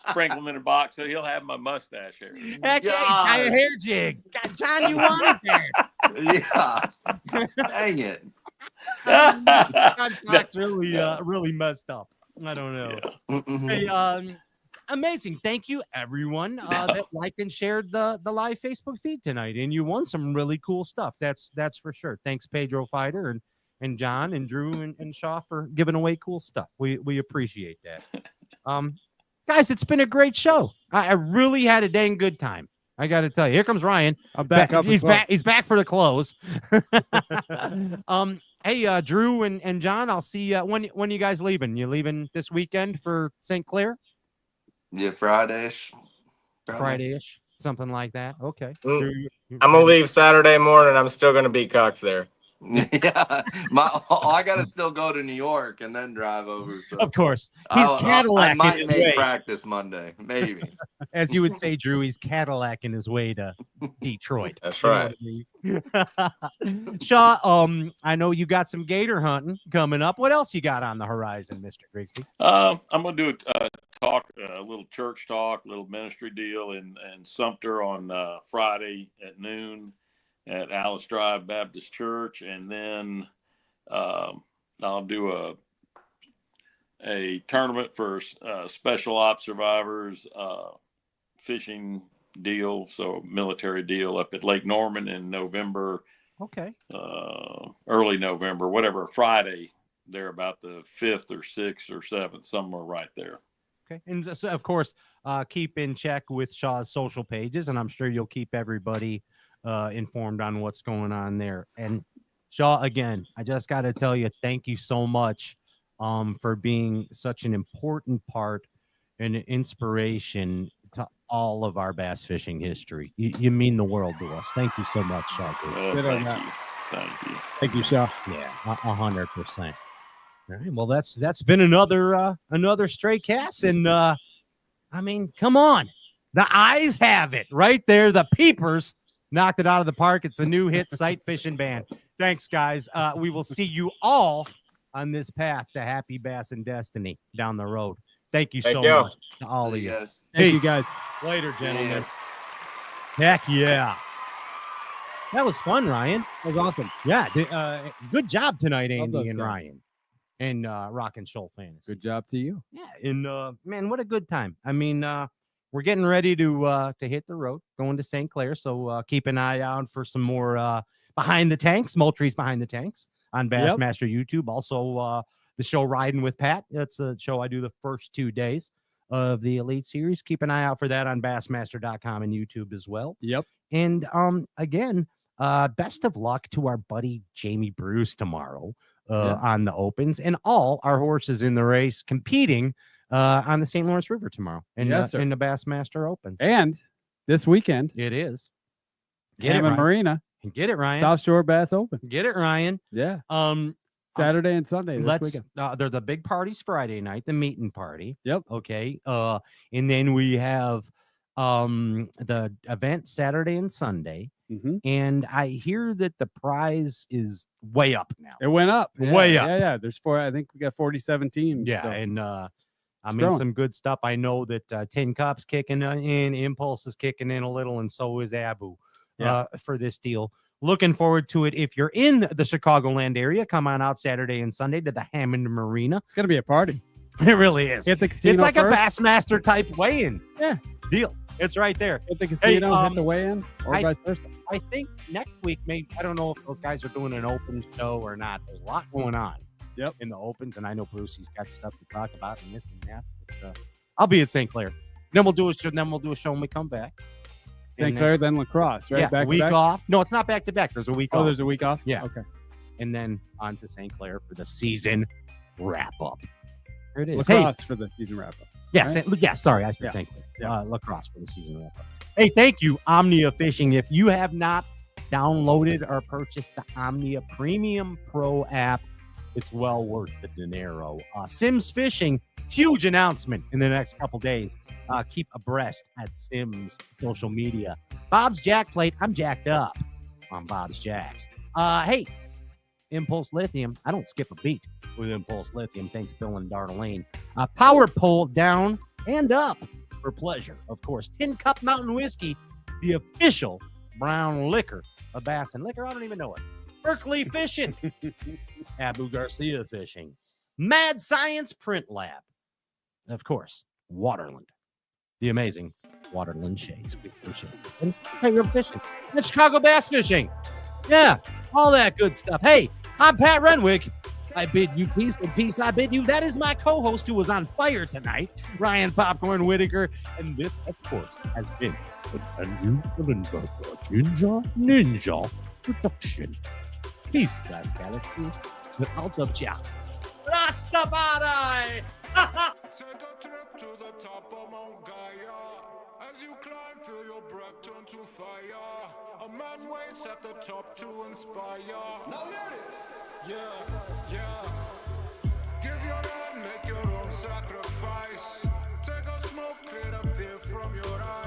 sprinkle them in a box so he'll have my mustache hairs. Heck yeah, a hair jig. God, John, you want it there. Yeah. Dang it. John Cox really messed up. I don't know. Yeah. Hey, amazing. Thank you, everyone that liked and shared the live Facebook feed tonight. And you won some really cool stuff. That's for sure. Thanks, Pedro Fighter and John and Drew and Shaw for giving away cool stuff. We appreciate that. Guys, it's been a great show. I really had a dang good time. I got to tell you. Here comes Ryan. I'm back up. He's back. He's back for the close. Hey, Drew and John, I'll see you. When you guys leaving? You leaving this weekend for St. Clair? Yeah, Friday-ish. Friday-ish, something like that. Okay. I'm gonna leave Saturday morning. I'm still gonna beat Cox there. Yeah, I gotta still go to New York and then drive over. So of course, he's Cadillac. I might make practice Monday, maybe. As you would say, Drew, he's Cadillac in his way to Detroit. That's right. Shaw, I know you got some gator hunting coming up. What else you got on the horizon, Mr. Grigsby? I'm gonna do a little church talk, a little ministry deal in Sumter on Friday at noon at Alice Drive Baptist Church, and then I'll do a tournament for special ops survivors, fishing deal, so military deal up at Lake Norman in November. Okay. Early November, whatever, Friday, there about the 5th or 6th or 7th, somewhere right there. Okay. And so, of course, keep in check with Shaw's social pages, and I'm sure you'll keep everybody informed on what's going on there. And Shaw, again, I just got to tell you, thank you so much for being such an important part and an inspiration to all of our bass fishing history. You mean the world to us. Thank you so much, Shaw. Thank you, Shaw. Yeah, 100%. All right, well, that's been another stray cast, and I mean, come on, the eyes have it right there. The peepers knocked it out of the park. It's the new hit sight fishing band. Thanks, guys. We will see you all on this path to happy bass and destiny down the road. Thank you so much to all of you. Thank you, guys. Later, gentlemen. Heck yeah. That was fun, Ryan. That was awesome. Yeah. Good job tonight, Andy and guys. Ryan. And Rock and Shoal Fantasy. Good job to you. Yeah. And man, what a good time. I mean, we're getting ready to hit the road, going to St. Clair. So keep an eye out for some more Behind the Tanks, Moultrie's Behind the Tanks on Bassmaster YouTube. Also, the show Riding with Pat. That's a show I do the first 2 days of the Elite Series. Keep an eye out for that on Bassmaster.com and YouTube as well. Yep. And again, best of luck to our buddy Jamie Bruce tomorrow on the Opens, and all our horses in the race competing on the St. Lawrence River tomorrow in the Bassmaster Opens. And this weekend, it is Hammond Marina. Get it, Ryan. South Shore Bass Open. Get it, Ryan. Yeah. Saturday and Sunday this weekend. They're the big parties Friday night, the meeting party. Yep. Okay. And then we have the event Saturday and Sunday. Mm-hmm. And I hear that the prize is way up now. It went up. Way up. Yeah. There's I think we got 47 teams. Yeah. So. And I mean, some good stuff. I know that Tin Cup's kicking in, Impulse is kicking in a little, and so is Abu for this deal. Looking forward to it. If you're in the Chicagoland area, come on out Saturday and Sunday to the Hammond Marina. It's going to be a party. It really is. Hit the casino it's like first. a Bassmaster type weigh-in. Yeah. Deal. It's right there. Hit the casino, hit the weigh-in, or vice versa. I think next week, maybe, I don't know if those guys are doing an open show or not. There's a lot going on. Yep. In the opens, and I know Brucey's got stuff to talk about and this and that. But, I'll be at St. Clair. Then we'll do a show. When we come back. St. Clair, then Lacrosse, right? Yeah, back week to back? off. No, it's not back to back. There's a week off. Oh, there's a week off? Yeah. Okay. And then on to St. Clair for the season wrap up. Here it is. Lacrosse for the season wrap up. Yes. Right? Yes. Sorry, I said St. Clair. Lacrosse for the season wrap up. Hey, thank you, Omnia Fishing. If you have not downloaded or purchased the Omnia Premium Pro app, it's well worth the dinero. Sims Fishing, huge announcement in the next couple days. Keep abreast at Sims social media. Bob's Jack Plate. I'm jacked up on Bob's Jacks. Hey, Impulse Lithium. I don't skip a beat with Impulse Lithium. Thanks, Bill and Darla Lane. Power pole down and up for pleasure. Of course, Tin Cup Mountain Whiskey, the official brown liquor of Bass and Liquor. I don't even know it. Berkeley Fishing. Abu Garcia Fishing. Mad Science Print Lab. Of course, Waterland. The amazing Waterland Shades. And Hey River Fishing. And Chicago Bass Fishing. Yeah, all that good stuff. Hey, I'm Pat Renwick. I bid you peace, and peace I bid you. That is my co-host who was on fire tonight, Ryan Popcorn Whitaker. And this, of course, has been an Andrew Hillenberger Ginger Ninja production. Peace, guys, galaxy. We're out of chat. Rastafari! Take a trip to the top of Mount Gaia. As you climb, feel your breath turn to fire. A man waits at the top to inspire. Now hear this. Yeah. Give your hand, make your own sacrifice. Take a smoke, clear the fear from your eyes.